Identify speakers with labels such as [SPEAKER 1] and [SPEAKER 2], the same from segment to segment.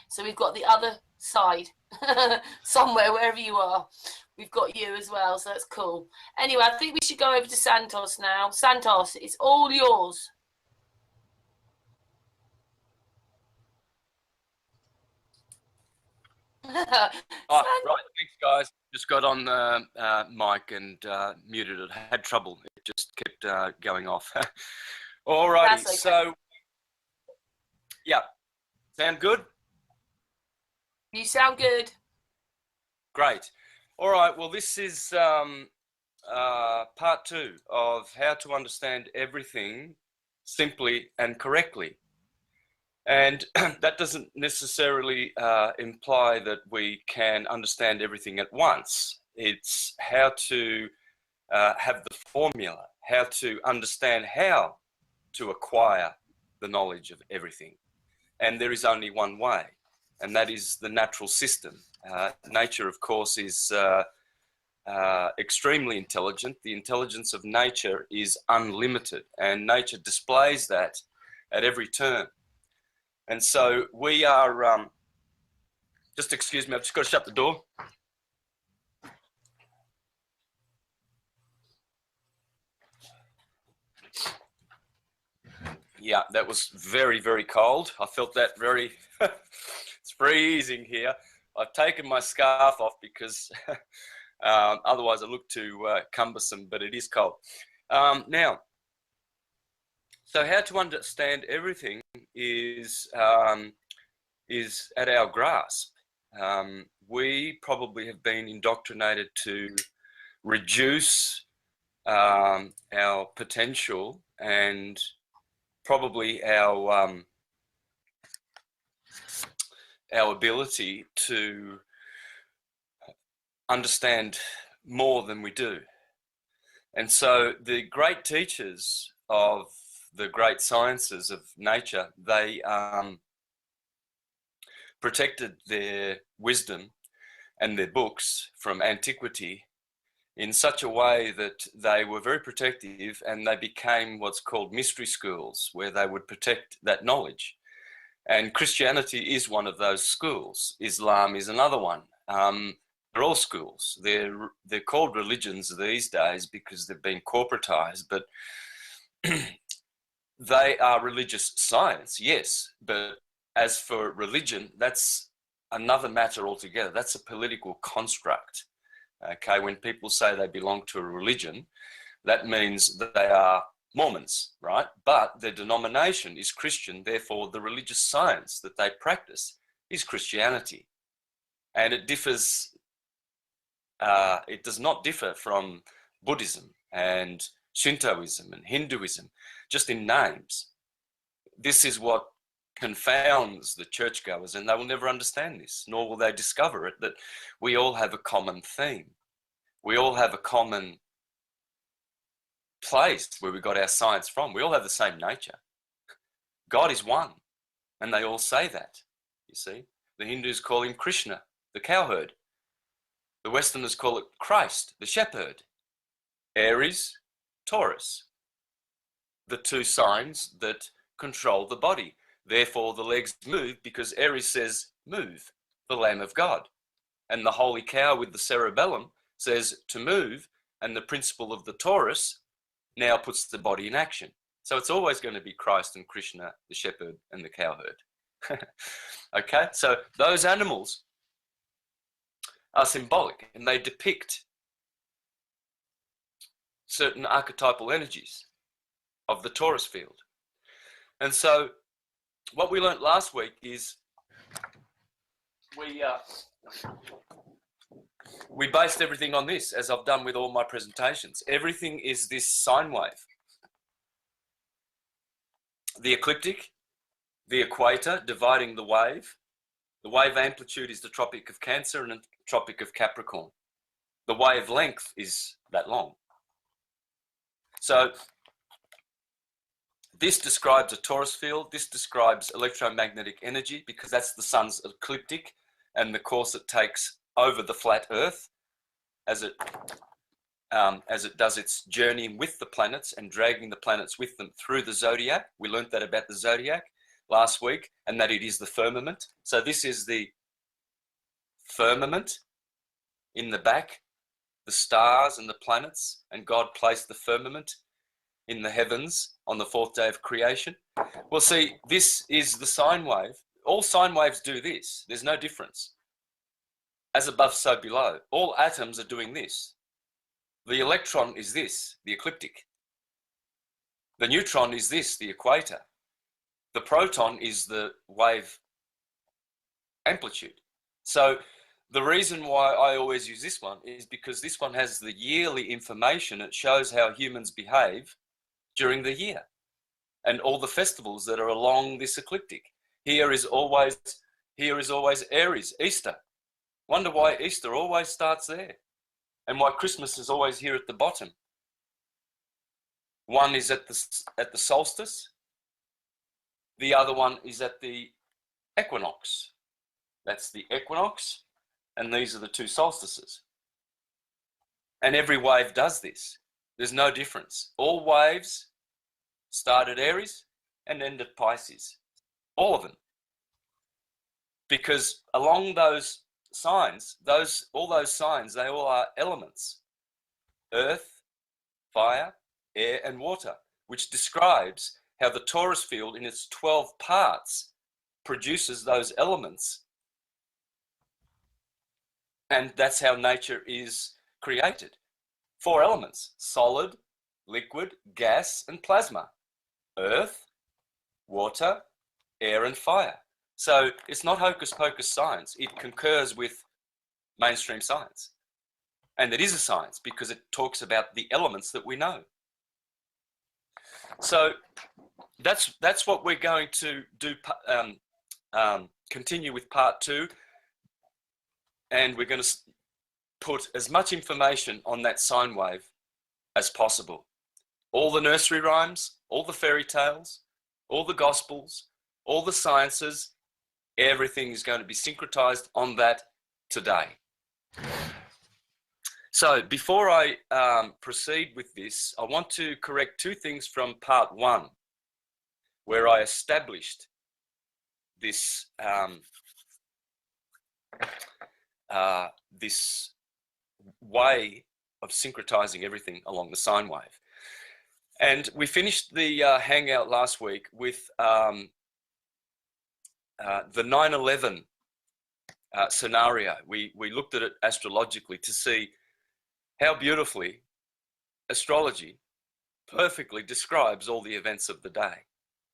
[SPEAKER 1] So we've got the other side somewhere, wherever you are. We've got you as well, so that's cool. Anyway, I think we should go over to Santos now. Santos, it's all yours.
[SPEAKER 2] Right, thanks guys. Just got on the mic and muted it. Had trouble. It just kept going off. Alrighty, okay. So yeah, sound good?
[SPEAKER 1] You sound good.
[SPEAKER 2] Great. All right, well this is part 2 of how to understand everything simply and correctly. And that doesn't necessarily imply that we can understand everything at once. It's how to have the formula, how to understand how to acquire the knowledge of everything. And there is only one way, and that is the natural system. Nature, of course, is extremely intelligent. The intelligence of nature is unlimited, and nature displays that at every turn. And so we are, just excuse me, I've just got to shut the door. Yeah, that was very, very cold. I felt that very, it's freezing here. I've taken my scarf off because otherwise I look too cumbersome, but it is cold. Now, so how to understand everything is at our grasp. We probably have been indoctrinated to reduce our potential and probably our ability to understand more than we do. And so the great teachers of the great sciences of nature, they protected their wisdom and their books from antiquity in such a way that they were very protective, and they became what's called mystery schools, where they would protect that knowledge. And Christianity is one of those schools. Islam is another one. They're all schools. They're called religions these days because they've been corporatized, but they are religious science, yes, but as for religion, that's another matter altogether. That's a political construct. Okay, when people say they belong to a religion, that means that they are Mormons, right? But their denomination is Christian, therefore the religious science that they practice is Christianity. And it differs, it does not differ from Buddhism and Shintoism and Hinduism, just in names. This is what confounds the churchgoers, and they will never understand this, nor will they discover it, that we all have a common theme. We all have a common place where we got our science from. We all have the same nature. God is one, and they all say that, you see. The Hindus call him Krishna, the cowherd. The Westerners call it Christ, the shepherd. Aries, Taurus, the two signs that control the body. Therefore, the legs move because Aries says, move, the Lamb of God. And the holy cow with the cerebellum says to move, and the principle of the Taurus now puts the body in action. So it's always going to be Christ and Krishna, the shepherd and the cowherd. Okay, so those animals are symbolic, and they depict certain archetypal energies of the Taurus field. And so what we learnt last week is we based everything on this, as I've done with all my presentations. Everything is this sine wave. The ecliptic, the equator dividing the wave. The wave amplitude is the Tropic of Cancer and the Tropic of Capricorn. The wavelength is that long. So this describes a Taurus field. This describes electromagnetic energy because that's the sun's ecliptic and the course it takes over the flat Earth as it does its journey with the planets and dragging the planets with them through the zodiac. We learnt that about the zodiac. last week, and that it is the firmament. So this is the firmament in the back, the stars and the planets, and God placed the firmament in the heavens on the fourth day of creation. Well, see, this is the sine wave. All sine waves do this. There's no difference. As above, so below. All atoms are doing this. The electron is this, the ecliptic. The neutron is this, the equator. The proton is the wave amplitude. So the reason why I always use this one is because this one has the yearly information. It shows how humans behave during the year and all the festivals that are along this ecliptic. Here is always Aries, Easter. Wonder why Easter always starts there and why Christmas is always here at the bottom. One is at the solstice. The other one is at the equinox. That's the equinox, and these are the two solstices. And every wave does this. There's no difference. All waves start at Aries and end at Pisces. All of them. Because along those signs, all those signs, they all are elements. Earth, fire, air, and water, which describes how the torus field in its 12 parts produces those elements. And that's how nature is created. 4 elements: solid, liquid, gas, and plasma. Earth, water, air, and fire. So it's not hocus pocus science. It concurs with mainstream science. And it is a science because it talks about the elements that we know. So that's what we're going to do, continue with part 2. And we're going to put as much information on that sine wave as possible. All the nursery rhymes, all the fairy tales, all the gospels, all the sciences, everything is going to be syncretized on that today. So before I proceed with this, I want to correct 2 things from part 1, where I established this this way of syncretizing everything along the sine wave. And we finished the hangout last week with the 9/11 scenario. We looked at it astrologically to see how beautifully astrology perfectly describes all the events of the day.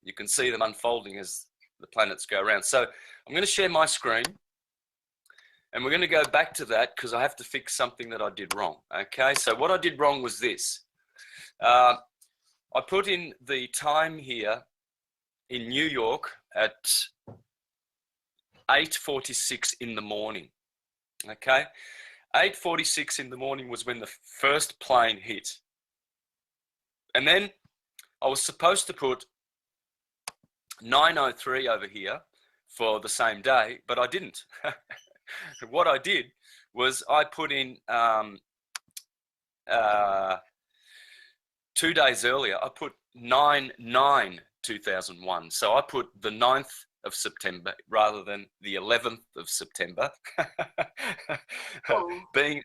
[SPEAKER 2] You can see them unfolding as the planets go around. So I'm going to share my screen. And we're going to go back to that because I have to fix something that I did wrong. Okay, so what I did wrong was this. I put in the time here in New York at 8:46 in the morning. Okay, 8:46 in the morning was when the first plane hit. And then I was supposed to put 9:03 over here for the same day, but I didn't. What I did was I put in 2 days earlier, I put 9/9/2001. So I put the 9th of September rather than the 11th of September.
[SPEAKER 1] Oh.
[SPEAKER 2] Being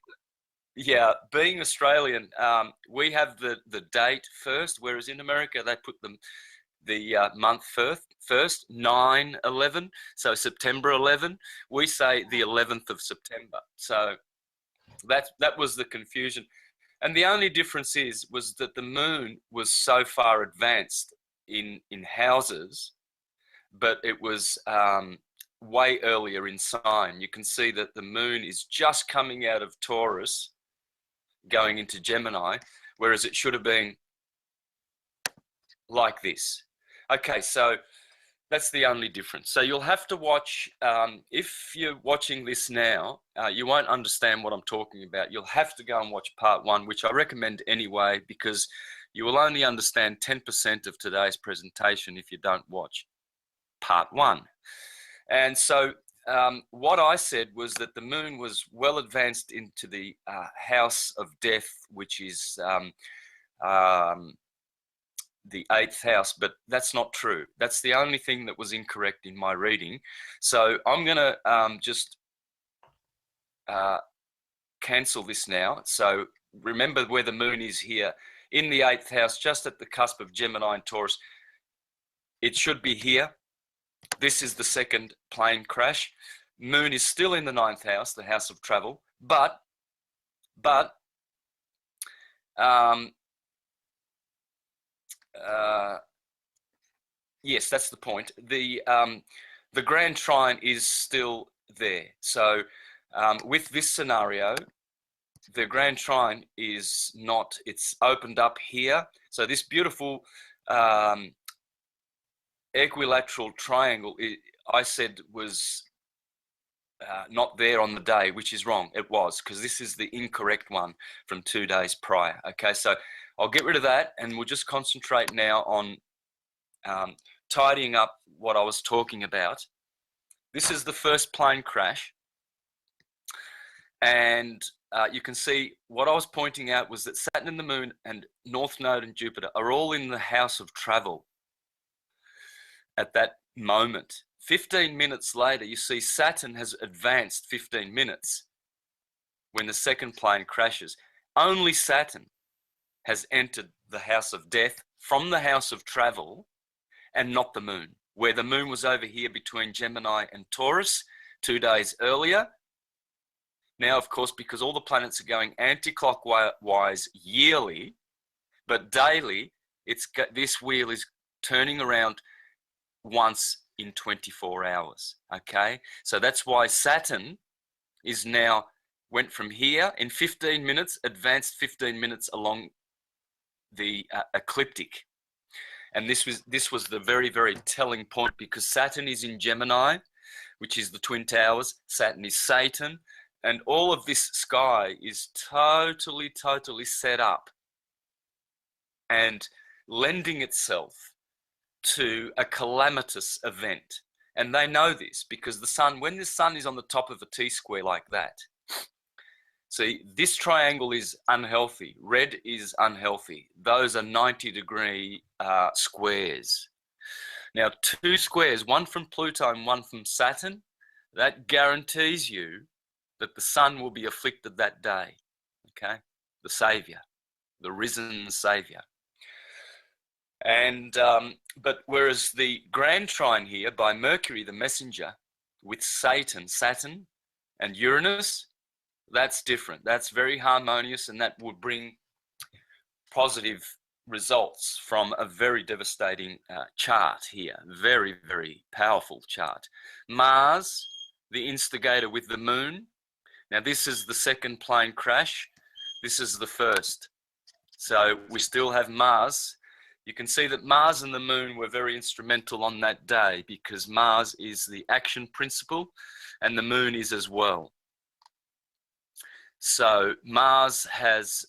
[SPEAKER 2] Australian, we have the date first, whereas in America they put the month first, 9/11, so September 11. We say the 11th of September. So that was the confusion. And the only difference was that the moon was so far advanced in houses, but it was way earlier in sign. You can see that the moon is just coming out of Taurus, going into Gemini, whereas it should have been like this. Okay, so that's the only difference. So you'll have to watch, if you're watching this now, you won't understand what I'm talking about. You'll have to go and watch part 1, which I recommend anyway, because you will only understand 10% of today's presentation if you don't watch part 1. And so what I said was that the moon was well advanced into the house of death, which is the 8th house, but that's not true. That's the only thing that was incorrect in my reading. So I'm going to just cancel this now. So remember where the moon is here in the 8th house, just at the cusp of Gemini and Taurus. It should be here. This is the second plane crash. Moon is still in the 9th house, the house of travel, but yes, that's the point. The grand trine is still there. So with this scenario, the grand trine is not, it's opened up here. So this beautiful equilateral triangle, I said was not there on the day, which is wrong. It was, because this is the incorrect one from 2 days prior. Okay, so I'll get rid of that, and we'll just concentrate now on tidying up what I was talking about. This is the first plane crash, and you can see what I was pointing out was that Saturn and the Moon and North Node and Jupiter are all in the house of travel at that moment. 15 minutes later, you see Saturn has advanced 15 minutes when the second plane crashes. Only Saturn has entered the house of death from the house of travel, and not the moon, where the moon was over here between Gemini and Taurus 2 days earlier. Now, of course, because all the planets are going anti-clockwise yearly, but daily, this wheel is turning around once in 24 hours, okay? So that's why Saturn is now, went from here in 15 minutes, advanced 15 minutes along the ecliptic. And this was the very, very telling point, because Saturn is in Gemini, which is the twin towers. Saturn is Satan, and all of this sky is totally set up and lending itself to a calamitous event. And they know this because the sun, when the sun is on the top of a T-square like that, see, this triangle is unhealthy. Red is unhealthy. Those are 90-degree squares. Now, 2 squares, one from Pluto and one from Saturn, that guarantees you that the sun will be afflicted that day, okay? The Savior, the risen Savior. And but whereas the grand trine here by Mercury, the messenger, with Saturn and Uranus, that's different. That's very harmonious, and that would bring positive results from a very devastating chart here. Very, very powerful chart. Mars, the instigator with the moon. Now, this is the second plane crash. This is the first. So we still have Mars. You can see that Mars and the moon were very instrumental on that day, because Mars is the action principle and the moon is as well. So Mars has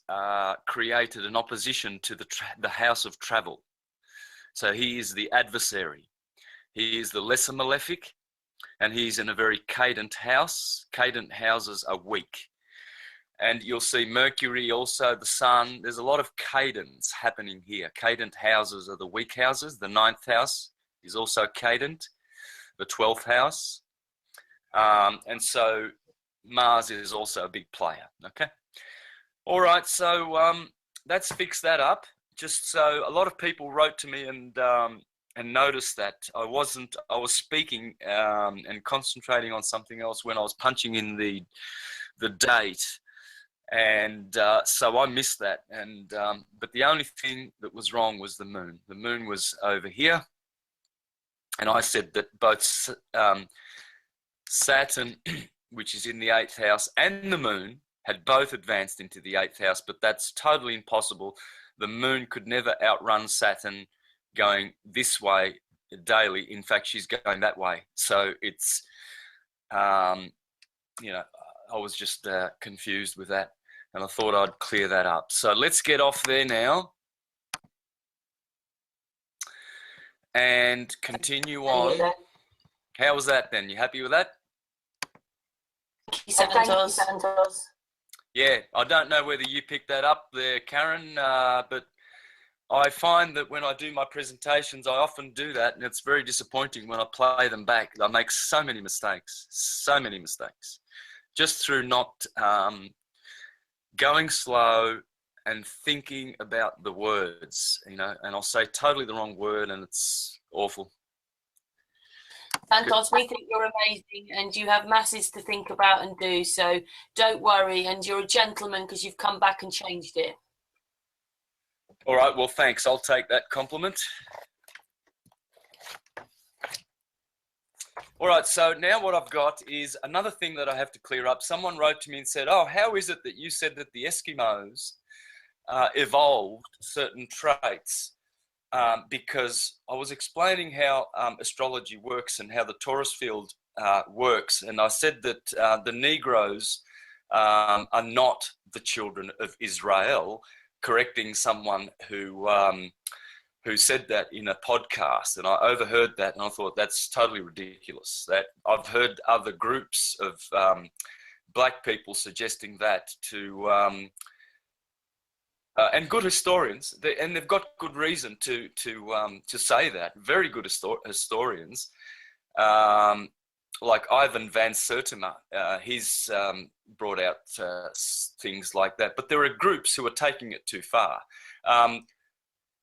[SPEAKER 2] created an opposition to the house of travel. So he is the adversary. He is the lesser malefic, and he's in a very cadent house. Cadent houses are weak. And you'll see Mercury, also the sun. There's a lot of cadence happening here. Cadent houses are the weak houses. The 9th house is also cadent, the 12th house. And so Mars is also a big player, okay? All right, so let's fix that up. Just so a lot of people wrote to me and noticed that I was speaking and concentrating on something else when I was punching in the date. And so I missed that. And but the only thing that was wrong was the moon. The moon was over here. And I said that both Saturn, which is in the 8th house, and the moon had both advanced into the 8th house, but that's totally impossible. The moon could never outrun Saturn going this way daily. In fact, she's going that way. So it's, you know, I was just confused with that, and I thought I'd clear that up. So let's get off there now and continue on. How was that then? You happy with that?
[SPEAKER 1] Thank you, Santos.
[SPEAKER 2] Yeah, I don't know whether you picked that up there, Karen, but I find that when I do my presentations, I often do that, and it's very disappointing when I play them back. I make so many mistakes, just through not going slow and thinking about the words, you know, and I'll say totally the wrong word and it's awful.
[SPEAKER 1] Santos, we think you're amazing and you have masses to think about and do, so don't worry, and you're a gentleman because you've come back and changed it.
[SPEAKER 2] All right, well, thanks. I'll take that compliment. All right, so now what I've got is another thing that I have to clear up. Someone wrote to me and said, oh, how is it that you said that the Eskimos evolved certain traits? Because I was explaining how astrology works and how the Taurus field works. And I said that the Negroes are not the children of Israel, correcting someone who said that in a podcast. And I overheard that and I thought that's totally ridiculous. That I've heard other groups of black people suggesting that to and good historians, and they've got good reason to say that. Very good historians, like Ivan van Sertima, he's brought out things like that. But there are groups who are taking it too far.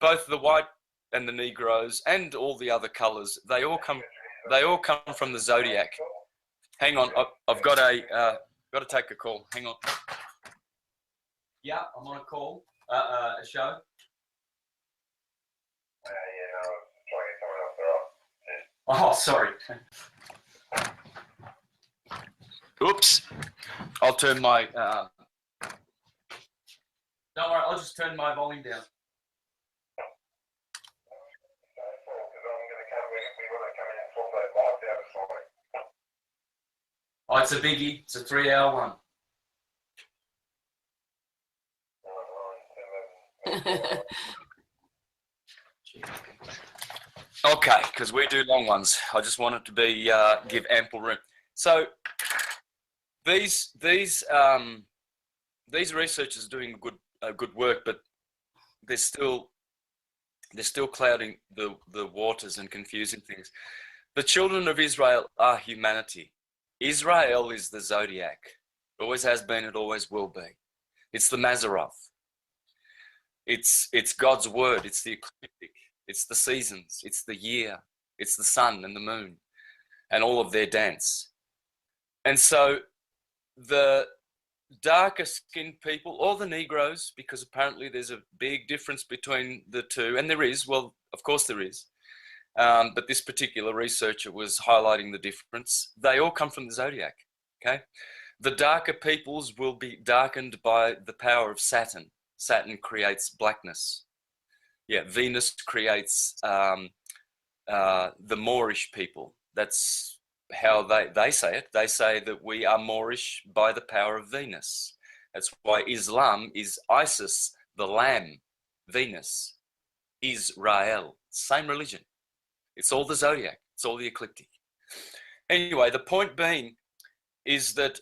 [SPEAKER 2] Both the white and the Negroes and all the other colours, they all come from the zodiac. Hang on, I've got to take a call. Hang on. Yeah, I'm on a call. A show?
[SPEAKER 3] Yeah, no, trying to get someone else there.
[SPEAKER 2] Oh, sorry. Oops. I'll turn my... Don't worry, I'll just turn my volume down. Oh, it's a biggie. It's a 3-hour one. Okay, because we do long ones. I just want it to be give ample room. So these researchers are doing good work, but they're still clouding the waters and confusing things. The children of Israel are humanity. Israel is the zodiac. It always has been. It always will be. It's the Mazzaroth. It's God's word. It's the ecliptic. It's the seasons. It's the year. It's the sun and the moon and all of their dance. And so the darker skinned people, or the Negroes, because apparently there's a big difference between the two, and there is, well, of course there is, but this particular researcher was highlighting the difference. They all come from the zodiac, okay? The darker peoples will be darkened by the power of Saturn. Saturn creates blackness. Yeah, Venus creates the Moorish people. That's how they say it. They say that we are Moorish by the power of Venus. That's why Islam is Isis, the lamb, Venus, Israel, same religion. It's all the zodiac. It's all the ecliptic. Anyway, the point being is that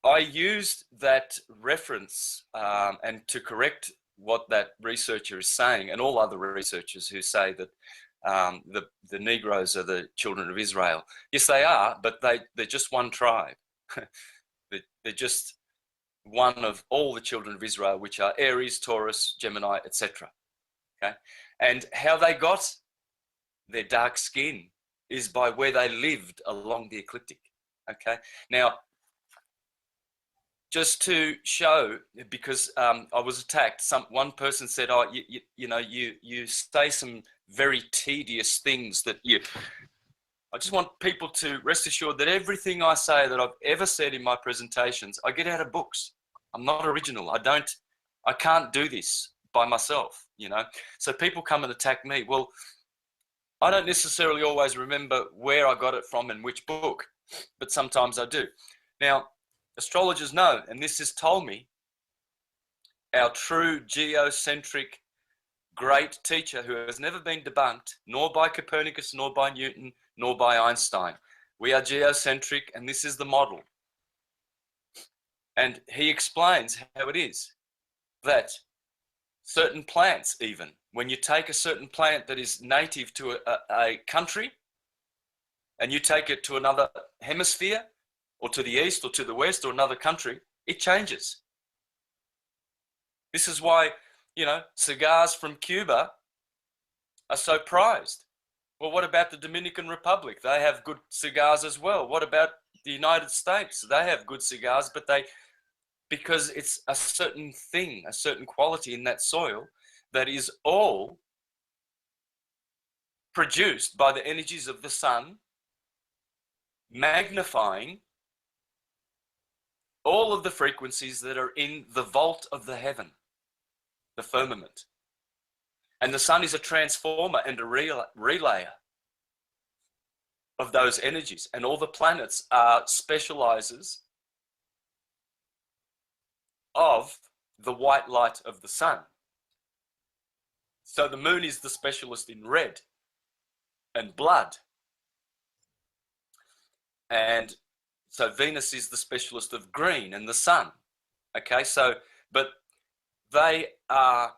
[SPEAKER 2] I used that reference and to correct what that researcher is saying, and all other researchers who say that the Negroes are the children of Israel. Yes, they are, but they're just one tribe. They're just one of all the children of Israel, which are Aries, Taurus, Gemini, etc. Okay, and how they got their dark skin is by where they lived along the ecliptic. Okay, now just to show, because I was attacked. One person said, "Oh, you say some very tedious things that you." I just want people to rest assured that everything I say that I've ever said in my presentations, I get out of books. I'm not original. I can't do this by myself. So people come and attack me. Well, I don't necessarily always remember where I got it from and which book, but sometimes I do. Now, astrologers know, and this has told me, our true geocentric great teacher who has never been debunked, nor by Copernicus, nor by Newton, nor by Einstein. We are geocentric, and this is the model. And he explains how it is that certain plants even. When you take a certain plant that is native to a country and you take it to another hemisphere or to the east or to the west or another country, it changes. This is why, you know, cigars from Cuba are so prized. Well, what about the Dominican Republic? They have good cigars as well. What about the United States? They have good cigars, but because it's a certain thing, a certain quality in that soil that is all produced by the energies of the sun, magnifying all of the frequencies that are in the vault of the heaven, the firmament. And the sun is a transformer and a relayer of those energies. And all the planets are specializers of the white light of the sun. So the moon is the specialist in red and blood. And so Venus is the specialist of green and the sun. Okay, so, but they are,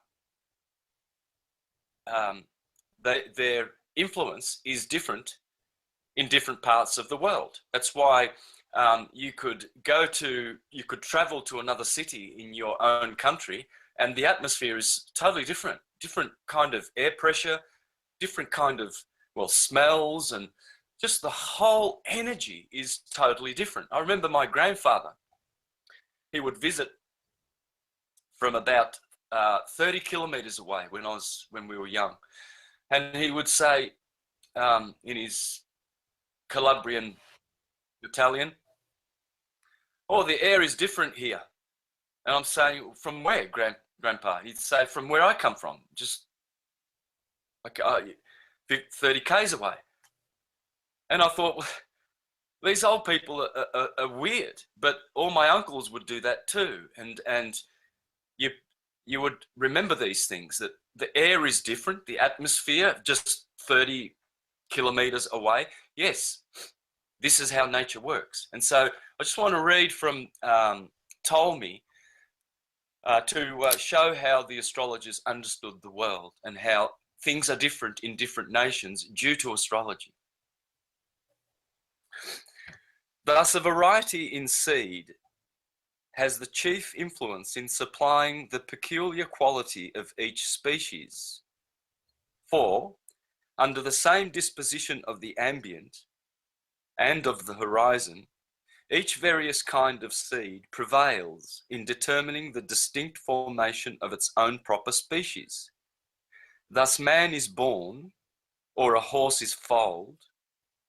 [SPEAKER 2] their influence is different in different parts of the world. That's why you could travel to another city in your own country and the atmosphere is totally different kind of air pressure, different kind of, well, smells, and just the whole energy is totally different. I remember my grandfather, he would visit from about 30 kilometers away when we were young. And he would say in his Calabrian Italian, "Oh, the air is different here." And I'm saying, "From where, Grandpa?" He'd say, "From where I come from, just like 30 k's away." And I thought, well, these old people are weird, but all my uncles would do that too. And you would remember these things, that the air is different, the atmosphere just 30 kilometers away. Yes, this is how nature works. And so I just want to read from Ptolemy to show how the astrologers understood the world and how things are different in different nations due to astrology. Thus, a variety in seed has the chief influence in supplying the peculiar quality of each species. For, under the same disposition of the ambient and of the horizon, each various kind of seed prevails in determining the distinct formation of its own proper species. Thus man is born, or a horse is foaled,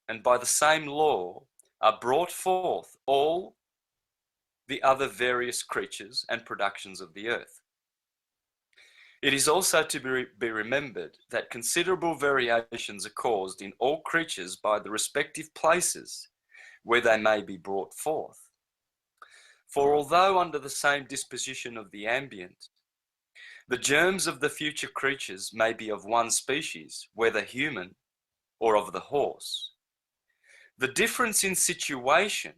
[SPEAKER 2] and by the same law are brought forth all the other various creatures and productions of the earth. It is also to be remembered that considerable variations are caused in all creatures by the respective places where they may be brought forth. For although under the same disposition of the ambient, the germs of the future creatures may be of one species, whether human or of the horse, the difference in situation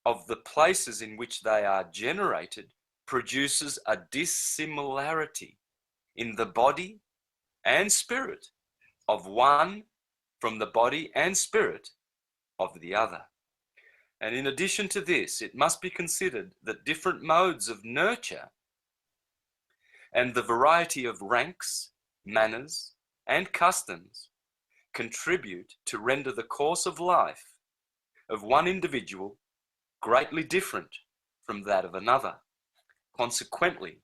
[SPEAKER 2] of the places in which they are generated produces a dissimilarity in the body and spirit of one from the body and spirit of the other. And in addition to this, it must be considered that different modes of nurture and the variety of ranks, manners, and customs contribute to render the course of life of one individual greatly different from that of another. Consequently,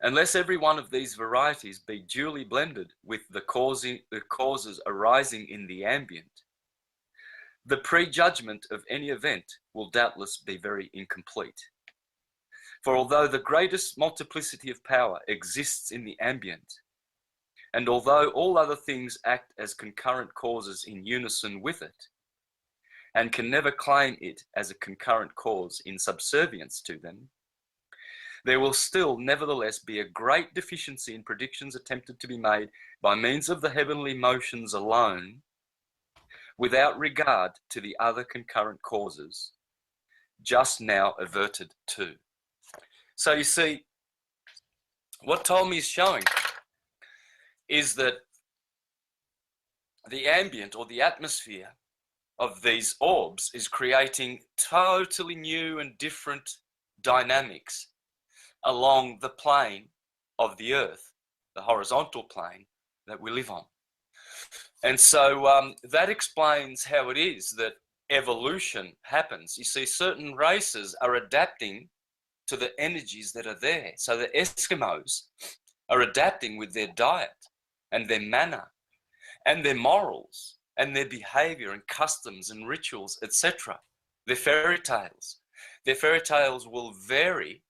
[SPEAKER 2] unless every one of these varieties be duly blended with the causes arising in the ambient, the prejudgment of any event will doubtless be very incomplete. For although the greatest multiplicity of power exists in the ambient, and although all other things act as concurrent causes in unison with it, and can never claim it as a concurrent cause in subservience to them, there will still nevertheless be a great deficiency in predictions attempted to be made by means of the heavenly motions alone, without regard to the other concurrent causes just now adverted to. So you see, what Ptolemy is showing is that the ambient or the atmosphere of these orbs is creating totally new and different dynamics along the plane of the Earth, the horizontal plane that we live on. And so that explains how it is that evolution happens. You see, certain races are adapting to the energies that are there. So the Eskimos are adapting with their diet and their manner and their morals and their behavior and customs and rituals, etc. Their fairy tales. Their fairy tales will vary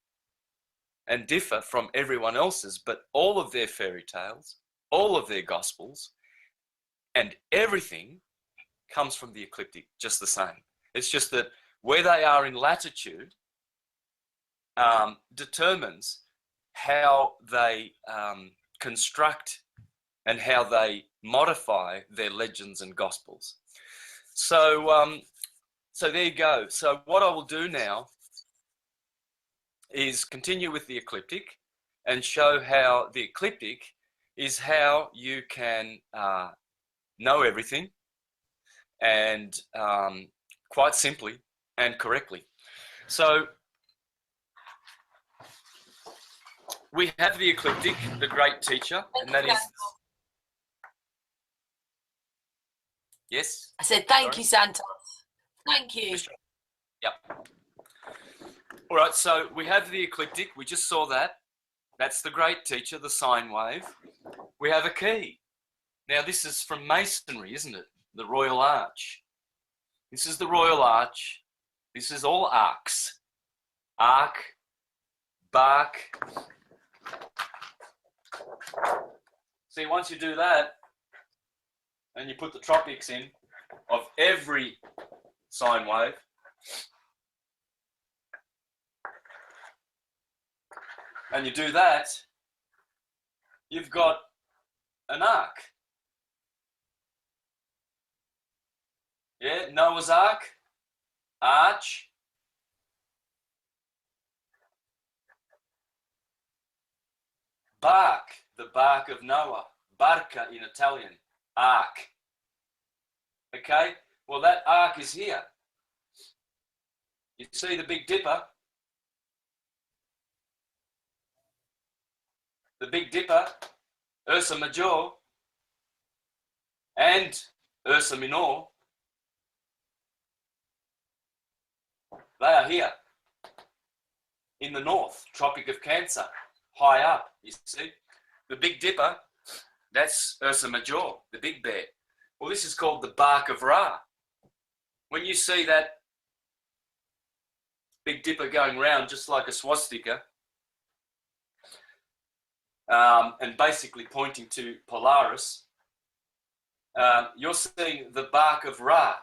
[SPEAKER 2] and differ from everyone else's, but all of their fairy tales, all of their gospels, and everything comes from the ecliptic, just the same. It's just that where they are in latitude determines how they construct and how they modify their legends and gospels. So, so there you go. So what I will do now is continue with the ecliptic and show how the ecliptic is how you can know everything, and quite simply and correctly. So we have the ecliptic, the great teacher, and that is... Yes?
[SPEAKER 1] I said, thank you, Santos. Thank you.
[SPEAKER 2] Yep. All right, so we have the ecliptic. We just saw that. That's the great teacher, the sine wave. We have a key. Now, this is from masonry, isn't it? The Royal Arch. This is the Royal Arch. This is all arcs. Arc, bark. See, once you do that, and you put the tropics in of every sine wave, and you do that, you've got an arc. Yeah, Noah's Ark, arch, bark, the bark of Noah, barca in Italian, ark. Okay, well that ark is here. You see the Big Dipper? The Big Dipper, Ursa Major, and Ursa Minor, they are here in the north, Tropic of Cancer, high up, you see. The Big Dipper, that's Ursa Major, the big bear. Well, this is called the bark of Ra. When you see that Big Dipper going round just like a swastika, and basically pointing to Polaris, you're seeing the bark of Ra.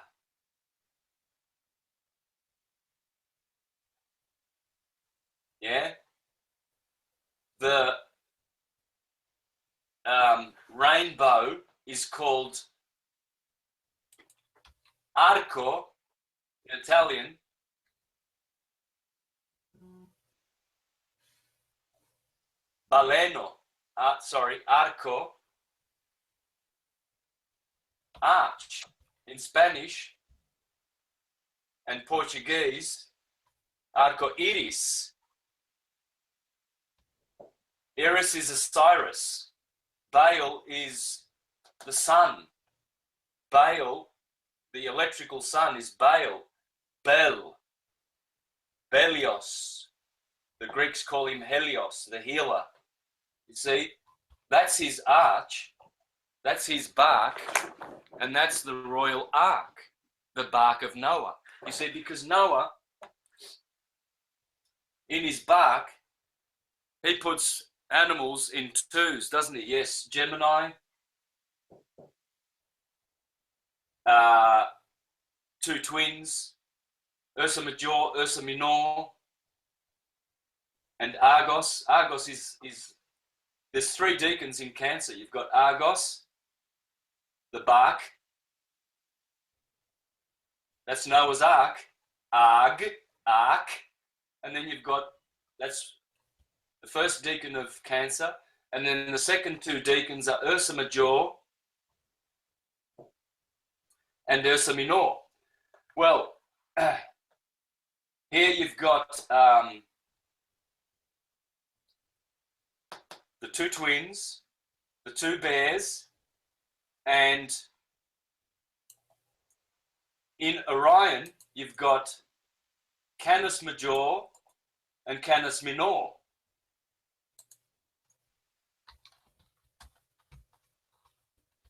[SPEAKER 2] Yeah? The rainbow is called arco in Italian. Baleno, arco, arch in Spanish and Portuguese, arco iris. Iris is Osiris. Baal is the sun. Baal, the electrical sun, is Baal. Bel. Belios. The Greeks call him Helios, the healer. You see, that's his arch, that's his bark, and that's the royal ark, the bark of Noah. You see, because Noah, in his bark, he puts animals in twos, doesn't he? Yes, Gemini, two twins, Ursa Major, Ursa Minor, and Argos. Argos is there's three deacons in Cancer. You've got Argos, the bark. That's Noah's Ark. Ark. And then you've got, that's the first decan of Cancer, and then the second two decans are Ursa Major and Ursa Minor. Well, here you've got the two twins, the two bears, and in Orion, you've got Canis Major and Canis Minor.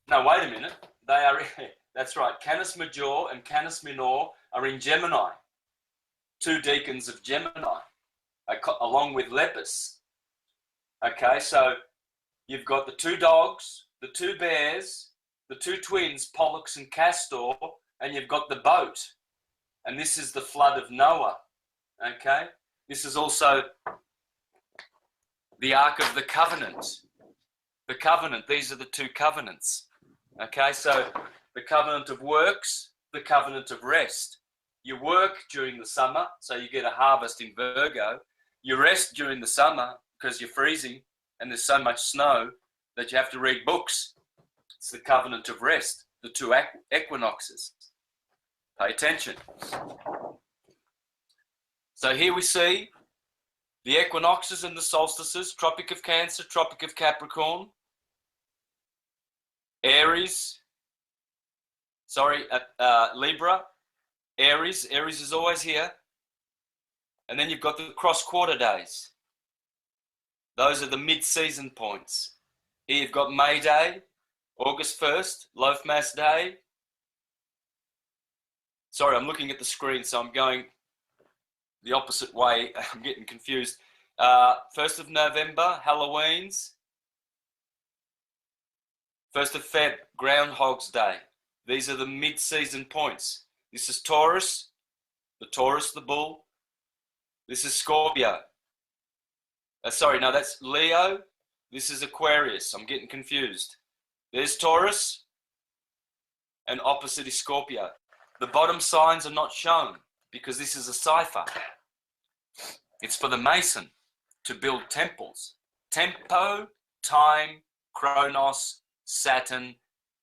[SPEAKER 2] No, wait a minute. They are, that's right, Canis Major and Canis Minor are in Gemini. Two decans of Gemini, along with Lepus. Okay, so you've got the two dogs, the two bears, the two twins, Pollux and Castor, and you've got the boat. And this is the flood of Noah. Okay, this is also the Ark of the Covenant. The covenant, these are the two covenants. Okay, so the covenant of works, the covenant of rest. You work during the summer, so you get a harvest in Virgo. You rest during the summer because you're freezing and there's so much snow that you have to read books. It's the covenant of rest, the two equinoxes. Pay attention. So here we see the equinoxes and the solstices, Tropic of Cancer, Tropic of Capricorn, Aries, Libra, Aries is always here. And then you've got the cross-quarter days. Those are the mid-season points. Here you've got May Day, August 1st, Loaf Mass Day. Sorry, I'm looking at the screen, so I'm going the opposite way. I'm getting confused. 1st of November, Halloween's. 1st of Feb, Groundhog's Day. These are the mid-season points. This is Taurus, the bull. This is Scorpio. No, that's Leo. This is Aquarius. I'm getting confused. There's Taurus, and opposite is Scorpio. The bottom signs are not shown because this is a cipher. It's for the Mason to build temples. Tempo, time, Chronos, Saturn,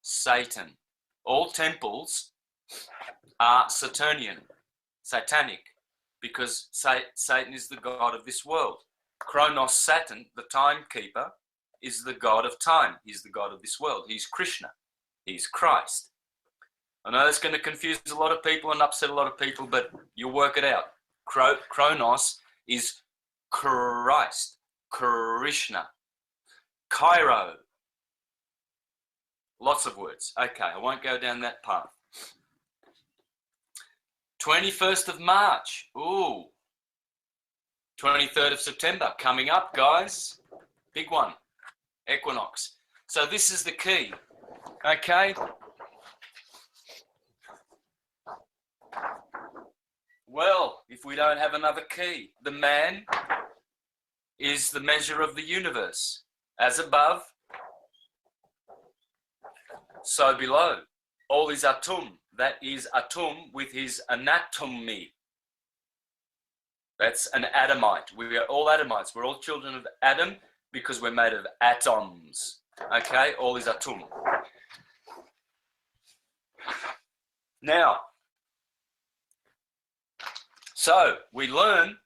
[SPEAKER 2] Satan. All temples are satanic, because Satan is the god of this world. Chronos, Saturn, the timekeeper, is the god of time. He's the god of this world. He's Krishna. He's Christ. I know that's going to confuse a lot of people and upset a lot of people, but you'll work it out. Chronos is Christ, Krishna, Cairo. Lots of words. Okay, I won't go down that path. 21st of March. Ooh. 23rd of September. Coming up, guys. Big one. Equinox. So this is the key. Okay. Well, if we don't have another key, the man is the measure of the universe. As above, so below. All is atum. That is atum with his anatomy. That's an Adamite. We are all Adamites. We're all children of Adam because we're made of atoms. Okay? All is atum. Now, so we learn,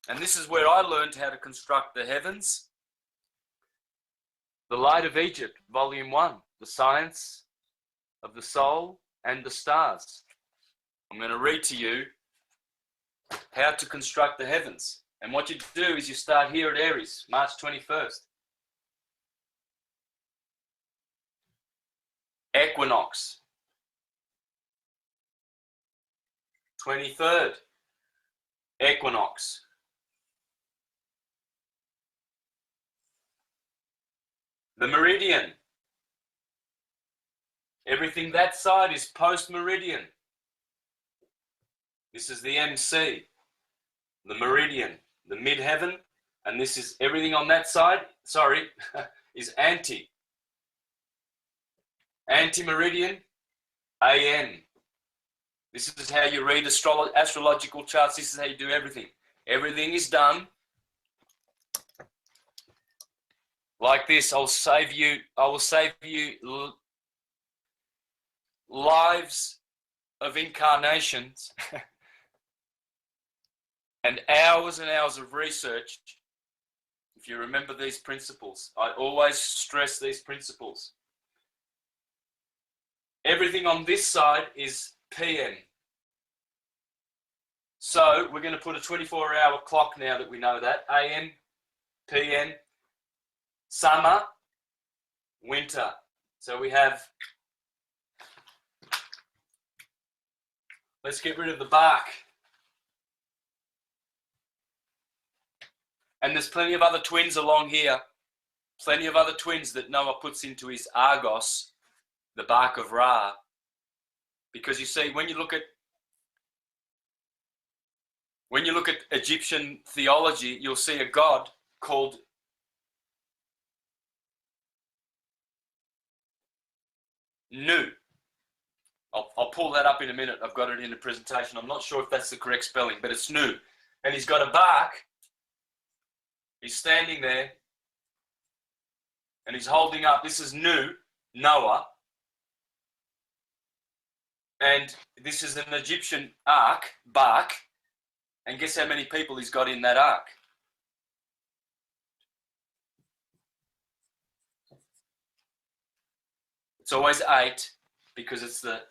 [SPEAKER 2] and this is where I learned how to construct the heavens. The Light of Egypt, Volume 1, The Science of the Soul and the Stars. I'm going to read to you how to construct the heavens. And what you do is you start here at Aries, March 21st. Equinox. 23rd. Equinox. The meridian. Everything that side is post-meridian. This is the MC, the meridian, the mid-heaven, and this is everything on that side, is anti. Anti-meridian, AN. This is how you read astrological charts. This is how you do everything. Everything is done like this. I will save you lives of incarnations and hours of research. If you remember these principles, I always stress these principles. Everything on this side is PM. So we're going to put a 24-hour clock now that we know that. AM, PM, summer, winter. So we have, let's get rid of the bark. And there's plenty of other twins along here. Plenty of other twins that Noah puts into his Argos, the bark of Ra. Because you see, when you look at Egyptian theology, you'll see a god called Nu. I'll pull that up in a minute. I've got it in the presentation. I'm not sure if that's the correct spelling, but it's Nu. And he's got a bark. He's standing there and he's holding up. This is Nu, Noah. And this is an Egyptian bark. And guess how many people he's got in that ark? It's always 8 because it's the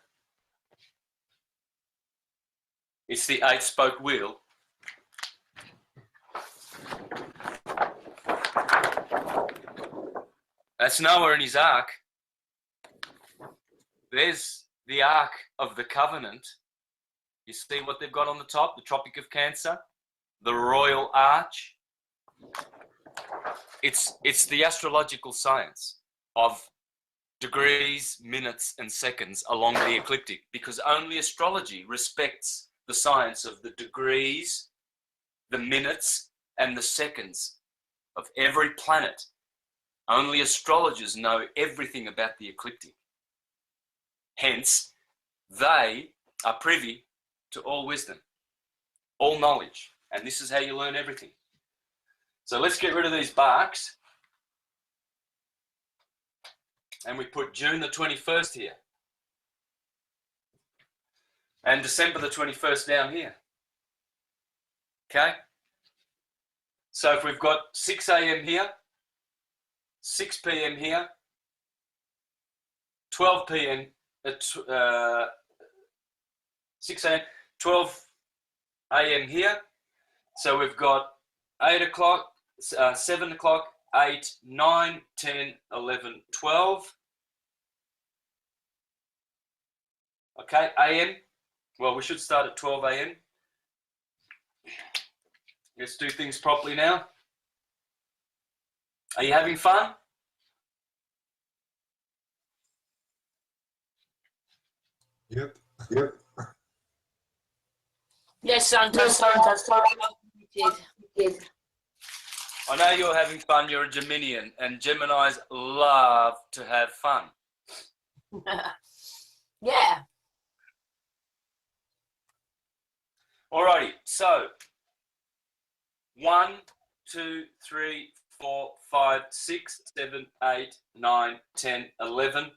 [SPEAKER 2] 8-spoke wheel. That's Noah and his ark. There's the Ark of the Covenant. You see what they've got on the top? The Tropic of Cancer, the Royal Arch. It's the astrological science of degrees, minutes, and seconds along the ecliptic, because only astrology respects the science of the degrees, the minutes, and the seconds of every planet. Only astrologers know everything about the ecliptic. Hence, they are privy to all wisdom, all knowledge. And this is how you learn everything. So let's get rid of these barks. And we put June the 21st here. And December the 21st down here. Okay? So if we've got 6 a.m. here, 6 p.m. here, 12 p.m. 6 a.m., 12 a.m. here. So we've got 8 o'clock, 7 o'clock, 8, 9, 10, 11, 12. Okay, a.m. Well, we should start at 12 a.m. Let's do things properly now. Are you having fun?
[SPEAKER 3] Yep.
[SPEAKER 1] Yes, Santos.
[SPEAKER 2] I know you're having fun. You're a Geminian, and Geminis love to have fun.
[SPEAKER 1] Yeah.
[SPEAKER 2] Alrighty, so 1, 2, 3, 4, 5, 6, 7, 8, 9, 10, 11.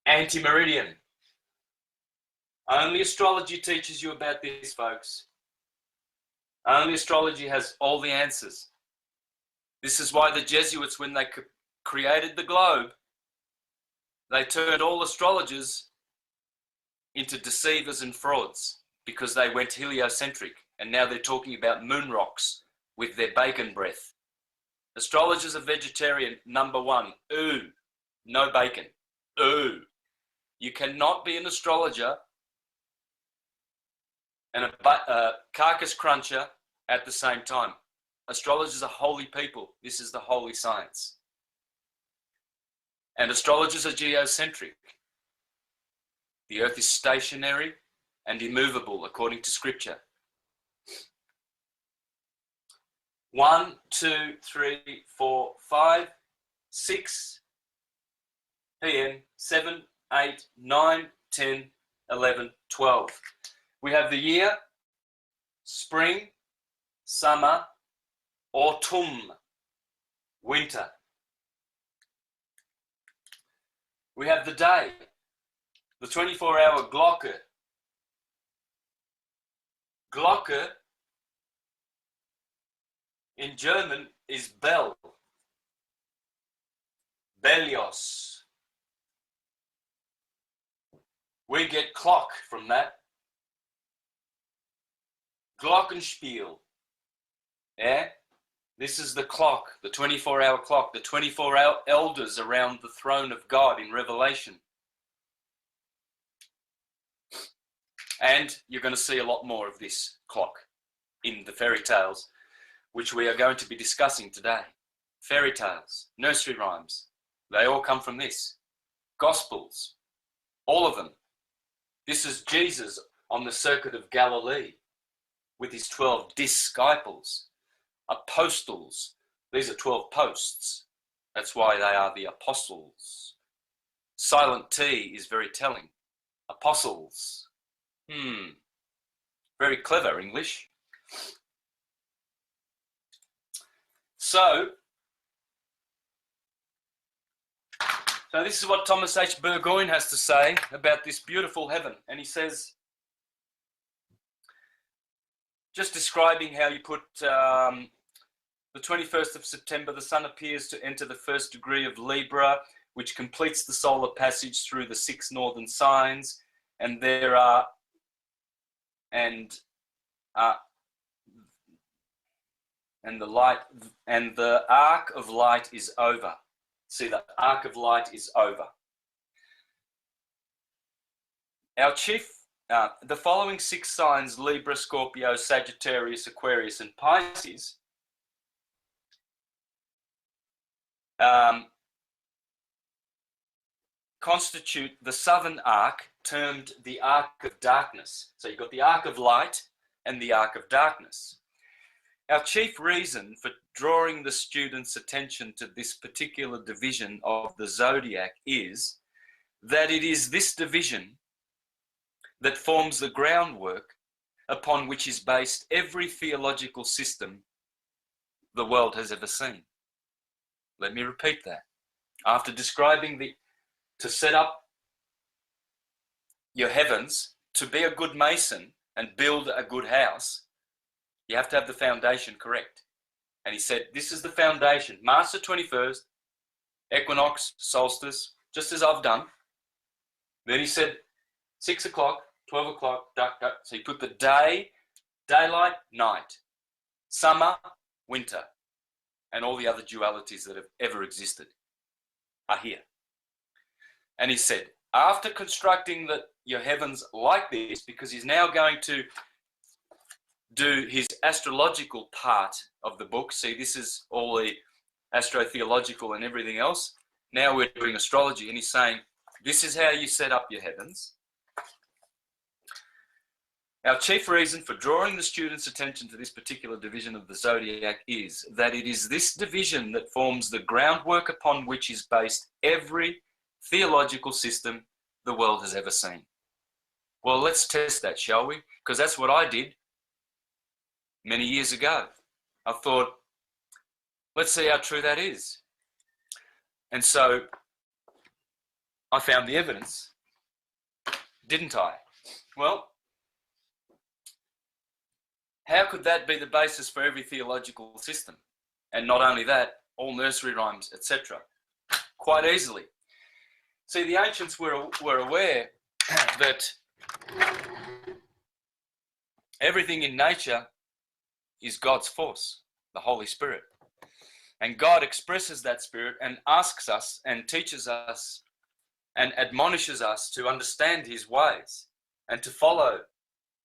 [SPEAKER 2] Anti-meridian. Only astrology teaches you about this, folks. Only astrology has all the answers. This is why the Jesuits, when they created the globe, they turned all astrologers into deceivers and frauds, because they went heliocentric, and now they're talking about moon rocks with their bacon breath. Astrologers are vegetarian, number 1. Ooh, no bacon. Ooh. You cannot be an astrologer and a carcass cruncher at the same time. Astrologers are holy people. This is the holy science. And astrologers are geocentric. The earth is stationary and immovable according to scripture. 1, 2, 3, 4, 5, 6 p.m., 7, 8, 9, 10, 11, 12. We have the year, spring, summer, autumn, winter. We have the day, the 24-hour Glocke. Glocke in German is bell. Bellios. We get clock from that. Glockenspiel. Yeah? This is the clock, the 24-hour clock, the 24 elders around the throne of God in Revelation. And you're going to see a lot more of this clock in the fairy tales, which we are going to be discussing today. Fairy tales, nursery rhymes, they all come from this. Gospels, all of them. This is Jesus on the circuit of Galilee with his 12 disciples, apostles. These are 12 posts. That's why they are the apostles. Silent T is very telling. Apostles. Very clever English. So this is what Thomas H. Burgoyne has to say about this beautiful heaven. And he says, just describing how you put the 21st of September, the sun appears to enter the first degree of Libra, which completes the solar passage through the 6 northern signs. And there are, and the light, and the arc of light is over. See, the arc of light is over. Our chief, the following 6 signs, Libra, Scorpio, Sagittarius, Aquarius, and Pisces, constitute the southern arc, termed the arc of darkness. So you've got the arc of light and the arc of darkness. Our chief reason for drawing the student's attention to this particular division of the zodiac is that it is this division that forms the groundwork upon which is based every theological system the world has ever seen. Let me repeat that. After describing to set up your heavens, to be a good mason and build a good house, you have to have the foundation correct. And he said, this is the foundation. Master 21st, equinox, solstice, just as I've done. Then he said, 6 o'clock, 12 o'clock, duck, duck. So he put the day, daylight, night, summer, winter, and all the other dualities that have ever existed are here. And he said, after constructing your heavens like this, because he's now going to do his astrological part of the book. See, this is all the astrotheological and everything else. Now we're doing astrology, and he's saying, this is how you set up your heavens. Our chief reason for drawing the student's attention to this particular division of the zodiac is that it is this division that forms the groundwork upon which is based every theological system the world has ever seen. Well, let's test that, shall we? Because that's what I did many years ago. I thought, let's see how true that is. And so I found the evidence, didn't I? Well, how could that be the basis for every theological system? And not only that, all nursery rhymes, etc. Quite easily. See, the ancients were aware that everything in nature is God's force, the Holy Spirit. And God expresses that Spirit and asks us and teaches us and admonishes us to understand his ways and to follow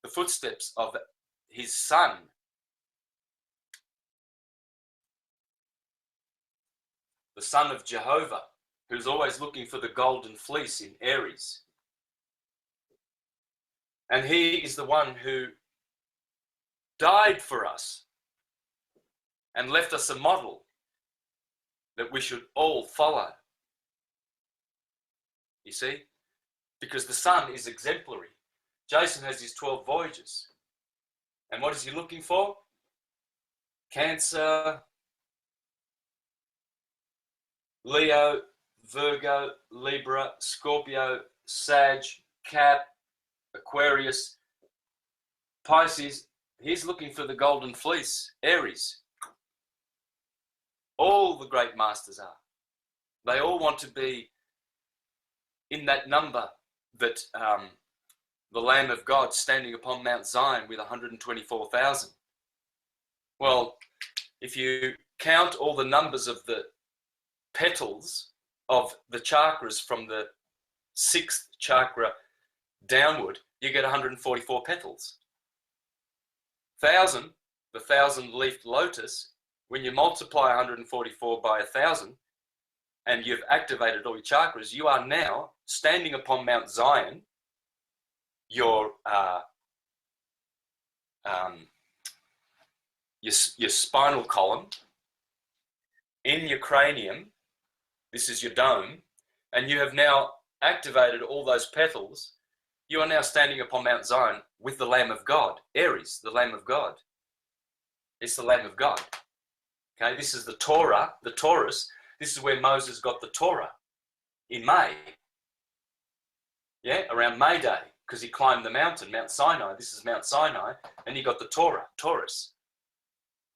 [SPEAKER 2] the footsteps of his Son. The Son of Jehovah, who's always looking for the golden fleece in Aries. And he is the one who died for us and left us a model that we should all follow. You see? Because the Sun is exemplary. Jason has his 12 voyages. And what is he looking for? Cancer, Leo, Virgo, Libra, Scorpio, Sag, Cap, Aquarius, Pisces. He's looking for the golden fleece, Aries. All the great masters are. They all want to be in that number that the Lamb of God standing upon Mount Zion with 124,000. Well, if you count all the numbers of the petals of the chakras from the 6th chakra downward, you get 144 petals. 1,000, the 1,000-leafed lotus, when you multiply 144 by 1,000 and you've activated all your chakras, you are now standing upon Mount Zion. Your spinal column, in your cranium, this is your dome, and you have now activated all those petals. You are now standing upon Mount Zion with the Lamb of God, Aries, the Lamb of God. It's the Lamb of God. Okay, this is the Torah, the Taurus. This is where Moses got the Torah in May. Yeah, around May Day, because he climbed the mountain, Mount Sinai. This is Mount Sinai, and he got the Torah, Taurus.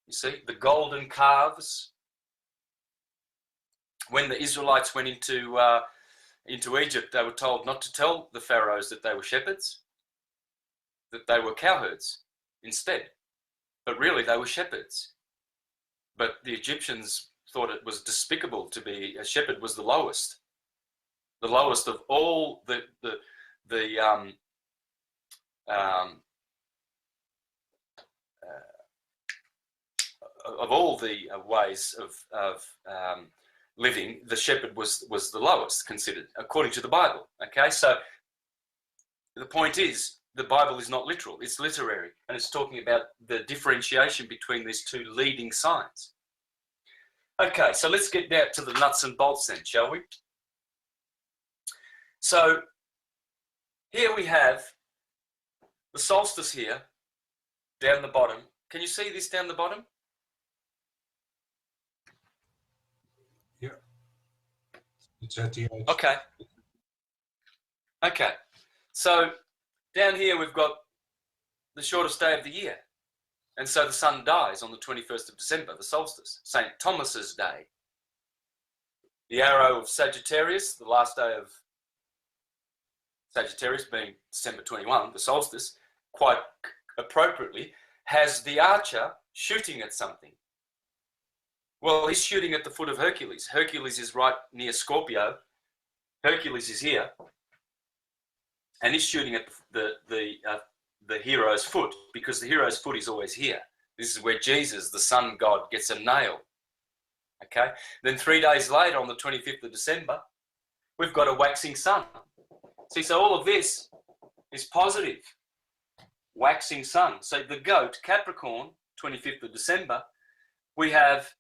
[SPEAKER 2] You see, the golden calves. When the Israelites went into Egypt, they were told not to tell the pharaohs that they were shepherds, that they were cowherds instead. But really, they were shepherds. But the Egyptians thought it was despicable to be a shepherd. Was the lowest of all of all the ways of living. The shepherd was the lowest considered, according to the Bible. Okay, so the point is, the Bible is not literal, it's literary, and it's talking about the differentiation between these two leading signs. Okay, so let's get down to the nuts and bolts then, shall we? So here we have the solstice here, down the bottom. Can you see this down the bottom?
[SPEAKER 3] Yeah. It's at the edge.
[SPEAKER 2] Okay. Okay. So down here we've got the shortest day of the year. And so the sun dies on the 21st of December, the solstice, St. Thomas's Day. The arrow of Sagittarius, the last day of Sagittarius being December 21, the solstice, quite appropriately, has the archer shooting at something. Well, he's shooting at the foot of Hercules. Hercules is right near Scorpio. Hercules is here. And he's shooting at the hero's foot, because the hero's foot is always here. This is where Jesus, the sun god, gets a nail. Okay? Then 3 days later, on the 25th of December, we've got a waxing sun. See, so all of this is positive. Waxing sun. So the goat, Capricorn, 25th of December, we have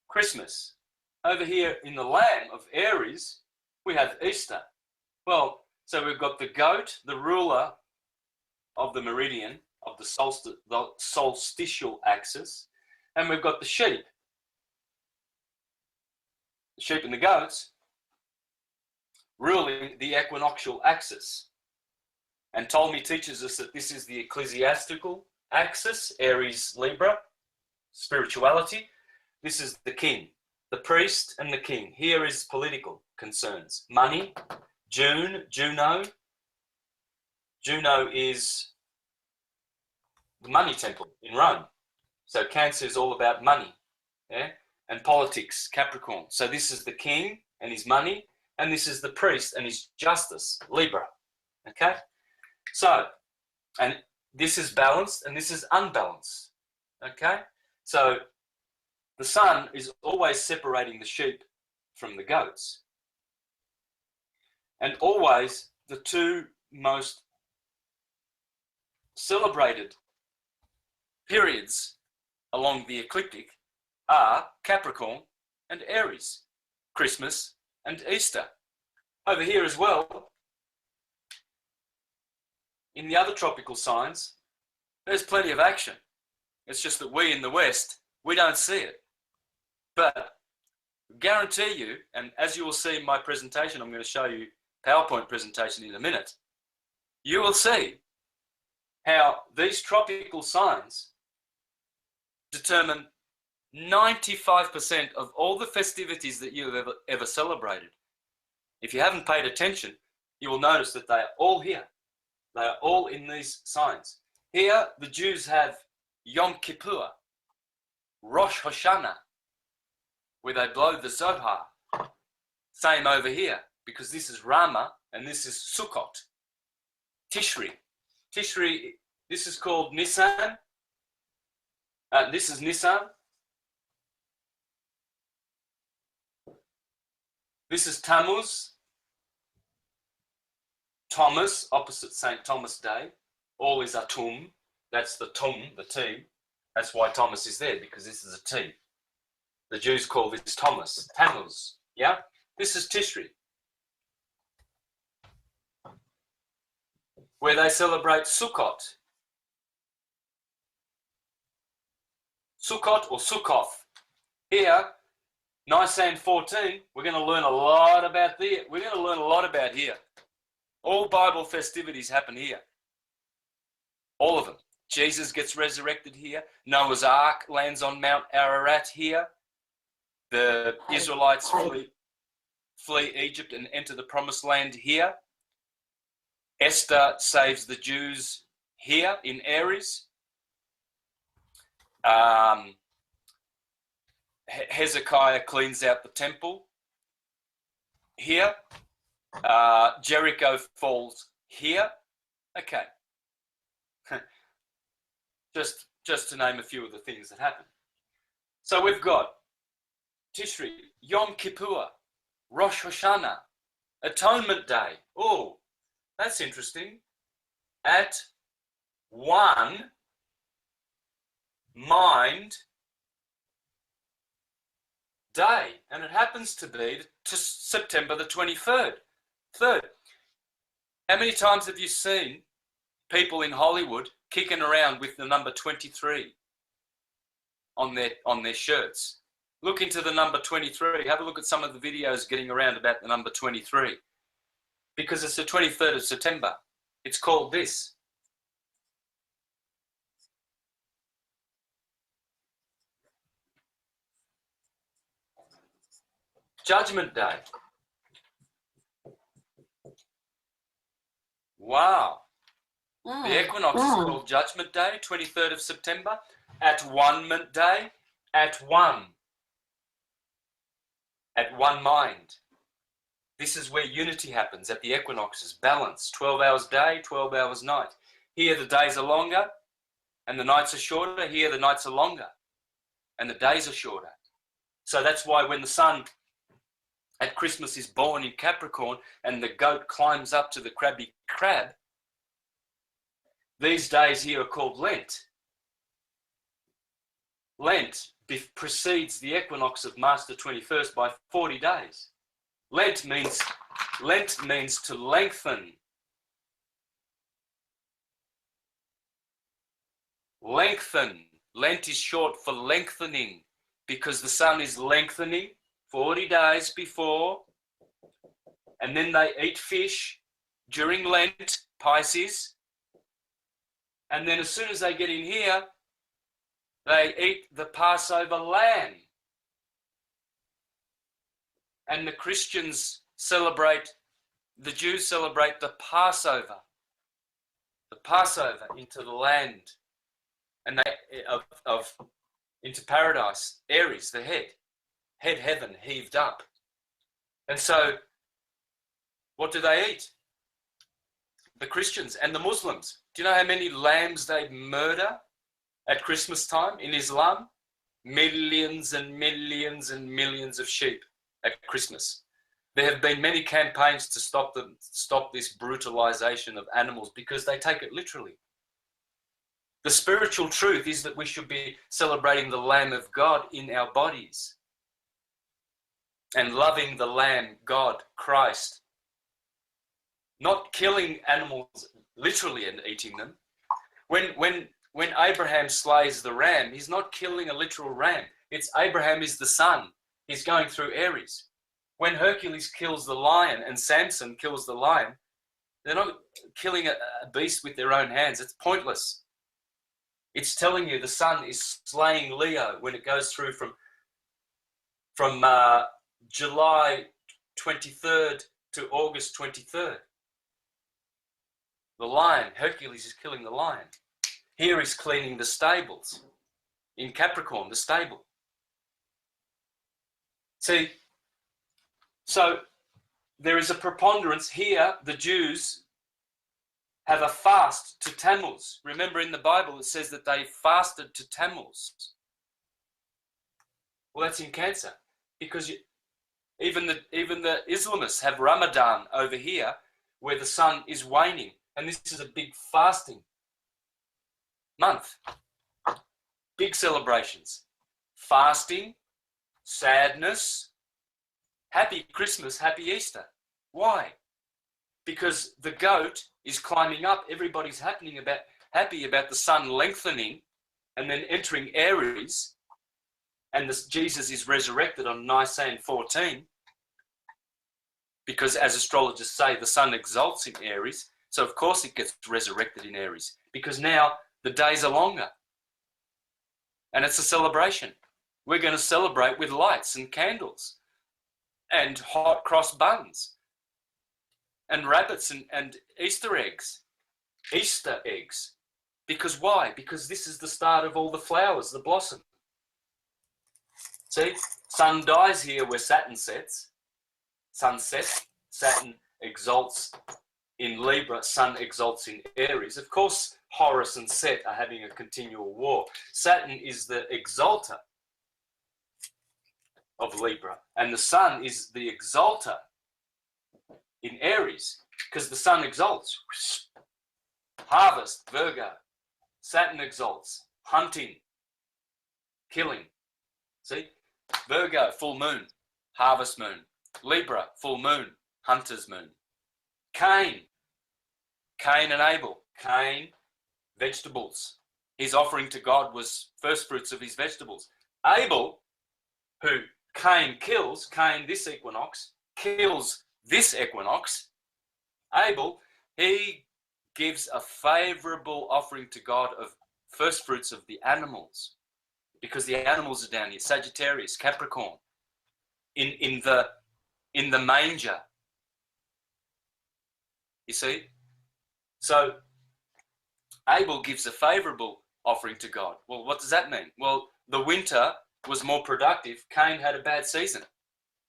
[SPEAKER 2] Christmas. Over here in the Lamb of Aries, we have Easter. Well, so we've got the goat, the ruler of the meridian, of the solstitial axis, and we've got the sheep. The sheep and the goats ruling the equinoctial axis. And Ptolemy teaches us that this is the ecclesiastical axis, Aries, Libra, spirituality. This is the king, the priest and the king. Here is political concerns. Money, Juno. Juno is the money temple in Rome. So Cancer is all about money, yeah? And politics, Capricorn. So this is the king and his money, and this is the priest and his justice, Libra. Okay? So, and this is balanced and this is unbalanced. Okay? So the sun is always separating the sheep from the goats. And always the two most celebrated periods along the ecliptic are Capricorn and Aries, Christmas and Easter. Over here as well, in the other tropical signs, there's plenty of action. It's just that we in the West, we don't see it. But Guarantee you, and as you will see in my presentation, I'm going to show you PowerPoint presentation in a minute, you will see how these tropical signs determine 95% of all the festivities that you have ever celebrated. If you haven't paid attention, you will notice that they are all here. They are all in these signs. Here, the Jews have Yom Kippur, Rosh Hashanah, where they blow the Zohar. Same over here, because this is Rama and this is Sukkot. Tishri. Tishri, this is called Nisan. This is Nisan. This is Tammuz. Thomas, opposite St. Thomas Day. All is Atum. That's the Tum, the T. That's why Thomas is there, because this is a T. The Jews call this Thomas, Tammuz. Yeah? This is Tishri, where they celebrate Sukkot. Sukkot or Sukkoth. Here, Nisan 14, we're going to learn a lot about here. All Bible festivities happen here. All of them. Jesus gets resurrected here. Noah's Ark lands on Mount Ararat here. The Israelites flee Egypt and enter the Promised Land here. Esther saves the Jews here in Aries. Hezekiah cleans out the temple here. Jericho falls here. Okay. just to name a few of the things that happen. So we've got Tishri, Yom Kippur, Rosh Hashanah, Atonement Day. Oh, that's interesting. At one mind day, and it happens to be September the 23rd. How many times have you seen people in Hollywood kicking around with the number 23 on their shirts? Look into the number 23. Have a look at some of the videos getting around about the number 23. Because it's the 23rd of September. It's called this. Judgment Day. Wow. The equinox is called Judgment Day, 23rd of September. At one-ment day, at one mind. This is where unity happens at the equinoxes. Balance, 12 hours day, 12 hours night. Here the days are longer and the nights are shorter. Here the nights are longer and the days are shorter. So that's why when the sun at Christmas is born in Capricorn and the goat climbs up to the crabby crab, these days here are called Lent. Lent precedes the equinox of March the 21st by 40 days. Lent means to lengthen. Lengthen. Lent is short for lengthening because the sun is lengthening 40 days before, and then they eat fish during Lent, Pisces, and then as soon as they get in here, they eat the Passover lamb. And the Christians celebrate, the Jews celebrate the Passover into the land, and they into paradise. Aries, the head heaven heaved up. And so, what do they eat? The Christians and the Muslims. Do you know how many lambs they murder at Christmas time in Islam? Millions and millions and millions of sheep at Christmas. There have been many campaigns to stop this brutalization of animals because they take it literally. The spiritual truth is that we should be celebrating the Lamb of God in our bodies and loving the Lamb, God, Christ. Not killing animals literally and eating them. When Abraham slays the ram, he's not killing a literal ram. It's Abraham is the son. He's going through Aries. When Hercules kills the lion and Samson kills the lion, they're not killing a beast with their own hands. It's pointless. It's telling you the sun is slaying Leo when it goes through from July 23rd to August 23rd. The lion, Hercules is killing the lion. Here he's cleaning the stables. In Capricorn, the stable. See, so there is a preponderance here. The Jews have a fast to Tammuz. Remember in the Bible it says that they fasted to Tammuz. Well, that's in Cancer, because even the Islamists have Ramadan over here, where the sun is waning, and this is a big fasting month. Big celebrations, fasting, sadness, happy Christmas, happy Easter. Why? Because the goat is climbing up. Everybody's happy about the sun lengthening and then entering Aries, and Jesus is resurrected on Nisan 14, because as astrologers say, the sun exalts in Aries, so of course it gets resurrected in Aries, because now the days are longer and it's a celebration. We're going to celebrate with lights and candles and hot cross buns and rabbits and Easter eggs. Because why? Because this is the start of all the flowers, the blossom. See, sun dies here where Saturn sets. Sun sets, Saturn exalts in Libra, sun exalts in Aries. Of course, Horus and Set are having a continual war. Saturn is the exalter of Libra, and the sun is the exalter in Aries, because the sun exalts. Harvest, Virgo. Saturn exalts. Hunting, killing. See? Virgo, full moon, harvest moon. Libra, full moon, hunter's moon. Cain and Abel. Cain, vegetables. His offering to God was first fruits of his vegetables. Abel, who Cain kills, Cain this equinox, kills this equinox. Abel, he gives a favorable offering to God of first fruits of the animals, because the animals are down here, Sagittarius, Capricorn, in the manger. You see? So Abel gives a favorable offering to God. Well, what does that mean? Well, the winter was more productive. Cain had a bad season.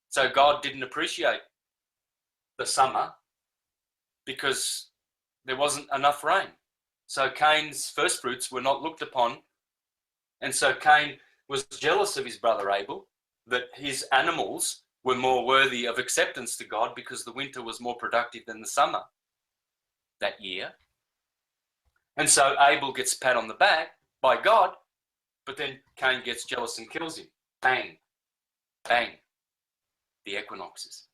[SPEAKER 2] So God didn't appreciate the summer because there wasn't enough rain. So Cain's first fruits were not looked upon. And so Cain was jealous of his brother Abel, that his animals were more worthy of acceptance to God because the winter was more productive than the summer that year. And so Abel gets a pat on the back by God, but then Cain gets jealous and kills him. Bang, bang, the equinoxes.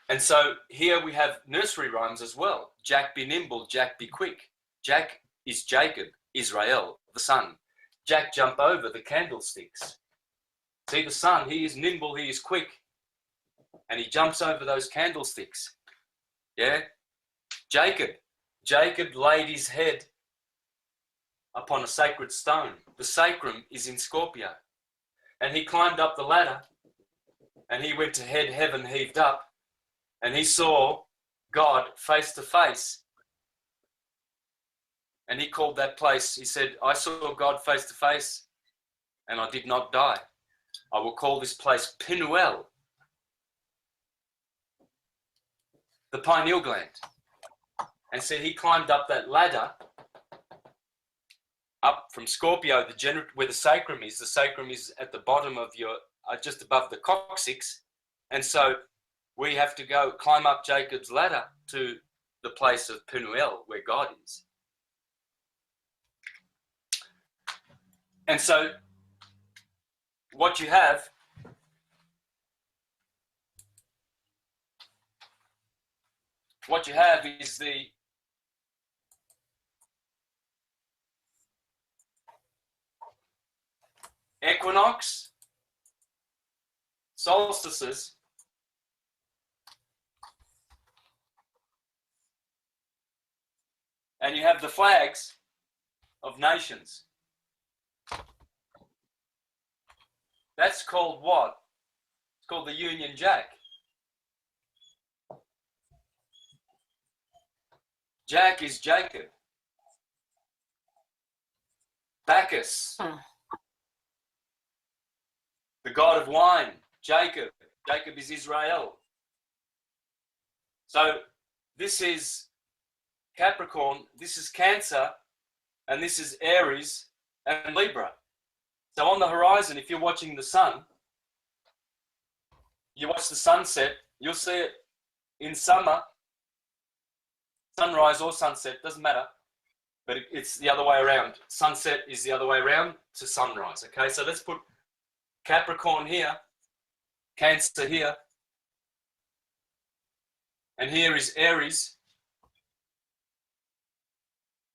[SPEAKER 2] And so here we have nursery rhymes as well. Jack be nimble, Jack be quick. Jack is Jacob, Israel, the sun. Jack jump over the candlesticks. See the sun, he is nimble, he is quick. And he jumps over those candlesticks. Yeah? Jacob laid his head upon a sacred stone. The sacrum is in Scorpio. And he climbed up the ladder and he went to heaven heaved up, and he saw God face to face. And he called that place, he said, I saw God face to face and I did not die. I will call this place Pinuel, the pineal gland. And so he climbed up that ladder, up from Scorpio, where the sacrum is. The sacrum is at the bottom of your, just above the coccyx. And so we have to go climb up Jacob's ladder to the place of Pinuel, where God is. And so what you have is equinox, solstices, and you have the flags of nations. That's called what? It's called the Union Jack. Jack is Jacob. Bacchus, the god of wine, Jacob. Jacob is Israel. So this is Capricorn, this is Cancer, and this is Aries and Libra. So on the horizon, if you're watching the sun, you watch the sunset, you'll see it in summer, sunrise or sunset, doesn't matter, but it's the other way around. Sunset is the other way around to sunrise, okay? So let's put Capricorn here, Cancer here, and here is Aries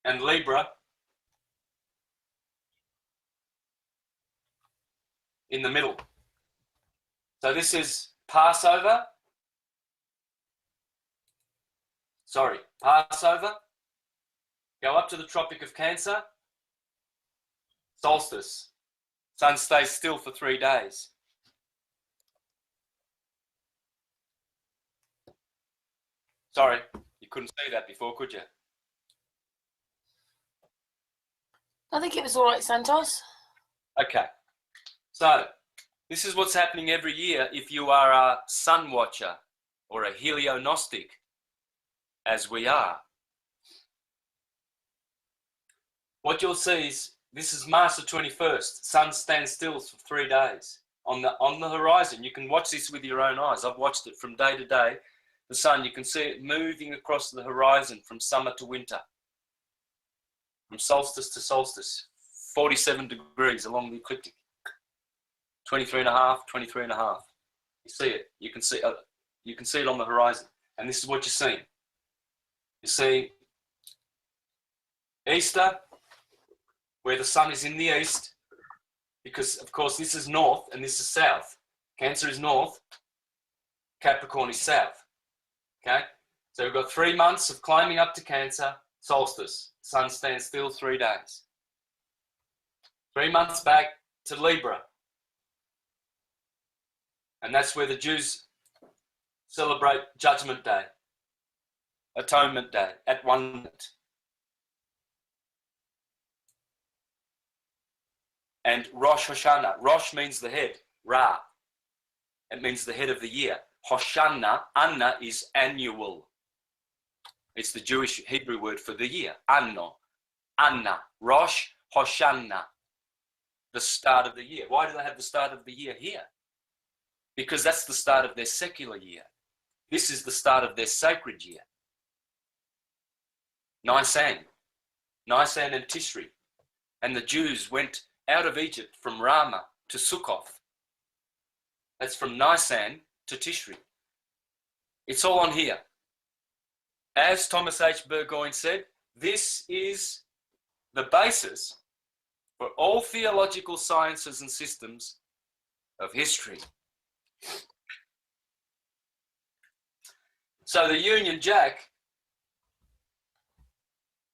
[SPEAKER 2] and Libra in the middle. So this is Passover. Go up to the Tropic of Cancer. Solstice. Sun stays still for 3 days. Sorry, you couldn't see that before, could you?
[SPEAKER 1] I think it was all right, Santos.
[SPEAKER 2] Okay. So, this is what's happening every year if you are a sun watcher or a heliognostic, as we are. What you'll see is, this is March the 21st. Sun stands still for 3 days. On the horizon, you can watch this with your own eyes. I've watched it from day to day. The sun, you can see it moving across the horizon from summer to winter. From solstice to solstice. 47 degrees along the ecliptic. 23.5, 23.5. You see it. You can see it on the horizon. And this is what you're seeing. You see Easter, where the sun is in the east, because of course this is north and this is south. Cancer is north, Capricorn is south. Okay? So we've got 3 months of climbing up to Cancer, solstice. Sun stands still 3 days. 3 months back to Libra. And that's where the Jews celebrate Judgment Day, Atonement Day, at one minute. And Rosh Hashanah. Rosh means the head. Ra. It means the head of the year. Hoshana, Anna is annual. It's the Jewish Hebrew word for the year. Anno. Anna. Rosh Hoshana. The start of the year. Why do they have the start of the year here? Because that's the start of their secular year. This is the start of their sacred year. Nisan. Nisan and Tishri. And the Jews went out of Egypt from Ramah to Sukkoth. That's from Nisan to Tishri. It's all on here. As Thomas H. Burgoyne said, this is the basis for all theological sciences and systems of history. So the Union Jack,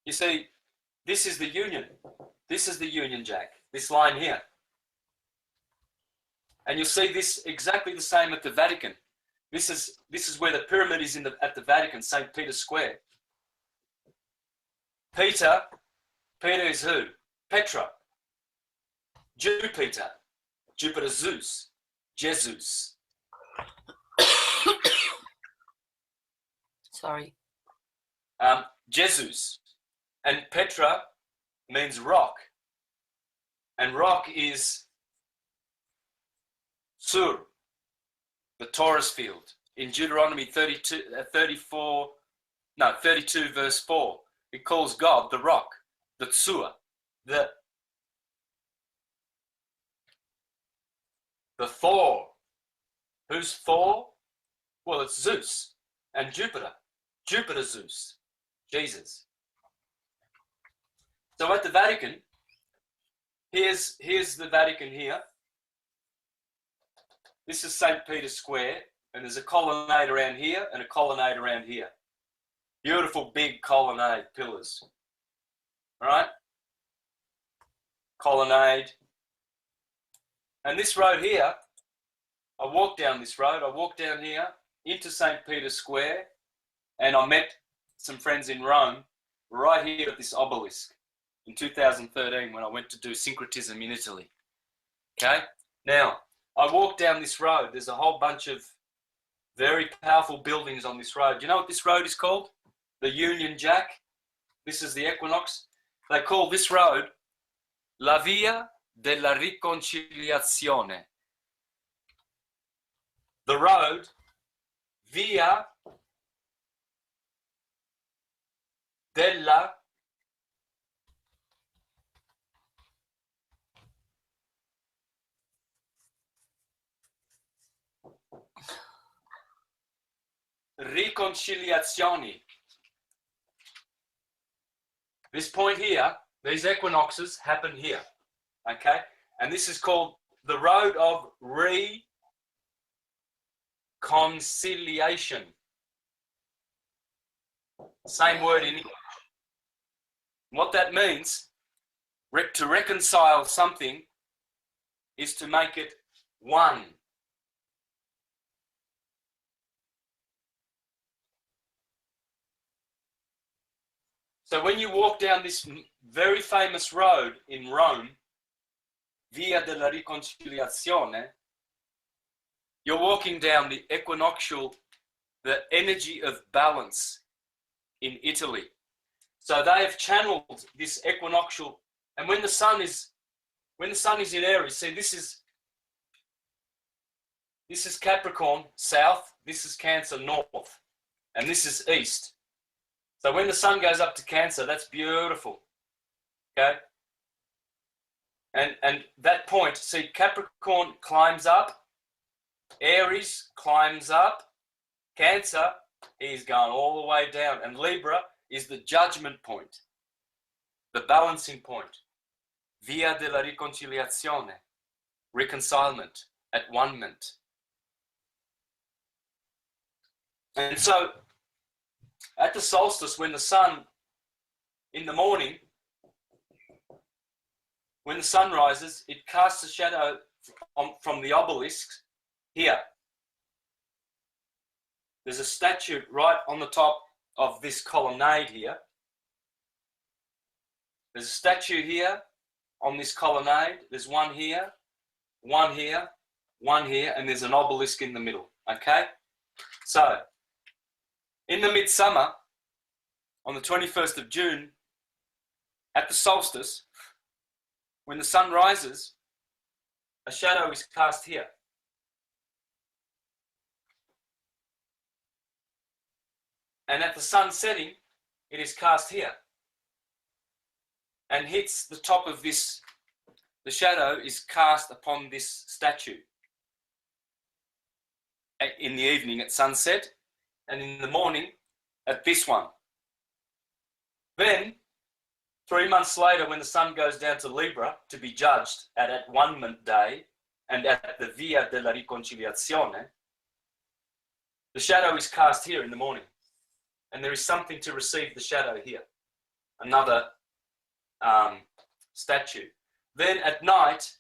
[SPEAKER 2] you see, this is the Union. This is the Union Jack, this line here. And you'll see this exactly the same at the Vatican. This is where the pyramid is at the Vatican, St. Peter's Square. Peter is who? Petra. Jupiter, Zeus, Jesus.
[SPEAKER 1] Sorry.
[SPEAKER 2] Jesus. And Petra means rock. And rock is Sur, the Taurus field. In Deuteronomy 32 verse 4, it calls God the rock, the Tsur, the Thor. Who's Thor? Well, it's Zeus and Jupiter. Jupiter, Zeus, Jesus. So at the Vatican, Here's the Vatican here. This is St. Peter's Square, and there's a colonnade around here and a colonnade around here. Beautiful big colonnade pillars. All right? Colonnade. And this road here, I walked down this road. I walked down here into St. Peter's Square, and I met some friends in Rome right here at this obelisk in 2013 when I went to do syncretism in Italy. Okay? Now, I walked down this road. There's a whole bunch of very powerful buildings on this road. Do you know what this road is called? The Union Jack. This is the equinox. They call this road La Via della Riconciliazione. The road, Via della Riconciliazione. This point here, these equinoxes happen here, okay? And this is called the road of reconciliation. Same word in English. What that means, to reconcile something is to make it one. So when you walk down this very famous road in Rome, Via della Riconciliazione, you're walking down the equinoctial, the energy of balance in Italy. So they have channeled this equinoctial, and when the sun is in Aries, see this is Capricorn south, this is Cancer north, and this is east. So when the sun goes up to Cancer, that's beautiful, okay? And that point, see, Capricorn climbs up, Aries climbs up, Cancer, he's going all the way down, and Libra is the judgment point, the balancing point, Via della Riconciliazione, reconcilement, at one-ment. And so, at the solstice, when the sun, in the morning, when the sun rises, it casts a shadow from the obelisk here. There's a statue right on the top of this colonnade here. There's a statue here on this colonnade. There's one here, one here, one here, and there's an obelisk in the middle, okay? So, in the midsummer, on the 21st of June, at the solstice, when the sun rises, a shadow is cast here. And at the sun setting, it is cast here and hits the top of this. The shadow is cast upon this statue in the evening at sunset, and in the morning at this one. Then, 3 months later, when the sun goes down to Libra to be judged at one-ment day and at the Via della Riconciliazione, the shadow is cast here in the morning. And there is something to receive the shadow here. Another statue. Then at night,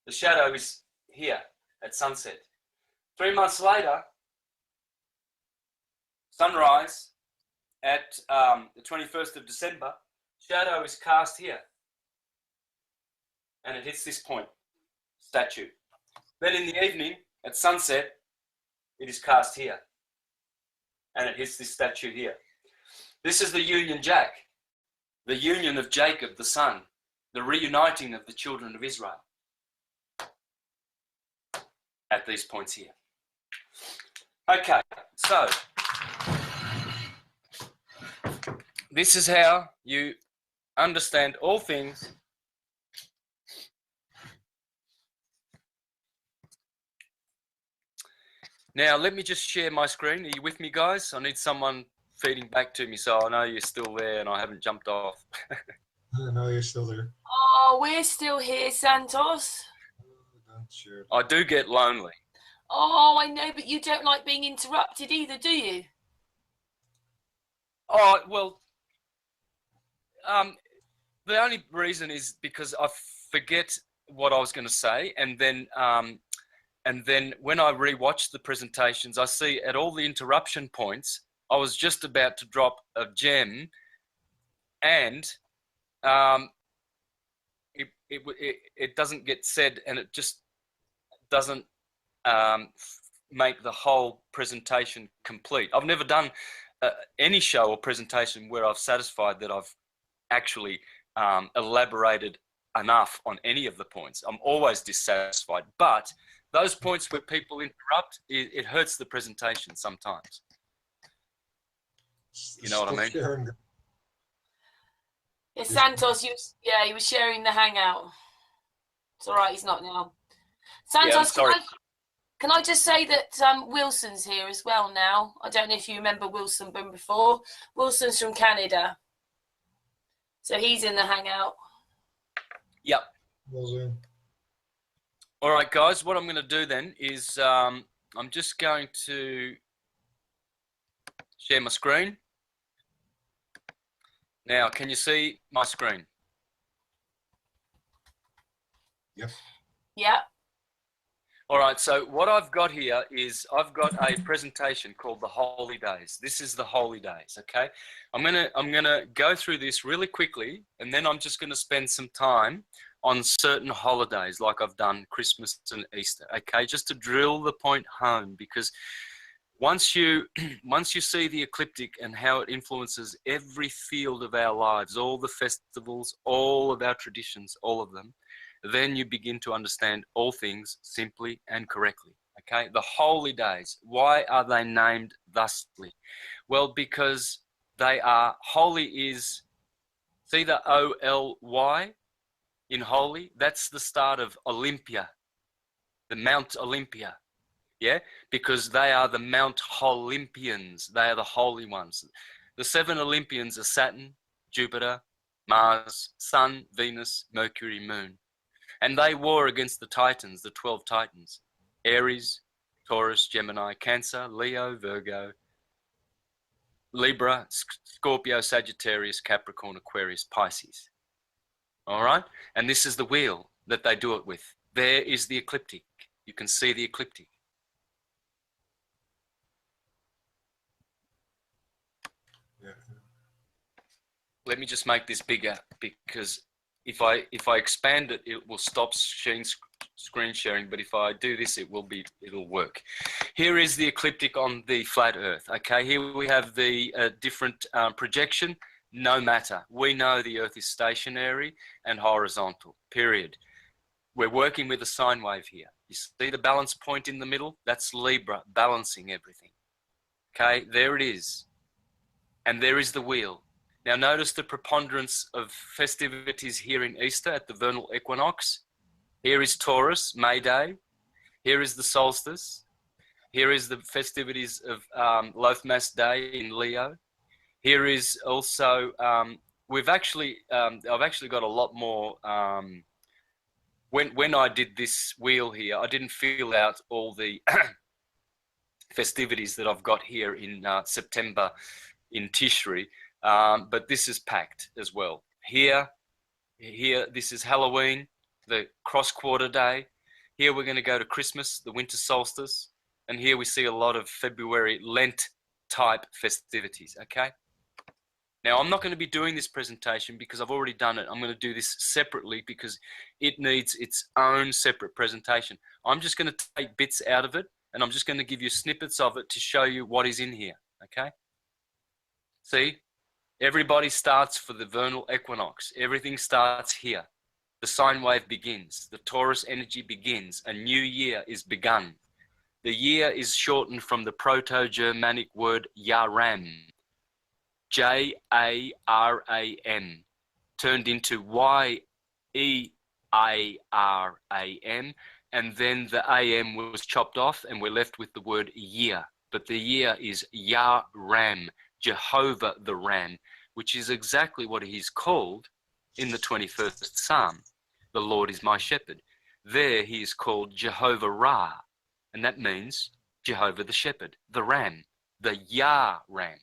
[SPEAKER 2] the shadow is here at sunset. 3 months later, sunrise at the 21st of December, shadow is cast here. And it hits this point, statue. Then in the evening, at sunset, it is cast here. And it hits this statue here. This is the Union Jack, the union of Jacob, the son, the reuniting of the children of Israel at these points here. Okay, so this is how you understand all things Now, let me just share my screen. Are you with me, guys? I need someone feeding back to me so I know you're still there and I haven't jumped off.
[SPEAKER 3] No, you're still there.
[SPEAKER 1] Oh, we're still here, Santos.
[SPEAKER 3] Don't share.
[SPEAKER 2] I do get lonely.
[SPEAKER 1] Oh, I know, but you don't like being interrupted either, do you?
[SPEAKER 2] Oh, well, the only reason is because I forget what I was going to say, and then when I rewatch the presentations, I see at all the interruption points, I was just about to drop a gem, and it doesn't get said, and it just doesn't make the whole presentation complete. I've never done any show or presentation where I've satisfied that I've actually elaborated enough on any of the points. I'm always dissatisfied, but those points where people interrupt, it hurts the presentation sometimes. You know what I mean?
[SPEAKER 3] Sharing.
[SPEAKER 1] Yeah, Santos, he was sharing the hangout. It's all right, he's not now. Santos,
[SPEAKER 2] Yeah, sorry.
[SPEAKER 1] Can I just say that Wilson's here as well now? I don't know if you remember Wilson from before. Wilson's from Canada. So he's in the hangout.
[SPEAKER 2] Yep.
[SPEAKER 3] Well,
[SPEAKER 2] All right, guys, what I'm going to do then is I'm just going to share my screen. Now, can you see my screen?
[SPEAKER 3] Yep.
[SPEAKER 1] Yeah.
[SPEAKER 2] All right, so what I've got here is I've got a presentation called the Holy Days. This is the Holy Days, okay? I'm gonna go through this really quickly, and then I'm just gonna spend some time on certain holidays like I've done Christmas and Easter, okay? Just to drill the point home, because once you see the ecliptic and how it influences every field of our lives, all the festivals, all of our traditions, all of them, then you begin to understand all things simply and correctly. Okay, the holy days, why are they named thusly? Well, because they are, holy is, see the O-L-Y in holy? That's the start of Olympia, the Mount Olympia. Yeah, because they are the Mount Olympians. They are the holy ones. The 7 Olympians are Saturn, Jupiter, Mars, Sun, Venus, Mercury, Moon. And they war against the Titans, the 12 Titans. Aries, Taurus, Gemini, Cancer, Leo, Virgo, Libra, Scorpio, Sagittarius, Capricorn, Aquarius, Pisces. All right? And this is the wheel that they do it with. There is the ecliptic. You can see the ecliptic.
[SPEAKER 3] Yeah.
[SPEAKER 2] Let me just make this bigger, because if I expand it, it will stop screen sharing. But if I do this, it'll work. Here is the ecliptic on the flat Earth. Okay, here we have the different projection. No matter, we know the Earth is stationary and horizontal. Period. We're working with a sine wave here. You see the balance point in the middle? That's Libra balancing everything. Okay, there it is, and there is the wheel. Now notice the preponderance of festivities here in Easter at the vernal equinox. Here is Taurus, May Day. Here is the solstice. Here is the festivities of Lothmas Day in Leo. Here is also, I've actually got a lot more, when I did this wheel here, I didn't feel out all the festivities that I've got here in September in Tishri. But this is packed as well. Here, this is Halloween, the cross-quarter day. Here we're going to go to Christmas, the winter solstice. And here we see a lot of February Lent-type festivities, okay? Now, I'm not going to be doing this presentation because I've already done it. I'm going to do this separately because it needs its own separate presentation. I'm just going to take bits out of it, and I'm just going to give you snippets of it to show you what is in here, okay? See? Everybody starts for the vernal equinox. Everything starts here. The sine wave begins. The Taurus energy begins. A new year is begun. The year is shortened from the Proto-Germanic word Yaram, J-A-R-A-M, turned into Y-E-A-R-A-M, and then the A-M was chopped off and we're left with the word year. But the year is Yaram, Jehovah the Ram, which is exactly what he's called in the 21st Psalm. The Lord is my shepherd. There he is called Jehovah Ra, and that means Jehovah the shepherd, the ram, the Yah ram.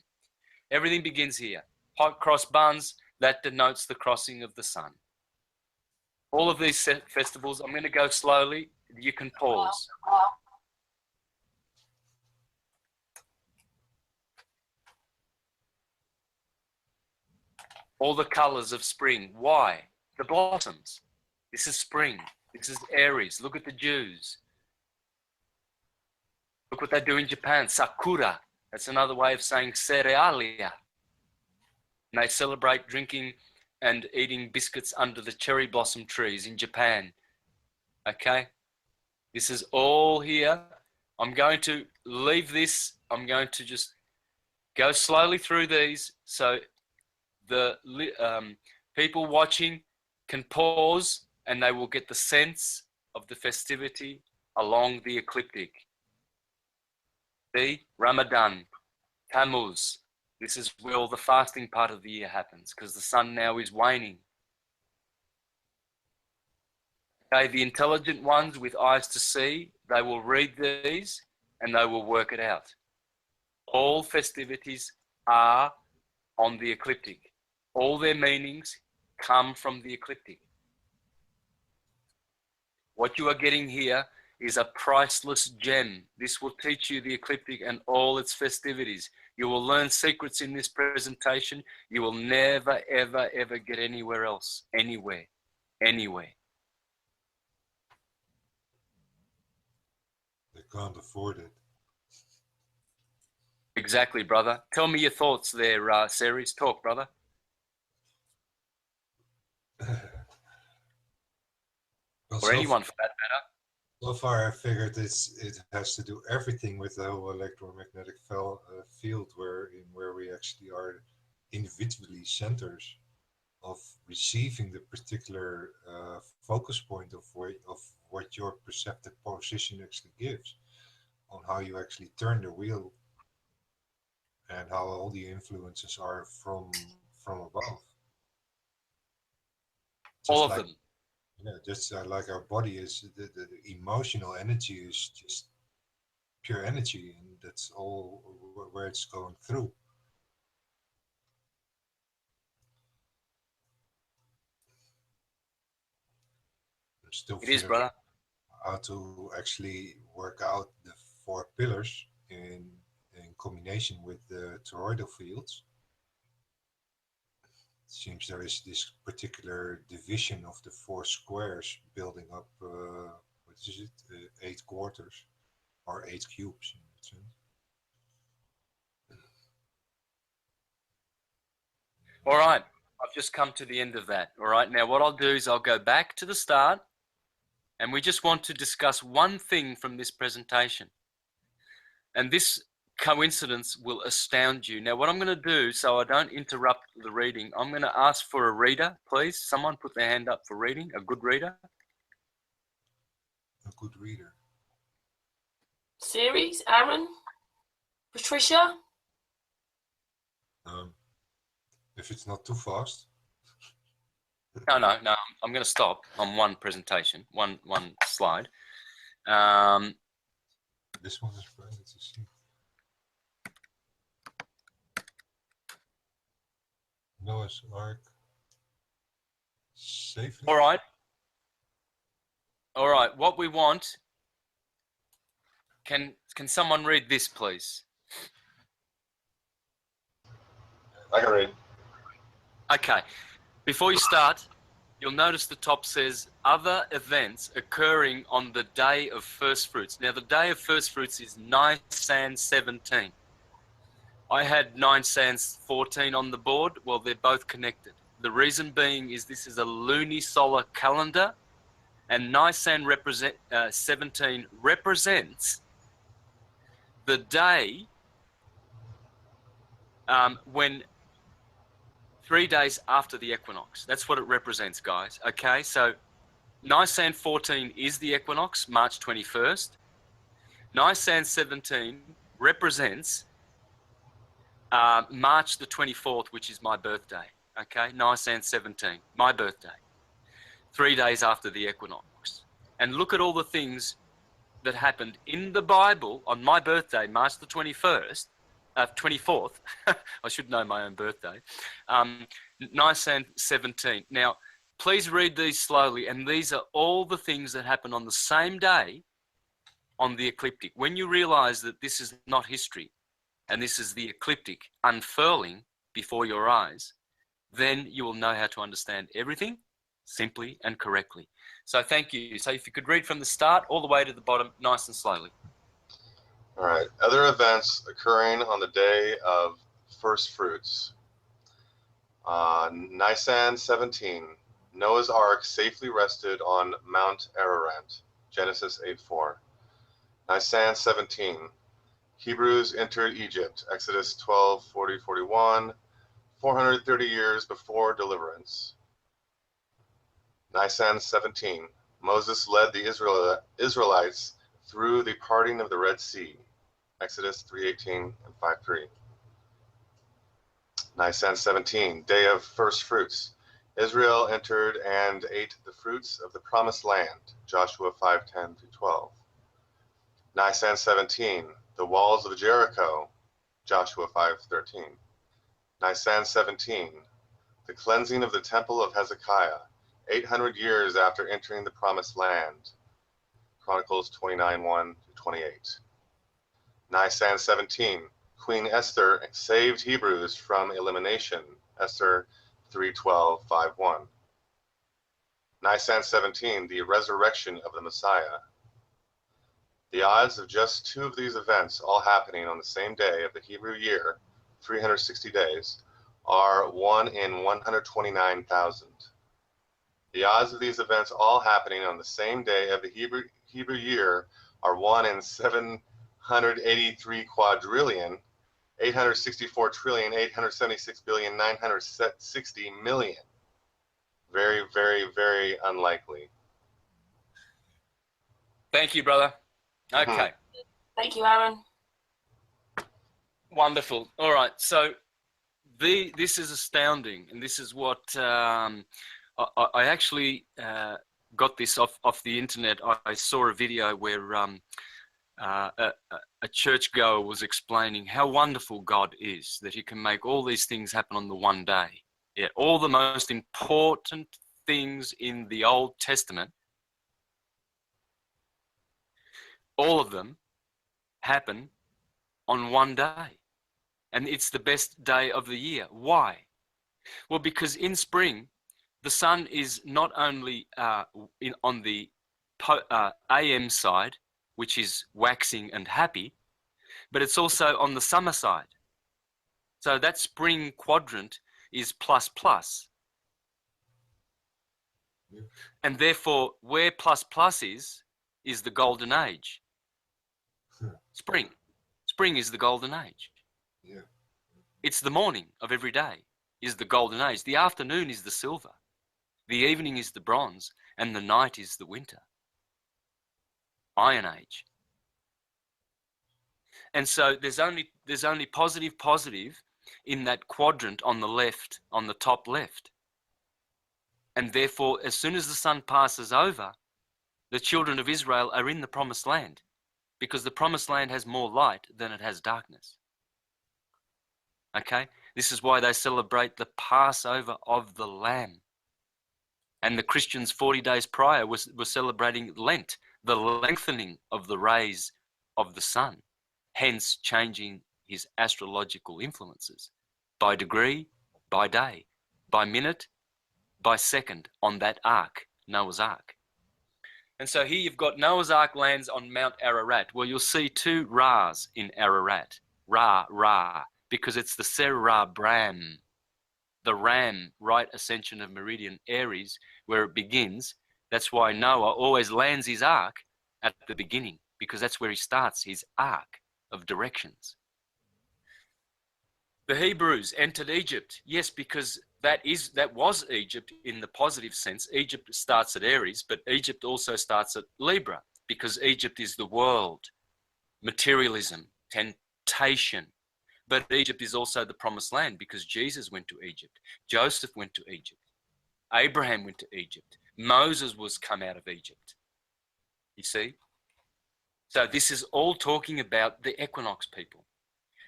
[SPEAKER 2] Everything begins here. Hot cross buns, that denotes the crossing of the sun. All of these festivals, I'm going to go slowly. You can pause. All the colors of spring. Why? The blossoms. This is spring. This is Aries. Look at the Jews. Look what they do in Japan. Sakura. That's another way of saying cerealia. And they celebrate drinking and eating biscuits under the cherry blossom trees in Japan. Okay? This is all here. I'm going to leave this. I'm going to just go slowly through these so the people watching can pause and they will get the sense of the festivity along the ecliptic. See, Ramadan, Tammuz. This is where all the fasting part of the year happens because the sun now is waning. Okay, the intelligent ones with eyes to see, they will read these and they will work it out. All festivities are on the ecliptic. All their meanings come from the ecliptic. What you are getting here is a priceless gem. This will teach you the ecliptic and all its festivities. You will learn secrets in this presentation. You will never, ever, ever get anywhere else. Anywhere. Anywhere.
[SPEAKER 3] They can't afford it.
[SPEAKER 2] Exactly, brother. Tell me your thoughts there, Ceres. Talk, brother.
[SPEAKER 3] Well,
[SPEAKER 2] Or anyone for that matter.
[SPEAKER 3] So far, I figured it has to do everything with the whole electromagnetic field, where we actually are individually centers of receiving the particular focus point of what your perceptive position actually gives, on how you actually turn the wheel, and how all the influences are from above.
[SPEAKER 2] All of them.
[SPEAKER 3] Yeah, just like our body is, the emotional energy is just pure energy, and that's all where it's going through. I'm still
[SPEAKER 2] It is, brother.
[SPEAKER 3] how to actually work out the 4 pillars in combination with the toroidal fields. It seems there is this particular division of the 4 squares building up, what is it, 8 quarters or 8 cubes in that sense.
[SPEAKER 2] All right. I've just come to the end of that. All right. Now, what I'll do is I'll go back to the start, and we just want to discuss one thing from this presentation. And this coincidence will astound you. Now, what I'm going to do, so I don't interrupt the reading, I'm going to ask for a reader, please. Someone put their hand up for reading, a good reader.
[SPEAKER 3] A good reader.
[SPEAKER 1] Ceres, Aaron, Patricia.
[SPEAKER 3] If it's not too fast.
[SPEAKER 2] No, I'm going to stop on one presentation, one slide.
[SPEAKER 3] This one is private to see. Noah's Ark. Safely.
[SPEAKER 2] All right. All right. What we want. Can someone read this, please?
[SPEAKER 3] I can read.
[SPEAKER 2] Okay. Before you start, you'll notice the top says other events occurring on the day of first fruits. Now, the day of first fruits is Nisan 17. I had Nisan 14 on the board. Well, they're both connected. The reason being is this is a lunisolar calendar, and Nisan 17 represents the day when 3 days after the equinox. That's what it represents, guys. Okay, so Nisan 14 is the equinox, March 21st. Nisan 17 represents March the 24th, which is my birthday. okay, Nisan 17, my birthday, 3 days after the equinox. And look at all the things that happened in the Bible on my birthday, March the 24th. I should know my own birthday. Nisan 17. Now, please read these slowly, and these are all the things that happen on the same day on the ecliptic. When you realize that this is not history, and this is the ecliptic unfurling before your eyes, then you will know how to understand everything simply and correctly. So thank you. So if you could read from the start all the way to the bottom, nice and slowly.
[SPEAKER 4] All right. Other events occurring on the day of first fruits. Nisan 17, Noah's Ark safely rested on Mount Ararat, Genesis 8:4. Nisan 17, Hebrews entered Egypt, Exodus 12:40-41, 430 years before deliverance. Nisan 17, Moses led the Israelites through the parting of the Red Sea, Exodus 3:18 and 5:3. Nisan 17, Day of First Fruits. Israel entered and ate the fruits of the promised land, Joshua 5:10-12. Nisan 17, the walls of Jericho, Joshua 5:13. Nisan 17, the cleansing of the temple of Hezekiah, 800 years after entering the promised land, Chronicles 29:1-28. Nisan 17, Queen Esther saved Hebrews from elimination, Esther 3:12-5:1. Nisan 17, the resurrection of the Messiah. The odds of just two of these events all happening on the same day of the Hebrew year, 360 days, are 1 in 129,000. The odds of these events all happening on the same day of the Hebrew year are 1 in 783 quadrillion, 864 trillion, 876 billion, 960 million. Very, very, very unlikely.
[SPEAKER 2] Thank you, brother. Okay.
[SPEAKER 1] Thank you, Aaron.
[SPEAKER 2] Wonderful. All right. So this is astounding, and this is what I actually got this off the internet. I saw a video where a churchgoer was explaining how wonderful God is, that he can make all these things happen on the one day. Yeah, all the most important things in the Old Testament, all of them happen on one day. And it's the best day of the year. Why? Well, because in spring, the sun is not only on the AM side, which is waxing and happy, but it's also on the summer side. So that spring quadrant is plus plus. Yeah. And therefore, where plus plus is the golden age. Spring. Spring is the golden age.
[SPEAKER 3] Yeah.
[SPEAKER 2] It's the morning of every day is the golden age. The afternoon is the silver. The evening is the bronze, and the night is the winter. Iron Age. And so there's only positive in that quadrant on the left, on the top left. And therefore, as soon as the sun passes over, the children of Israel are in the promised land, because the promised land has more light than it has darkness. Okay? This is why they celebrate the Passover of the Lamb. And the Christians 40 days prior were celebrating Lent, the lengthening of the rays of the sun, hence changing his astrological influences by degree, by day, by minute, by second on that ark, Noah's Ark. And so here you've got Noah's Ark lands on Mount Ararat. Well, you'll see two Ra's in Ararat. Ra, because it's the Cerebram, the ram, right ascension of meridian Aries, where it begins. That's why Noah always lands his ark at the beginning, because that's where he starts his arc of directions. The Hebrews entered Egypt. Yes, because that was Egypt in the positive sense. Egypt starts at Aries, but Egypt also starts at Libra, because Egypt is the world, materialism, temptation, But Egypt is also the promised land because Jesus went to Egypt. Joseph went to Egypt. Abraham went to Egypt. Moses was come out of Egypt. You see? So this is all talking about the equinox, people.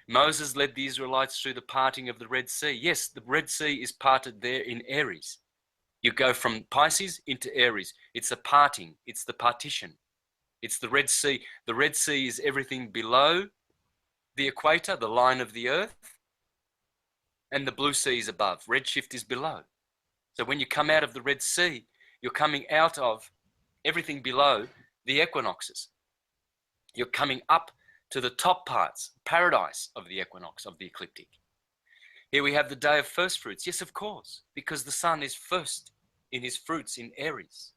[SPEAKER 2] Moses led the Israelites through the parting of the Red Sea. Yes, the Red Sea is parted there in Aries. You go from Pisces into Aries. It's a parting. It's the partition. It's the Red Sea. The Red Sea is everything below the equator, the line of the earth, and the Blue Sea is above. Redshift is below. So when you come out of the Red Sea, you're coming out of everything below the equinoxes. You're coming up to the top parts, paradise of the equinox, of the ecliptic. Here we have the day of first fruits. Yes, of course, because the sun is first in his fruits in Aries.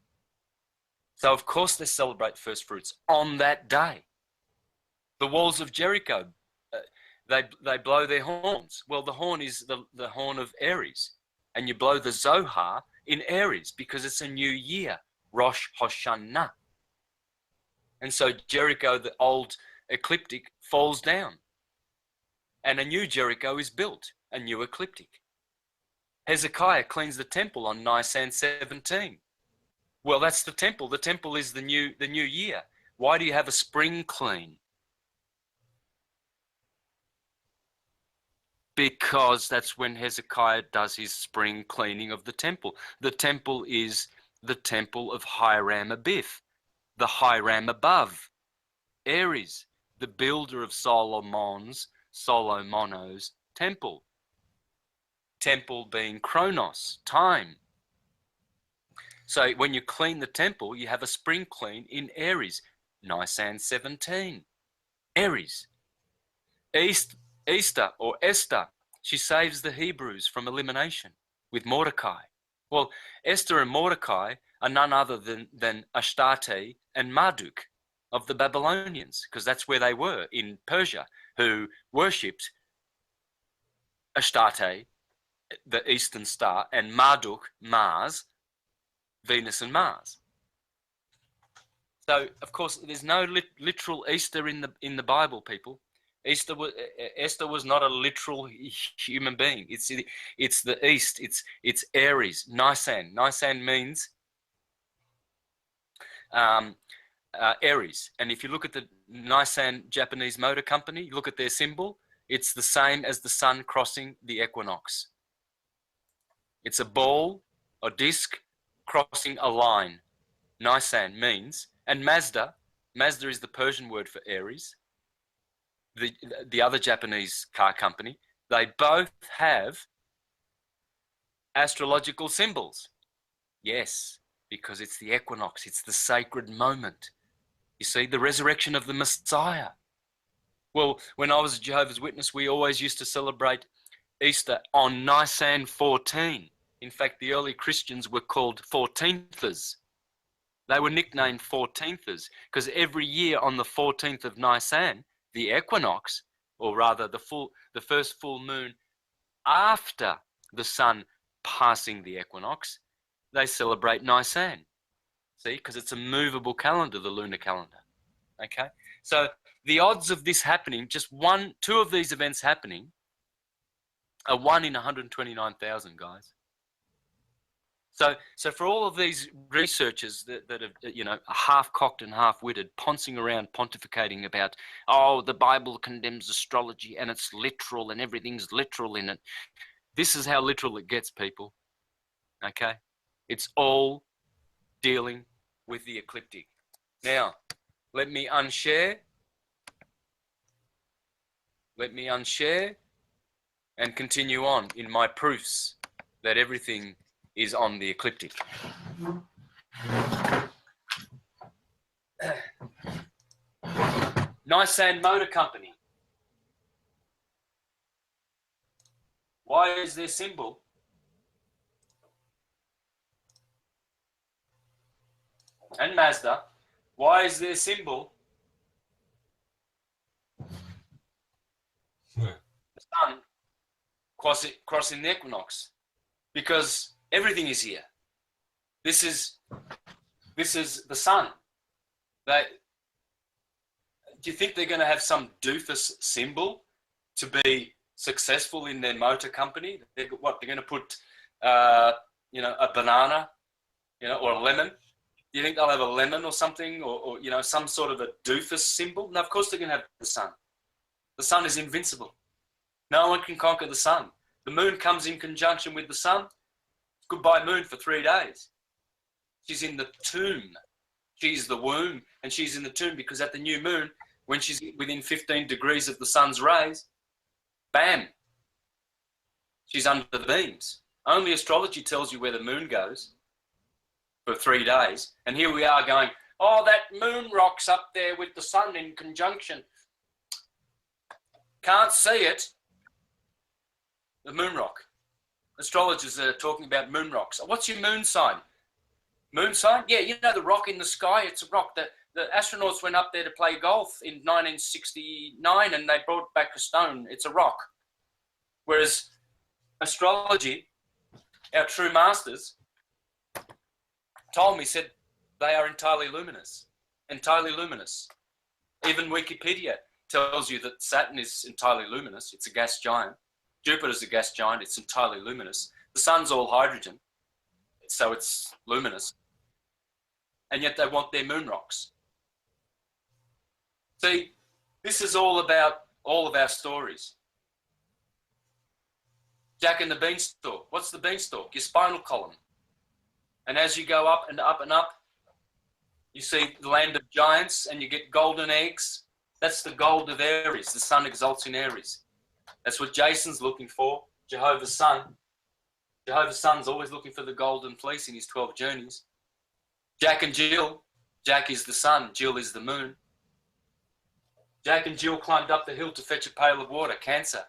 [SPEAKER 2] So of course they celebrate first fruits on that day. The walls of Jericho, they blow their horns. Well, the horn is the horn of Aries. And you blow the Zohar in Aries because it's a new year, Rosh Hashanah. And so Jericho, the old ecliptic, falls down. And a new Jericho is built, a new ecliptic. Hezekiah cleans the temple on Nisan 17. Well, that's the temple. The temple is the new year. Why do you have a spring clean? Because that's when Hezekiah does his spring cleaning of the temple. The temple is the temple of Hiram Abith, the Hiram above, Aries, the builder of Solomono's temple. Temple being chronos, time. So when you clean the temple, you have a spring clean in Aries, Nisan 17, Aries. Easter or Esther, she saves the Hebrews from elimination with Mordecai. Well, Esther and Mordecai are none other than Astarte and Marduk of the Babylonians, because that's where they were in Persia, who worshipped Astarte, the eastern star, and Marduk, Mars, Venus and Mars. So, of course, there's no literal Easter in the Bible, people. Esther was not a literal human being. It's the East. It's Aries. Nisan. Nisan means Aries. And if you look at the Nisan Japanese Motor Company, you look at their symbol. It's the same as the sun crossing the equinox. It's a ball or disc crossing a line. Nisan means, and Mazda is the Persian word for Aries. The other Japanese car company, they both have astrological symbols. Yes, because it's the equinox, it's the sacred moment. You see, the resurrection of the Messiah. Well, when I was a Jehovah's Witness, we always used to celebrate Easter on Nisan 14. In fact, the early Christians were called 14thers. They were nicknamed 14thers because every year on the 14th of Nisan, the equinox, or rather the first full moon after the sun passing the equinox, they celebrate Nisan. See, because it's a movable calendar, the lunar calendar. Okay, so the odds of this happening, just two of these events happening, are 1 in 129,000, guys. So for all of these researchers that are half-cocked and half-witted, poncing around, pontificating about, oh, the Bible condemns astrology and it's literal and everything's literal in it. This is how literal it gets, people. Okay? It's all dealing with the ecliptic. Now, let me unshare. Let me unshare and continue on in my proofs that everything is on the ecliptic. Nisan Motor Company. Why is their symbol and Mazda? Why is their symbol the sun crossing the equinox? Because everything is here. This is the sun. Do you think they're going to have some doofus symbol to be successful in their motor company, they're going to put, you know, a banana, you know, or a lemon. Do you think they'll have a lemon or something, or you know, some sort of a doofus symbol? No, of course they're going to have the sun. The sun is invincible. No one can conquer the sun. The moon comes in conjunction with the sun. Goodbye moon for 3 days. She's in the tomb. She's the womb, and she's in the tomb because at the new moon, when she's within 15 degrees of the sun's rays, bam, she's under the beams. Only astrology tells you where the moon goes for 3 days. And here we are going, oh, that moon rock's up there with the sun in conjunction. Can't see it. The moon rock. Astrologers are talking about moon rocks. What's your moon sign? Moon sign? Yeah, you know the rock in the sky? It's a rock. The astronauts went up there to play golf in 1969 and they brought back a stone. It's a rock. Whereas astrology, our true masters, told me, said they are entirely luminous. Entirely luminous. Even Wikipedia tells you that Saturn is entirely luminous. It's a gas giant. Jupiter's a gas giant. It's entirely luminous. The sun's all hydrogen, so it's luminous. And yet they want their moon rocks. See, this is all about all of our stories. Jack and the Beanstalk. What's the beanstalk? Your spinal column. And as you go up and up and up, you see the land of giants and you get golden eggs. That's the gold of Aries. The sun exalts in Aries. That's what Jason's looking for, Jehovah's Son. Jehovah's Son's always looking for the golden fleece in his 12 journeys. Jack and Jill. Jack is the sun, Jill is the moon. Jack and Jill climbed up the hill to fetch a pail of water, Cancer.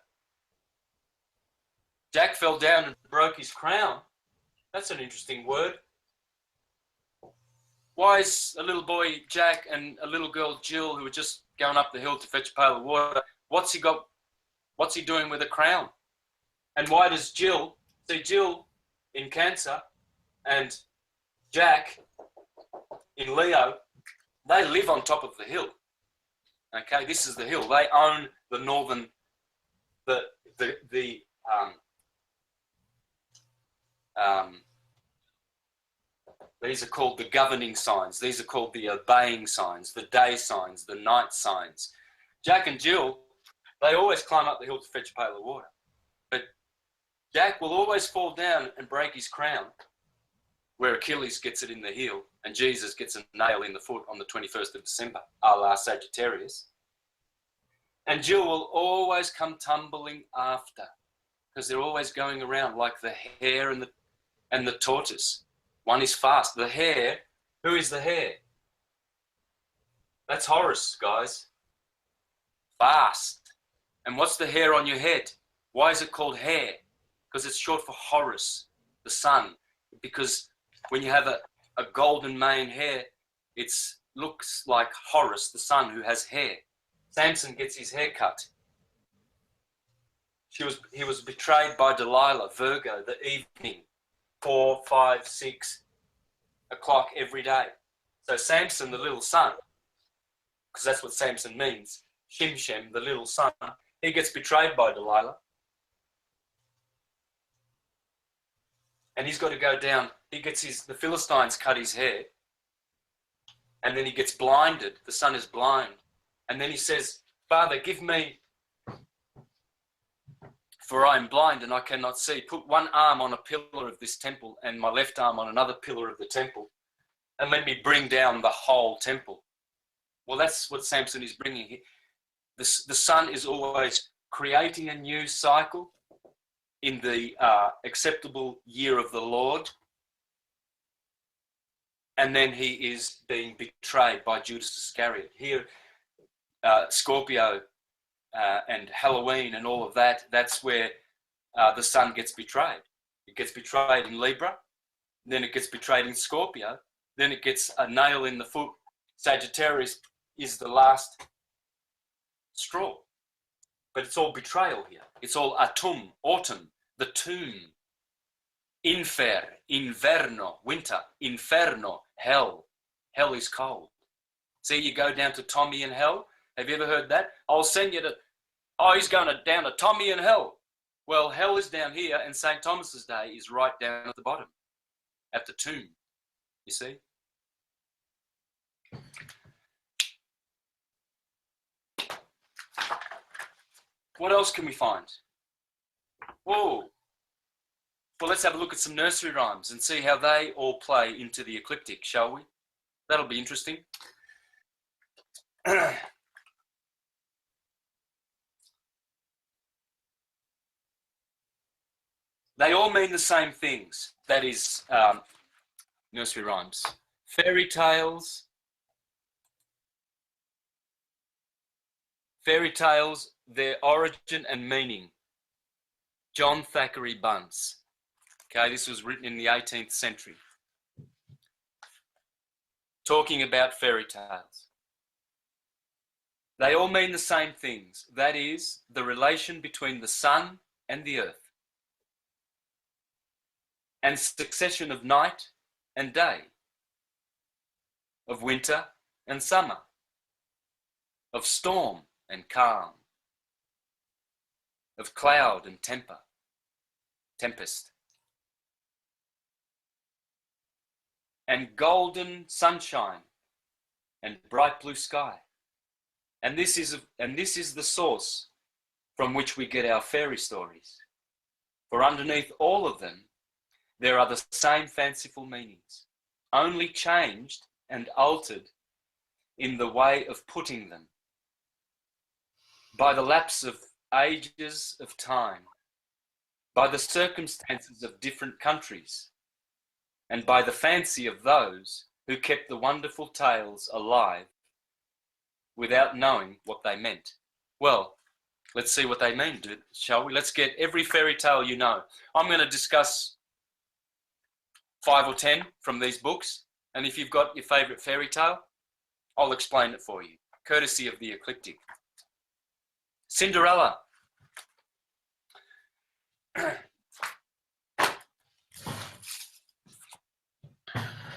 [SPEAKER 2] Jack fell down and broke his crown. That's an interesting word. Why is a little boy, Jack, and a little girl, Jill, who were just going up the hill to fetch a pail of water, what's he doing with a crown? And why does Jill, see Jill in Cancer and Jack in Leo, they live on top of the hill. Okay, this is the hill. They own the northern, these are called the governing signs. These are called the obeying signs, the day signs, the night signs. Jack and Jill, they always climb up the hill to fetch a pail of water. But Jack will always fall down and break his crown, where Achilles gets it in the heel and Jesus gets a nail in the foot on the 21st of December, a la Sagittarius. And Jill will always come tumbling after because they're always going around like the hare and the tortoise. One is fast. The hare, who is the hare? That's Horus, guys. Fast. And what's the hair on your head? Why is it called hair? Because it's short for Horus, the sun. Because when you have a golden mane hair, it looks like Horus, the sun, who has hair. Samson gets his hair cut. He was betrayed by Delilah, Virgo, the evening, 4, 5, 6 o'clock every day. So Samson, the little son, because that's what Samson means, Shimshem, the little son, he gets betrayed by Delilah. And he's got to go down. He gets the Philistines cut his hair. And then he gets blinded. The son is blind. And then he says, Father, give me, for I am blind and I cannot see. Put one arm on a pillar of this temple and my left arm on another pillar of the temple. And let me bring down the whole temple. Well, that's what Samson is bringing. The sun is always creating a new cycle in the acceptable year of the Lord. And then he is being betrayed by Judas Iscariot. Here, Scorpio and Halloween and all of that, that's where the sun gets betrayed. It gets betrayed in Libra, then it gets betrayed in Scorpio, then it gets a nail in the foot. Sagittarius is the last straw. But it's all betrayal here. It's all autumn, autumn, the tomb. Inverno, winter. Inferno, hell. Hell is cold. See, you go down to Tommy in hell. Have you ever heard that? I'll send you to Oh, he's going down to Tommy in hell. Well, hell is down here, and St. Thomas's Day is right down at the bottom, at the tomb, you see. What else can we find? Whoa. Well, let's have a look at some nursery rhymes and see how they all play into the ecliptic, shall we? That'll be interesting. They all mean the same things. That is nursery rhymes. Fairy tales, their origin and meaning. John Thackeray Bunce. Okay, this was written in the 18th century. Talking about fairy tales. They all mean the same things. That is, the relation between the sun and the earth, and succession of night and day, of winter and summer, of storm and calm, of cloud and tempest, and golden sunshine and bright blue sky. And this is the source from which we get our fairy stories. For underneath all of them, there are the same fanciful meanings, only changed and altered in the way of putting them. By the lapse of ages of time, by the circumstances of different countries, and by the fancy of those who kept the wonderful tales alive without knowing what they meant. Well, let's see what they mean, shall we? Let's get every fairy tale you know. I'm going to discuss 5 or 10 from these books, and if you've got your favourite fairy tale, I'll explain it for you, courtesy of the ecliptic. Cinderella.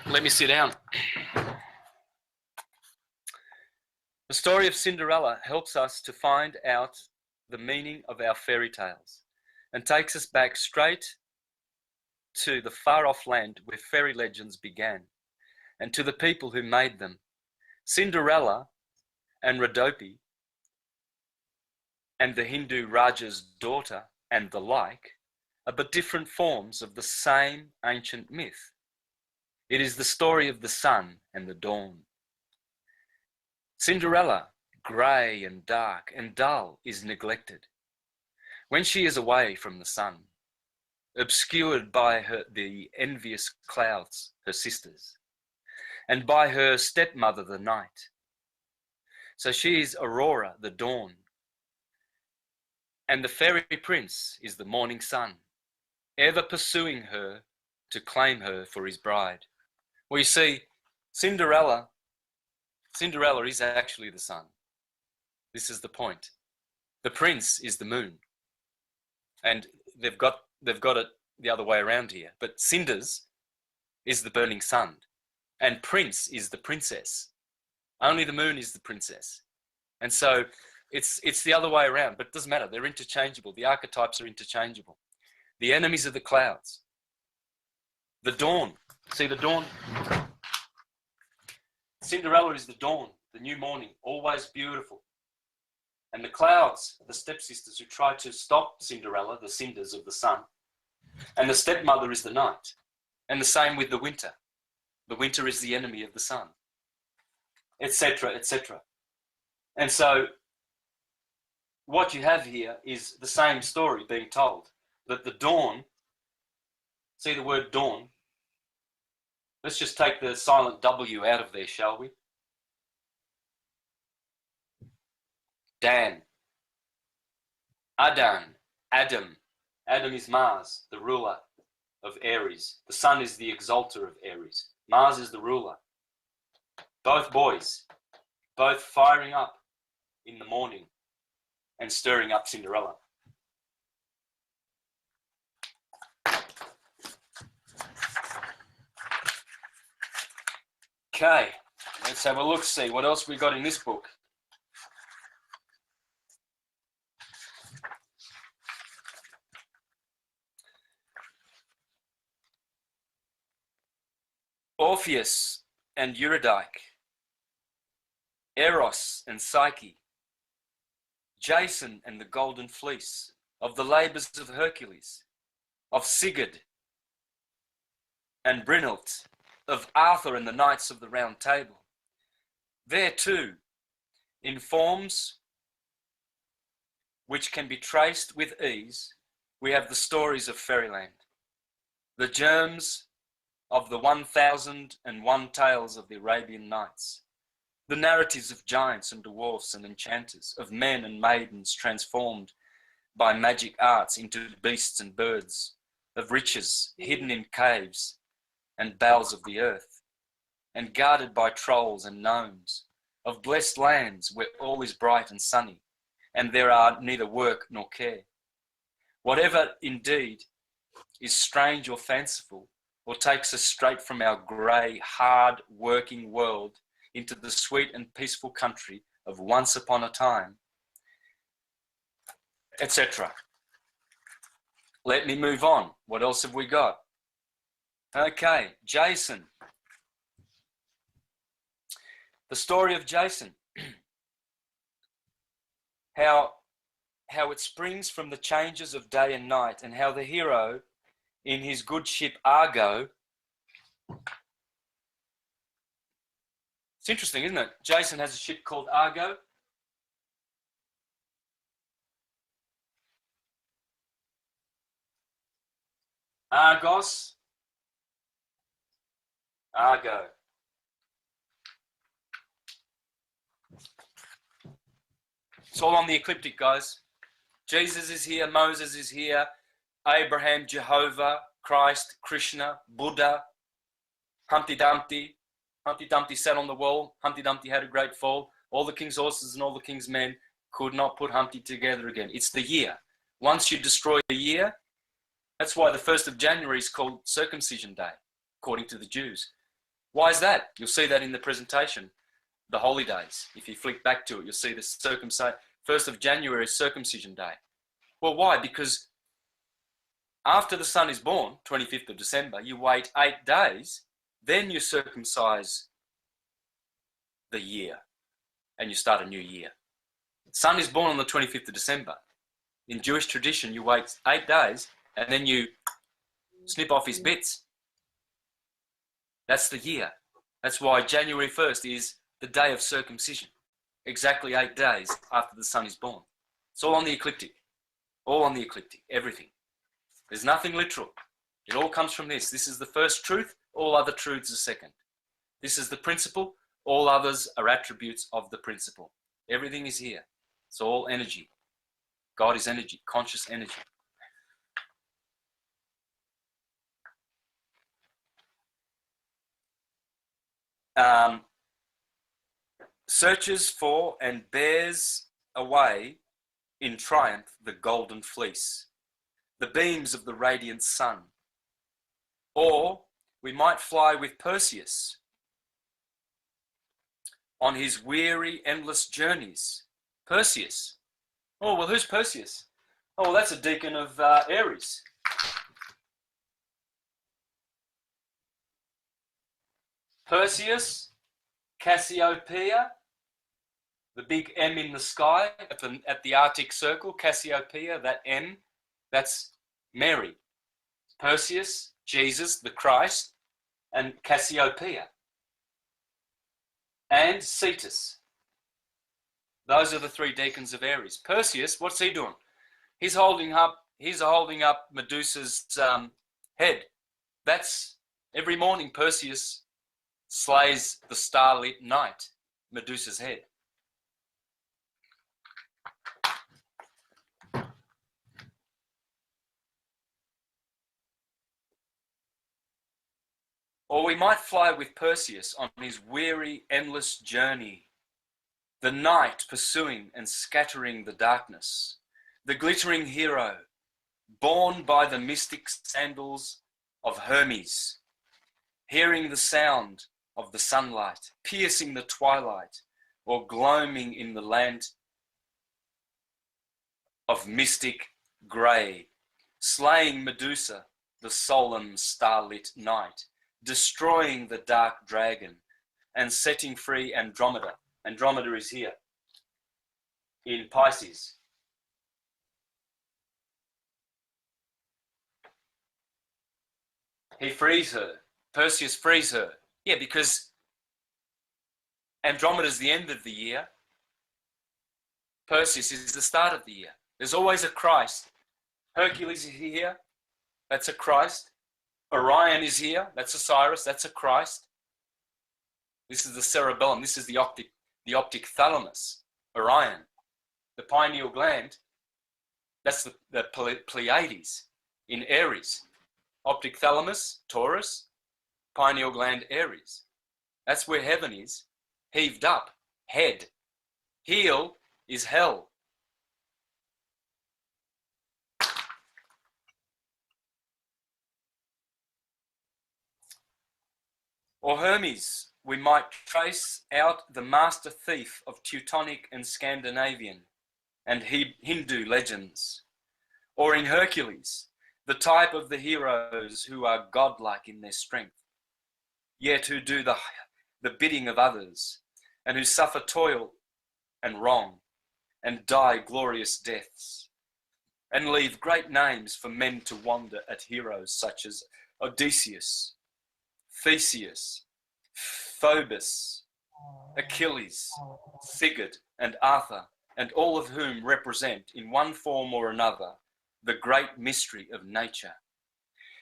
[SPEAKER 2] Let me sit down. The story of Cinderella helps us to find out the meaning of our fairy tales and takes us back straight to the far-off land where fairy legends began and to the people who made them. Cinderella and Rhodope and the Hindu Raja's daughter and the like are but different forms of the same ancient myth. It is the story of the sun and the dawn. Cinderella, grey and dark and dull, is neglected. When she is away from the sun, obscured by the envious clouds, her sisters, and by her stepmother, the night. So she is Aurora, the dawn, and the fairy prince is the morning sun, ever pursuing her to claim her for his bride. Well, you see, Cinderella is actually the sun. This is the point. The prince is the moon. And they've got it the other way around here. But Cinders is the burning sun. And prince is the princess. Only the moon is the princess. And so it's the other way around, but it doesn't matter. They're interchangeable. The archetypes are interchangeable. The enemies of the clouds. The dawn. See the dawn? Cinderella is the dawn, the new morning, always beautiful. And the clouds, the stepsisters who try to stop Cinderella, the cinders of the sun. And the stepmother is the night. And the same with the winter. The winter is the enemy of the sun, etc., etc. And so what you have here is the same story being told, that the dawn, see the word dawn? Let's just take the silent W out of there, shall we? Dan. Adan. Adam. Adam is Mars, the ruler of Aries. The sun is the exalter of Aries. Mars is the ruler. Both boys, both firing up in the morning and stirring up Cinderella. Okay, let's have a look, see what else we got in this book. Orpheus and Eurydice, Eros and Psyche, Jason and the Golden Fleece, of the labours of Hercules, of Sigurd and Brynhild, of Arthur and the Knights of the Round Table. There too, in forms which can be traced with ease, we have the stories of fairyland, the germs of the 1001 tales of the Arabian Nights, the narratives of giants and dwarfs and enchanters, of men and maidens transformed by magic arts into beasts and birds, of riches hidden in caves and bowels of the earth, and guarded by trolls and gnomes, of blessed lands where all is bright and sunny, and there are neither work nor care. Whatever indeed is strange or fanciful, or takes us straight from our grey, hard working world into the sweet and peaceful country of once upon a time, etc. Let me move on. What else have we got? Okay, Jason. The story of Jason. How it springs from the changes of day and night, and how the hero in his good ship Argo. It's interesting, isn't it? Jason has a ship called Argo. Argos. Argo. It's all on the ecliptic, guys. Jesus is here, Moses is here, Abraham, Jehovah, Christ, Krishna, Buddha, Humpty Dumpty. Humpty Dumpty sat on the wall. Humpty Dumpty had a great fall. All the king's horses and all the king's men could not put Humpty together again. It's the year. Once you destroy the year, that's why the 1st of January is called Circumcision Day, according to the Jews. Why is that? You'll see that in the presentation, the holy days. If you flick back to it, you'll see the 1st of January is Circumcision Day. Well, why? Because after the son is born, 25th of December, you wait 8 days, then you circumcise the year and you start a new year. Son is born on the 25th of December. In Jewish tradition, you wait 8 days and then you snip off his bits. That's the year. That's why January 1st is the day of circumcision. Exactly 8 days after the son is born. It's all on the ecliptic. All on the ecliptic. Everything. There's nothing literal. It all comes from this. This is the first truth. All other truths are second. This is the principle. All others are attributes of the principle. Everything is here. It's all energy. God is energy, conscious energy. Searches for and bears away in triumph the golden fleece, the beams of the radiant sun. Or we might fly with Perseus on his weary, endless journeys. Perseus. Oh, well, who's Perseus? Oh, well, that's a deacon of Aries. Perseus, Cassiopeia, the big M in the sky at the Arctic Circle, Cassiopeia, that M, that's Mary. Perseus, Jesus, the Christ, and Cassiopeia. And Cetus. Those are the 3 deacons of Aries. Perseus, what's he doing? He's holding up Medusa's head. That's every morning Perseus slays the starlit night, Medusa's head. Or we might fly with Perseus on his weary, endless journey, the night pursuing and scattering the darkness, the glittering hero, borne by the mystic sandals of Hermes, hearing the sound of the sunlight, piercing the twilight, or gloaming in the land of mystic grey, slaying Medusa, the solemn starlit night, destroying the dark dragon and setting free Andromeda. Andromeda is here in Pisces. He frees her. Perseus frees her. Yeah, because Andromeda is the end of the year. Perseus is the start of the year. There's always a Christ. Hercules is here. That's a Christ. Orion is here. That's Osiris. That's a Christ. This is the cerebellum. This is the optic thalamus. Orion. The pineal gland. That's the Pleiades in Aries. Optic thalamus, Taurus. Pineal gland, Aries. That's where heaven is. Heaved up. Head. Heel is hell. Or Hermes, we might trace out the master thief of Teutonic and Scandinavian and Hindu legends. Or in Hercules, the type of the heroes who are godlike in their strength, yet who do the bidding of others, and who suffer toil and wrong, and die glorious deaths, and leave great names for men to wonder at, heroes such as Odysseus, Theseus, Phoebus, Achilles, Sigurd, and Arthur, and all of whom represent in one form or another the great mystery of nature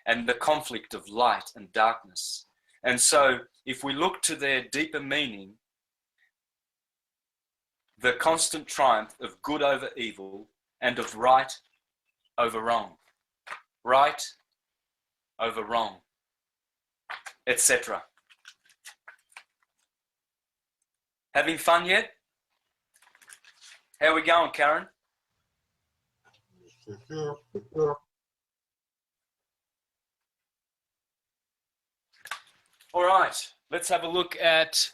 [SPEAKER 2] and the conflict of light and darkness. And so, if we look to their deeper meaning, the constant triumph of good over evil and of right over wrong, right over wrong, etc. Having fun yet? How are we going, Karen? All right, let's have a look at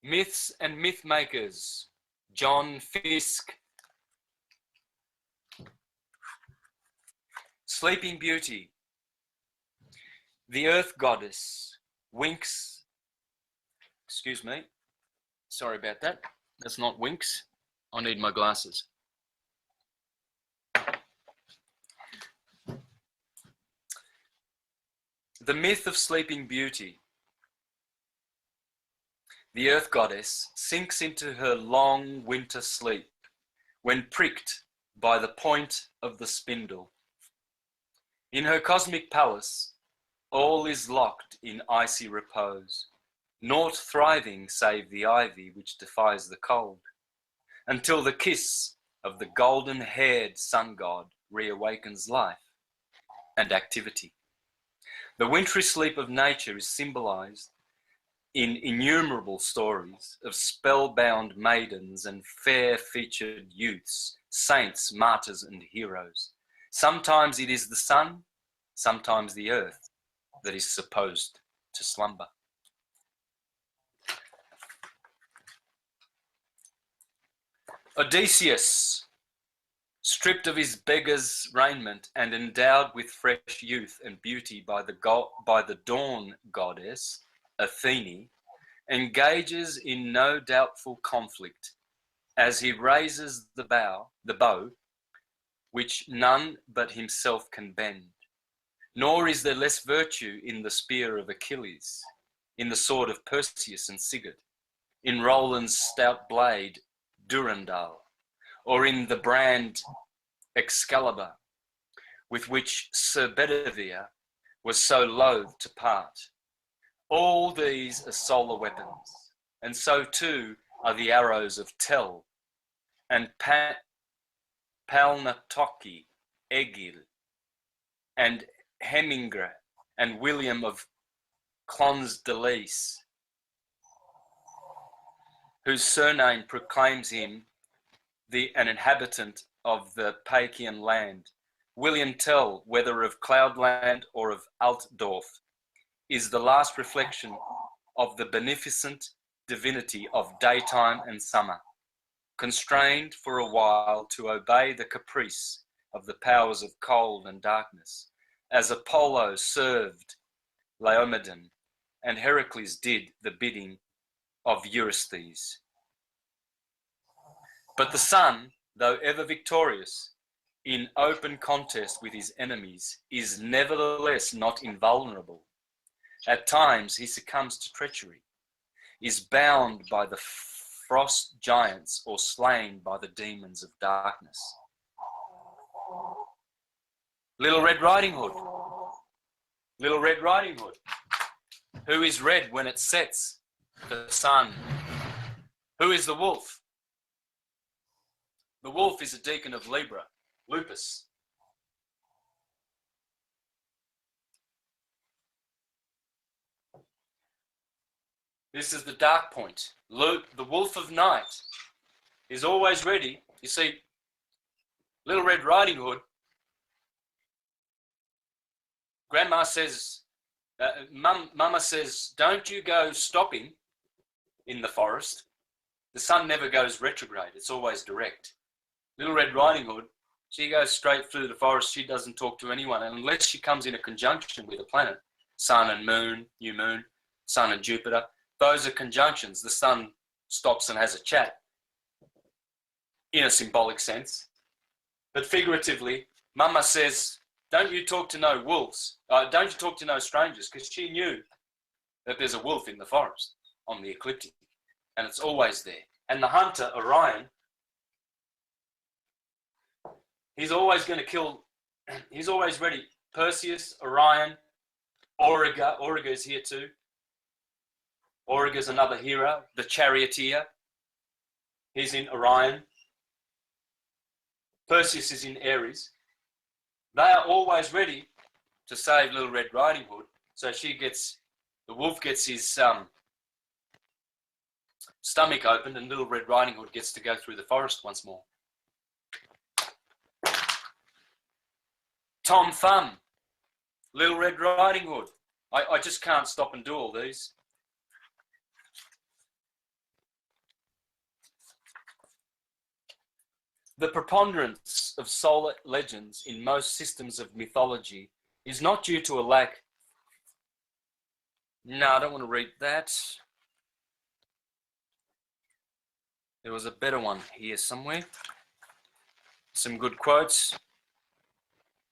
[SPEAKER 2] Myths and Myth Makers, John Fiske. Sleeping Beauty. The Earth Goddess winks. Excuse me. Sorry about that. That's not winks. I need my glasses. The myth of Sleeping Beauty. The Earth Goddess sinks into her long winter sleep when pricked by the point of the spindle. In her cosmic palace, all is locked in icy repose, naught thriving save the ivy which defies the cold, until the kiss of the golden-haired sun god reawakens life and activity. The wintry sleep of nature is symbolized in innumerable stories of spellbound maidens and fair-featured youths, saints, martyrs, and heroes. Sometimes it is the sun, sometimes the earth that is supposed to slumber. Odysseus, stripped of his beggar's raiment and endowed with fresh youth and beauty by the dawn goddess, Athene, engages in no doubtful conflict as he raises the bow, which none but himself can bend. Nor is there less virtue in the spear of Achilles, in the sword of Perseus and Sigurd, in Roland's stout blade, Durendal, or in the brand Excalibur, with which Sir Bedivere was so loath to part. All these are solar weapons, and so too are the arrows of Tel and Palnatoki, Egil, and Hemingre, and William of Clonsdaleise, whose surname proclaims him an inhabitant of the Pacian land. William Tell, whether of Cloudland or of Altdorf, is the last reflection of the beneficent divinity of daytime and summer, constrained for a while to obey the caprice of the powers of cold and darkness, as Apollo served Laomedon, and Heracles did the bidding of Eurystheus. But the sun, though ever victorious in open contest with his enemies, is nevertheless not invulnerable. At times he succumbs to treachery, is bound by the frost giants, or slain by the demons of darkness. Little Red Riding Hood. Little Red Riding Hood. Who is red when it sets? The sun. Who is the wolf? The wolf is a deacon of Libra, Lupus. This is the dark point. The wolf of night is always ready. You see, Little Red Riding Hood, Grandma says, Mama says, don't you go stopping in the forest. The sun never goes retrograde. It's always direct. Little Red Riding Hood, she goes straight through the forest. She doesn't talk to anyone. And unless she comes in a conjunction with a planet, sun and moon, new moon, sun and Jupiter, those are conjunctions. The sun stops and has a chat in a symbolic sense. But figuratively, Mama says, don't you talk to no wolves. Don't you talk to no strangers, because she knew that there's a wolf in the forest on the ecliptic, and it's always there. And the hunter, Orion, he's always going to kill, he's always ready. Perseus, Orion, Auriga. Auriga is here too. Auriga is another hero, the charioteer. He's in Orion. Perseus is in Aries. They are always ready to save Little Red Riding Hood. So the wolf gets his stomach opened, and Little Red Riding Hood gets to go through the forest once more. Tom Thumb, Little Red Riding Hood. I just can't stop and do all these. The preponderance of solar legends in most systems of mythology is not due to a lack. No, I don't want to read that. There was a better one here somewhere. Some good quotes.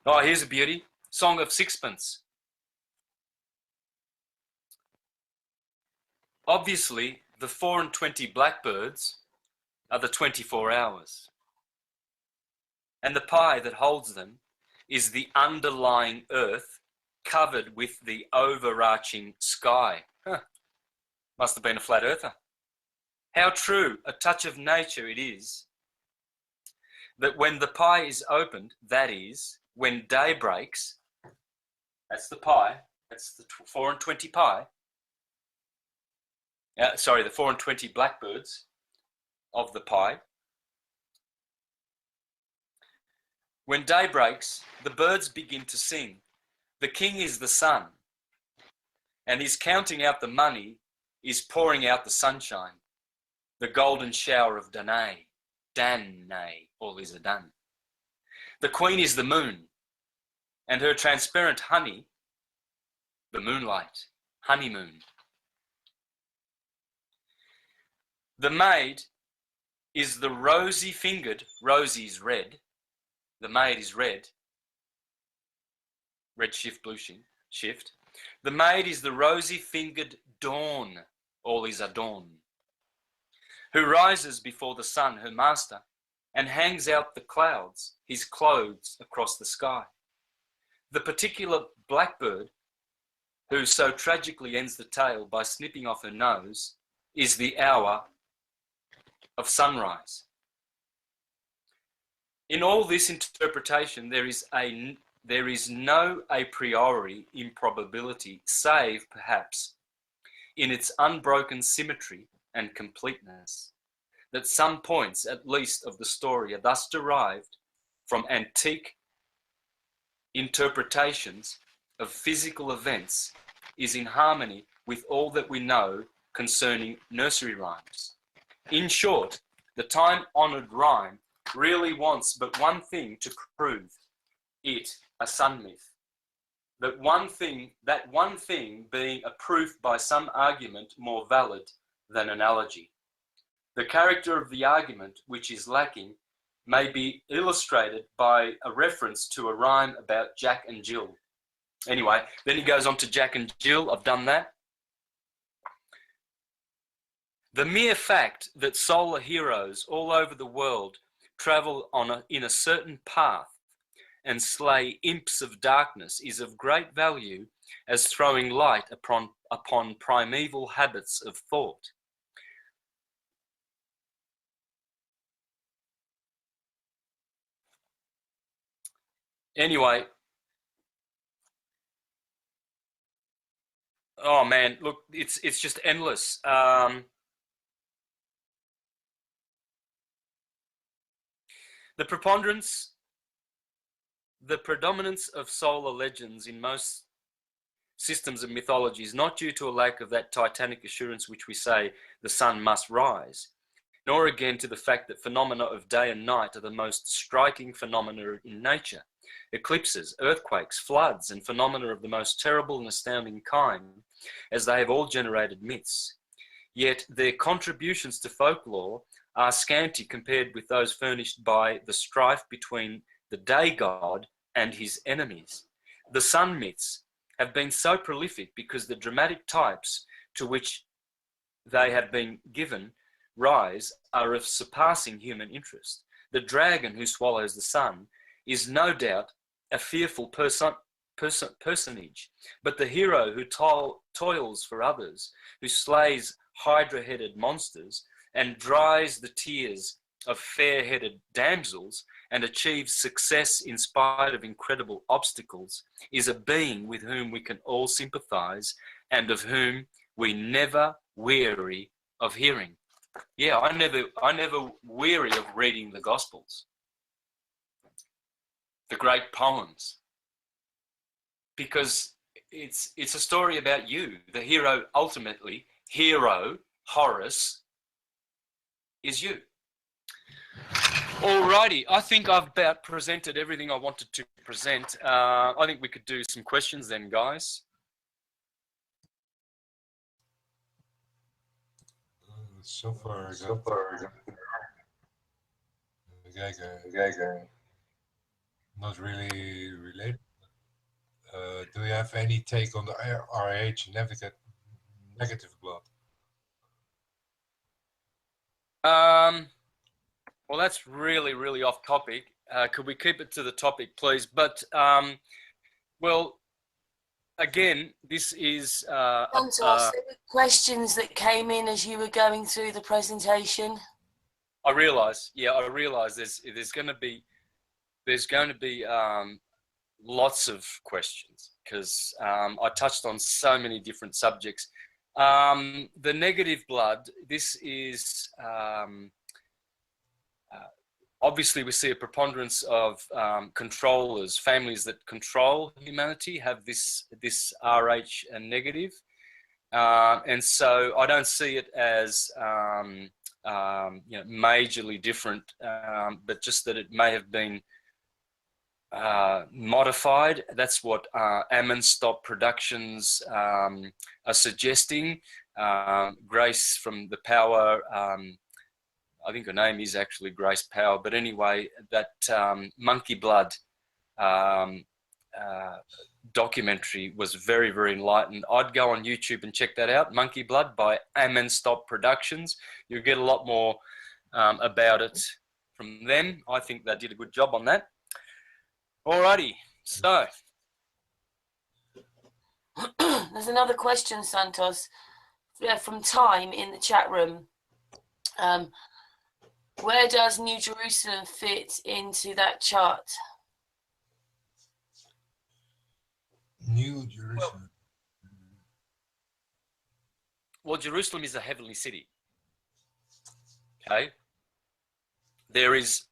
[SPEAKER 2] Oh, here's a beauty. Song of Sixpence. Obviously, the 24 blackbirds are the 24 hours. And the pie that holds them is the underlying earth covered with the overarching sky. Huh. Must have been a flat earther. How true a touch of nature it is that when the pie is opened, that is, when day breaks, that's the pie, that's the 24 pie, the 24 blackbirds of the pie. When day breaks, the birds begin to sing. The king is the sun, and he's counting out the money, is pouring out the sunshine, the golden shower of Danae. Danae, all is a done. The queen is the moon, and her transparent honey, the moonlight, honeymoon. The maid is the rosy-fingered, Rosie's red. The maid is red. Red shift, blue shift. The maid is the rosy-fingered dawn, all is a dawn, who rises before the sun, her master, and hangs out the clouds, his clothes across the sky. The particular blackbird, who so tragically ends the tale by snipping off her nose, is the hour of sunrise. In all this interpretation, there is no a priori improbability, save perhaps in its unbroken symmetry and completeness, that some points at least of the story are thus derived from antique interpretations of physical events, is in harmony with all that we know concerning nursery rhymes. In short, the time-honoured rhyme really wants but one thing to prove it a sun myth. that one thing being a proof by some argument more valid than analogy. The character of the argument which is lacking may be illustrated by a reference to a rhyme about Jack and Jill. Anyway, then he goes on to Jack and Jill. I've done that. The mere fact that solar heroes all over the world travel in a certain path and slay imps of darkness is of great value as throwing light upon primeval habits of thought. Anyway, oh man, look, it's just endless. The predominance of solar legends in most systems of mythology is not due to a lack of that titanic assurance which we say the sun must rise, nor again to the fact that phenomena of day and night are the most striking phenomena in nature. Eclipses, earthquakes, floods, and phenomena of the most terrible and astounding kind, as they have all generated myths. Yet their contributions to folklore are scanty compared with those furnished by the strife between the day god and his enemies. The sun myths have been so prolific because the dramatic types to which they have been given rise are of surpassing human interest. The dragon who swallows the sun is no doubt a fearful personage, but the hero who toils for others, who slays hydra-headed monsters and dries the tears of fair-headed damsels and achieves success in spite of incredible obstacles, is a being with whom we can all sympathize and of whom we never weary of hearing. Yeah, I never weary of reading the Gospels, the great poems, because it's a story about you. The hero, ultimately, Horus, is you. Alrighty, I think I've about presented everything I wanted to present. I think we could do some questions then, guys.
[SPEAKER 3] So far, not really related. Do you have any take on the RH negative blood?
[SPEAKER 2] Well, that's really, really off topic. Could we keep it to the topic, please? But, well, again, this is...
[SPEAKER 1] Santos, there were questions that came in as you were going through the presentation.
[SPEAKER 2] I realise there's going to be lots of questions because I touched on so many different subjects. The negative blood, this is... obviously, we see a preponderance of controllers, families that control humanity have this RH negative, and so I don't see it as majorly different, but just that it may have been modified. That's what Ammon Stop Productions are suggesting. Grace from the Power. I think her name is actually Grace Power, but anyway, that Monkey Blood documentary was very, very enlightened. I'd go on YouTube and check that out, Monkey Blood by Ammon Stop Productions. You'll get a lot more about it from them. I think they did a good job on that. Alrighty, so.
[SPEAKER 1] There's another question, Santos, from Time in the chat room. Where does New Jerusalem fit into that chart?
[SPEAKER 3] New Jerusalem.
[SPEAKER 2] Well, Jerusalem is a heavenly city. Okay. There is,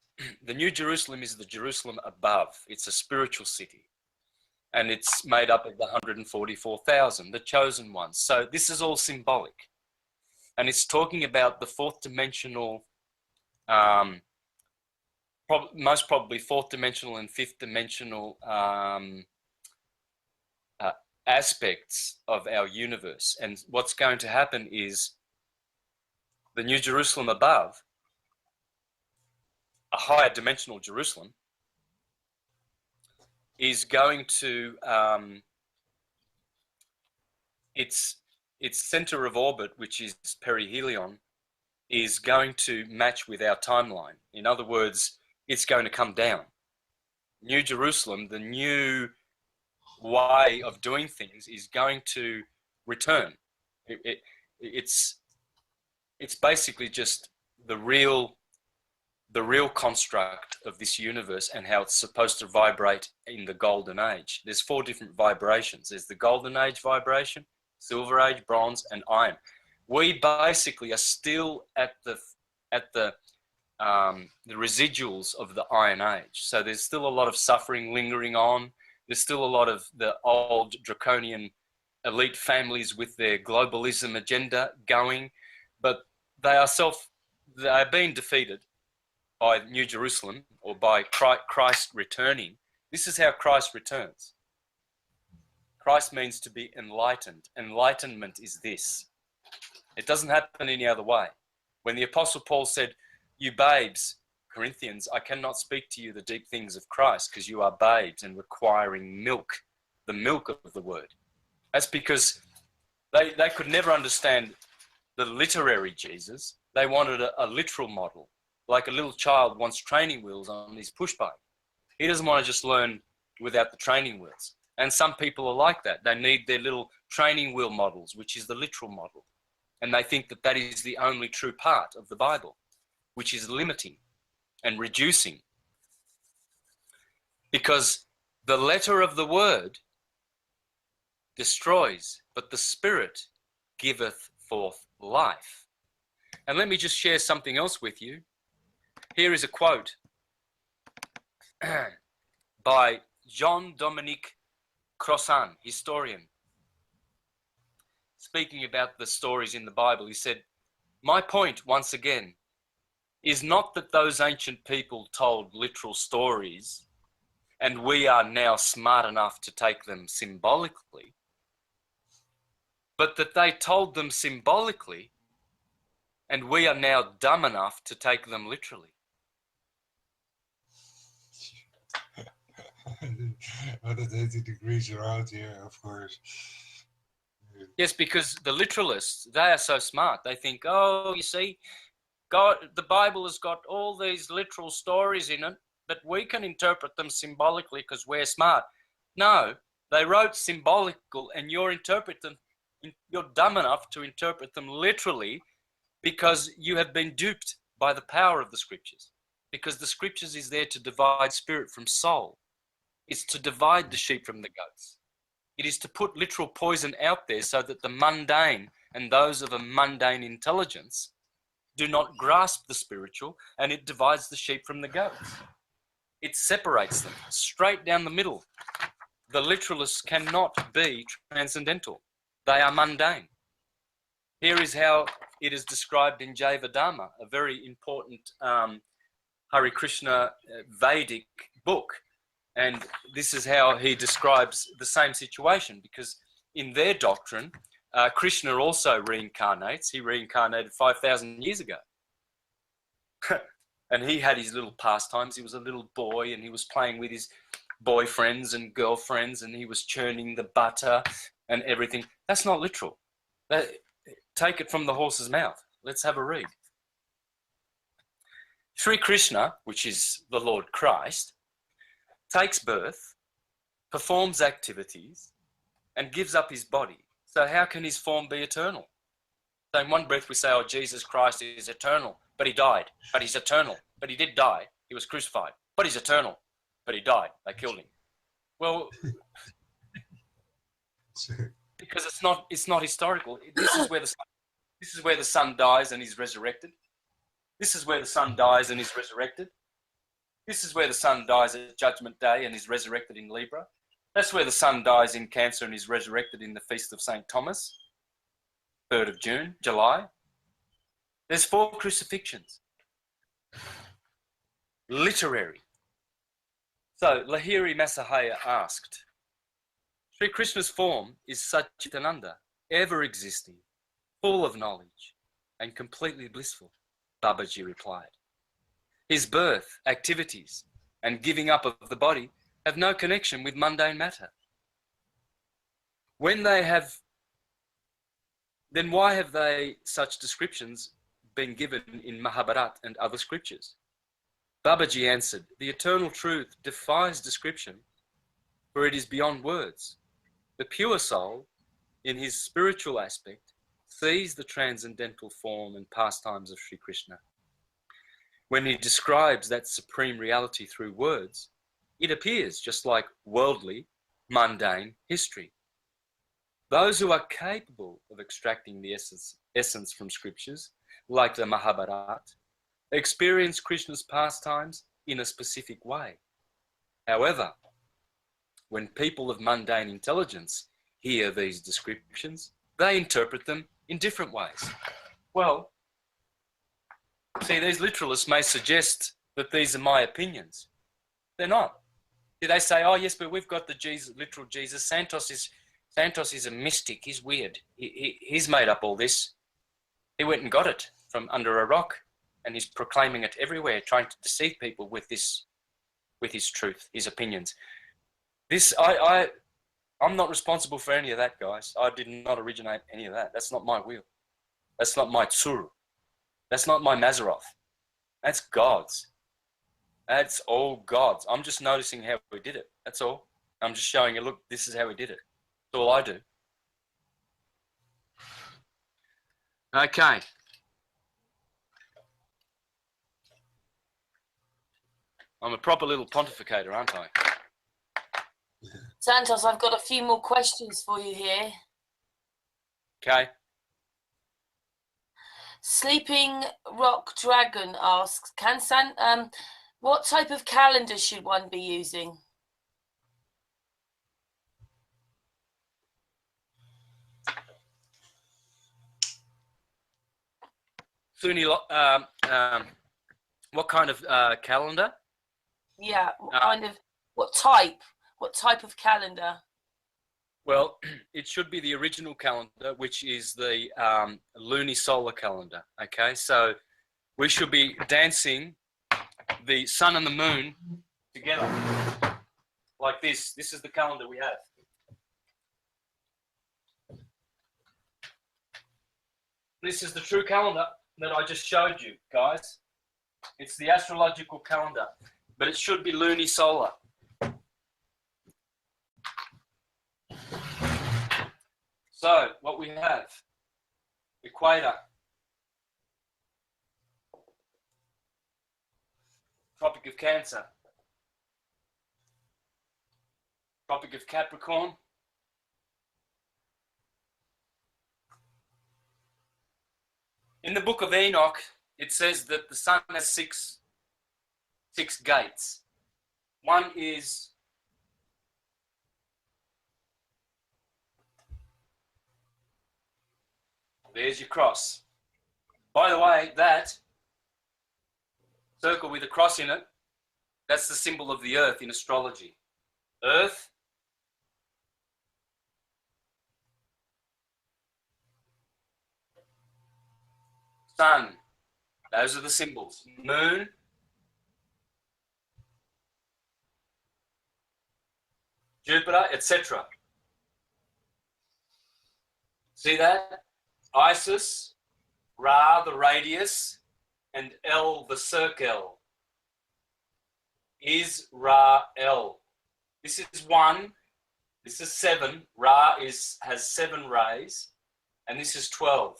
[SPEAKER 2] the New Jerusalem is the Jerusalem above. It's a spiritual city. And it's made up of the 144,000, the chosen ones. So this is all symbolic. And it's talking about the fourth dimensional, most probably fourth dimensional and fifth dimensional aspects of our universe. And what's going to happen is the New Jerusalem above, a higher dimensional Jerusalem, is going to its center of orbit, which is perihelion, is going to match with our timeline. In other words, it's going to come down. New Jerusalem, the new way of doing things, is going to return. It's basically just the real construct of this universe and how it's supposed to vibrate in the golden age. There's 4 different vibrations. There's the golden age vibration, silver age, bronze, and iron. We basically are still at the residuals of the iron age. So there's still a lot of suffering lingering on. There's still a lot of the old draconian elite families with their globalism agenda going, but they are being defeated by New Jerusalem, or by Christ returning. This is how Christ returns. Christ means to be enlightened. Enlightenment is this. It doesn't happen any other way. When the Apostle Paul said, "You babes, Corinthians, I cannot speak to you the deep things of Christ because you are babes and requiring milk, the milk of the word." That's because they could never understand the literary Jesus. They wanted a literal model, like a little child wants training wheels on his push bike. He doesn't want to just learn without the training wheels. And some people are like that. They need their little training wheel models, which is the literal model. And they think that that is the only true part of the Bible, which is limiting and reducing. Because the letter of the word destroys, but the Spirit giveth forth life. And let me just share something else with you. Here is a quote by Jean-Dominique Crossan, historian, speaking about the stories in the Bible. He said, "My point, once again, is not that those ancient people told literal stories and we are now smart enough to take them symbolically, but that they told them symbolically and we are now dumb enough to take them literally."
[SPEAKER 3] 180 degrees around here, of course.
[SPEAKER 2] Yes, because the literalists, they are so smart. They think, oh, you see, God, the Bible has got all these literal stories in it, but we can interpret them symbolically because we're smart. No, they wrote symbolical and you're dumb enough to interpret them literally because you have been duped by the power of the scriptures. Because the scriptures is there to divide spirit from soul. It's to divide the sheep from the goats. It is to put literal poison out there so that the mundane and those of a mundane intelligence do not grasp the spiritual, and it divides the sheep from the goats. It separates them straight down the middle. The literalists cannot be transcendental. They are mundane. Here is how it is described in Javadharma, a very important Hare Krishna Vedic book. And this is how he describes the same situation, because in their doctrine, Krishna also reincarnates. He reincarnated 5,000 years ago. And he had his little pastimes. He was a little boy and he was playing with his boyfriends and girlfriends and he was churning the butter and everything. That's not literal. Take it from the horse's mouth. Let's have a read. Sri Krishna, which is the Lord Christ, takes birth, performs activities, and gives up his body. So how can his form be eternal? So in one breath we say, oh, Jesus Christ is eternal, but he died. But he's eternal. But he did die. He was crucified. But he's eternal. But he died. They killed him. Well, because it's not historical. This is where the sun dies and is resurrected. This is where the sun dies and is resurrected. This is where the sun dies at Judgment Day and is resurrected in Libra. That's where the sun dies in Cancer and is resurrected in the Feast of St. Thomas, 3rd of June, July. There's 4 crucifixions. Literary. So Lahiri Masahaya asked, Sri Krishna's form is Satchitananda, ever existing, full of knowledge, and completely blissful, Babaji replied. His birth, activities, and giving up of the body have no connection with mundane matter. When they have, then why have they such descriptions been given in Mahabharata and other scriptures? Babaji answered, the eternal truth defies description, for it is beyond words. The pure soul, in his spiritual aspect, sees the transcendental form and pastimes of Sri Krishna. When he describes that supreme reality through words, it appears just like worldly, mundane history. Those who are capable of extracting the essence from scriptures, like the Mahabharata, experience Krishna's pastimes in a specific way. However, when people of mundane intelligence hear these descriptions, they interpret them in different ways. Well, see, these literalists may suggest that these are my opinions. They're not. They say, oh yes, but we've got the Jesus, literal Jesus. Santos is a mystic. He's weird. He's made up all this. He went and got it from under a rock, and he's proclaiming it everywhere, trying to deceive people with his truth, his opinions. I'm not responsible for any of that, guys. I did not originate any of that. That's not my will. That's not my tsuru. That's not my Mazarov. That's God's. That's all God's. I'm just noticing how we did it. That's all. I'm just showing you, look, this is how we did it. That's all I do. Okay. I'm a proper little pontificator, aren't I?
[SPEAKER 1] Santos, I've got a few more questions for you here.
[SPEAKER 2] Okay.
[SPEAKER 1] Sleeping Rock Dragon asks, what type of calendar should one be using?
[SPEAKER 2] Suni, what kind of calendar?
[SPEAKER 1] Yeah, what type of calendar?
[SPEAKER 2] Well, it should be the original calendar, which is the lunisolar calendar. Okay, so we should be dancing the sun and the moon together like this. This is the calendar we have. This is the true calendar that I just showed you, guys. It's the astrological calendar, but it should be lunisolar. So, what we have, equator, Tropic of Cancer, Tropic of Capricorn, in the book of Enoch, it says that the sun has six gates. One is there's your cross. By the way, that circle with a cross in it, that's the symbol of the earth in astrology. Earth, sun, those are the symbols. Moon, Jupiter, etc. See that? Isis, Ra, the radius, and El, the circle. Is Ra El. This is 1. This is 7. Ra has 7 rays, and this is 12.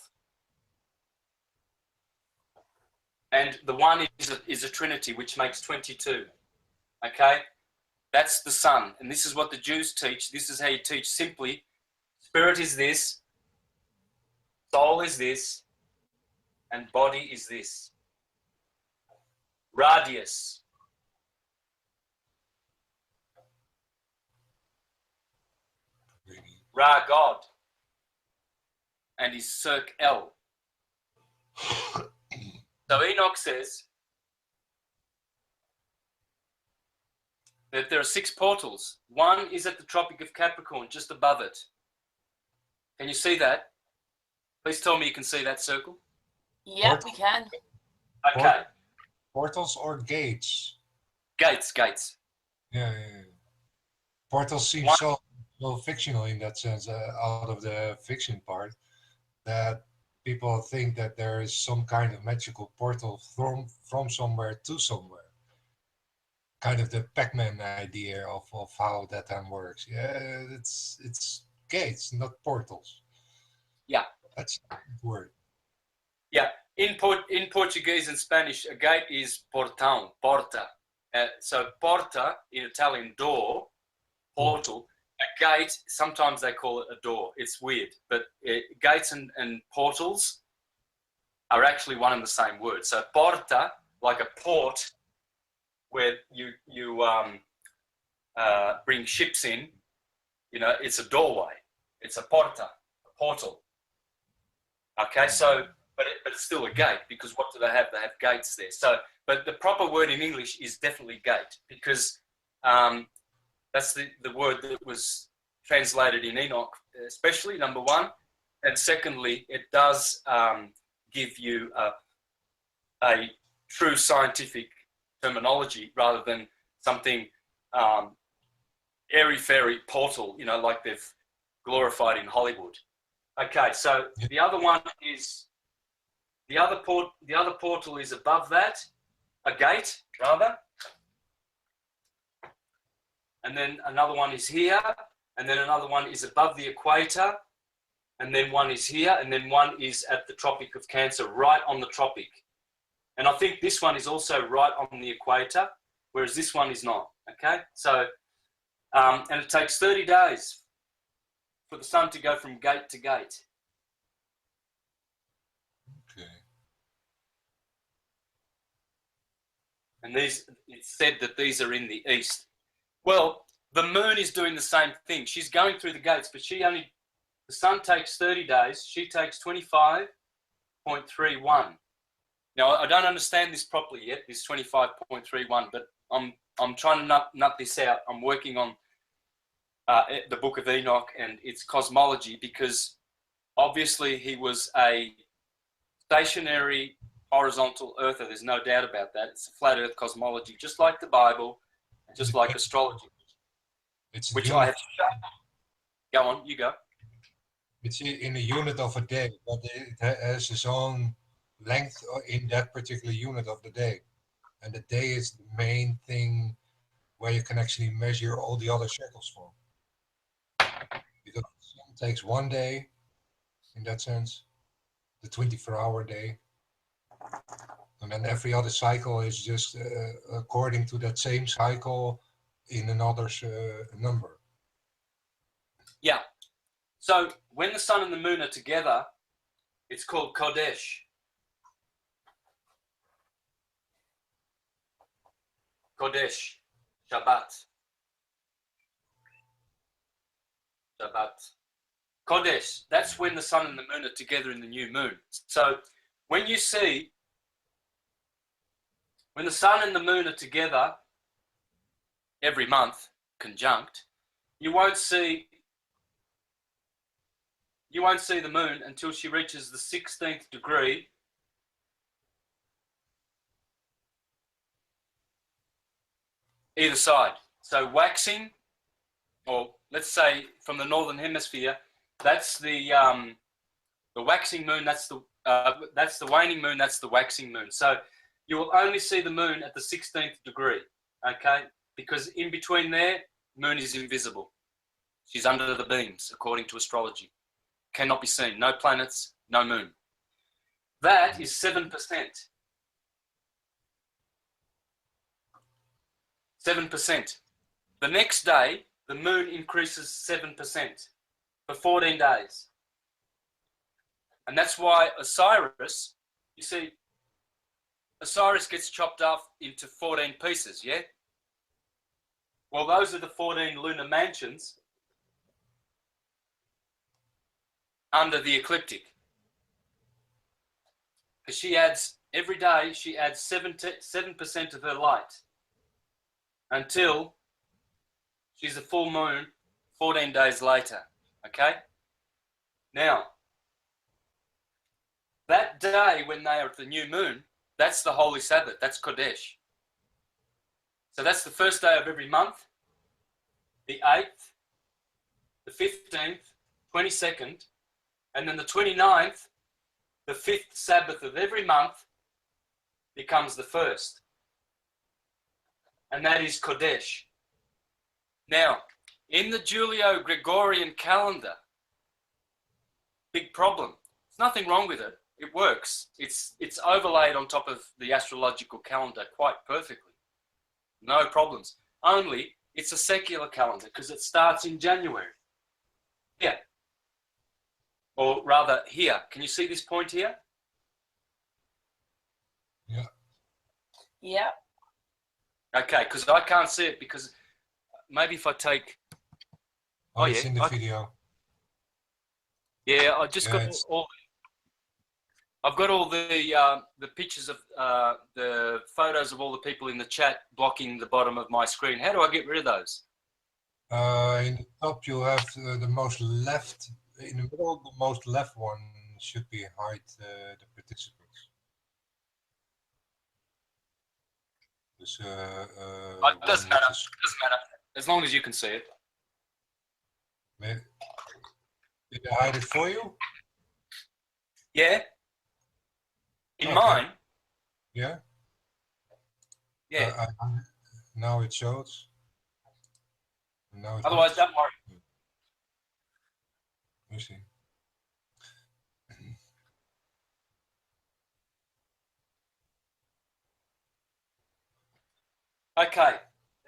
[SPEAKER 2] And the 1 is a trinity, which makes 22. Okay? That's the sun. And this is what the Jews teach. This is how you teach simply. Spirit is this. Soul is this. And body is this. Radius. Ra, God. And his circ L. So Enoch says that there are 6 portals. One is at the Tropic of Capricorn, just above it. Can you see that? Please tell me you can see that circle.
[SPEAKER 1] Yep, we can.
[SPEAKER 2] Okay.
[SPEAKER 3] Portals or gates?
[SPEAKER 2] Gates.
[SPEAKER 3] Yeah. Portals seem so fictional in that sense, out of the fiction part, that people think that there is some kind of magical portal from somewhere to somewhere. Kind of the Pac-Man idea of how that then works. Yeah, it's gates, not portals.
[SPEAKER 2] Yeah.
[SPEAKER 3] That's a good word.
[SPEAKER 2] Yeah. In Portuguese and Spanish, a gate is portão, porta. So porta in Italian, door, portal. A gate, sometimes they call it a door. It's weird, but gates and portals are actually one and the same word. So porta, like a port, where you bring ships in, it's a doorway. It's a porta, a portal. Okay, so but it's still a gate, because what do they have? They have gates there. So, but the proper word in English is definitely gate, because that's the word that was translated in Enoch, especially, number one, and secondly, it does give you a true scientific terminology rather than something airy-fairy portal, like they've glorified in Hollywood. Okay, so the other one is the other portal is above that, a gate rather, and then another one is here, and then another one is above the equator, and then one is here, and then one is at the Tropic of Cancer, right on the tropic. And I think this one is also right on the equator, whereas this one is not. Okay, so and it takes 30 days for the sun to go from gate to gate.
[SPEAKER 3] Okay.
[SPEAKER 2] And it's said that these are in the east. Well, the moon is doing the same thing. She's going through the gates, but the sun takes 30 days. She takes 25.31. Now, I don't understand this properly yet, this 25.31, but I'm trying to nut this out. I'm working on the Book of Enoch and its cosmology, because obviously he was a stationary horizontal earther. There's no doubt about that. It's a flat earth cosmology, just like the Bible, and just like astrology, which I have shown. Go on, you go.
[SPEAKER 3] It's in a unit of a day, but it has its own length in that particular unit of the day. And the day is the main thing where you can actually measure all the other circles from. Because the sun takes one day, in that sense, the 24-hour day. And then every other cycle is just according to that same cycle in another number.
[SPEAKER 2] Yeah. So when the sun and the moon are together, it's called Kodesh. Kodesh, Shabbat. Kodesh, that's when the sun and the moon are together in the new moon. So when the sun and the moon are together every month, conjunct, you won't see the moon until she reaches the 16th degree either side. So waxing, or let's say from the northern hemisphere, that's the waxing moon. That's the waning moon. That's the waxing moon. So you will only see the moon at the 16th degree, okay? Because in between there, moon is invisible. She's under the beams, according to astrology. Cannot be seen. No planets, no moon. That is 7%. 7%. The next day, the moon increases 7% for 14 days. And that's why Osiris, you see, Osiris gets chopped up into 14 pieces, yeah? Well, those are the 14 lunar mansions under the ecliptic. Because every day, she adds 7% of her light until She's a full moon 14 days later. Okay? Now, that day when they are at the new moon, that's the Holy Sabbath. That's Kodesh. So that's the first day of every month, the 8th, the 15th, 22nd, and then the 29th, the 5th Sabbath of every month, becomes the first. And that is Kodesh. Now, in the Julio-Gregorian calendar, big problem. There's nothing wrong with it. It works. It's overlaid on top of the astrological calendar quite perfectly. No problems. Only it's a secular calendar because it starts in January. Here. Or rather here. Can you see this point here?
[SPEAKER 3] Yeah.
[SPEAKER 1] Yeah.
[SPEAKER 2] Okay, because I can't see it because maybe if I take...
[SPEAKER 3] Oh, it's in the video.
[SPEAKER 2] Yeah, I just got all... I've got all the pictures of the photos of all the people in the chat blocking the bottom of my screen. How do I get rid of those?
[SPEAKER 3] In the top you have the most left, in the middle the most left one should be hide the participants. Dus,
[SPEAKER 2] It doesn't matter. Doesn't matter. As long as you can see it.
[SPEAKER 3] Did I hide it for you?
[SPEAKER 2] Yeah. In
[SPEAKER 3] Okay.
[SPEAKER 2] mine?
[SPEAKER 3] Yeah.
[SPEAKER 2] Yeah.
[SPEAKER 3] Now it shows. Now it
[SPEAKER 2] Otherwise, don't worry.
[SPEAKER 3] Let me see.
[SPEAKER 2] Okay.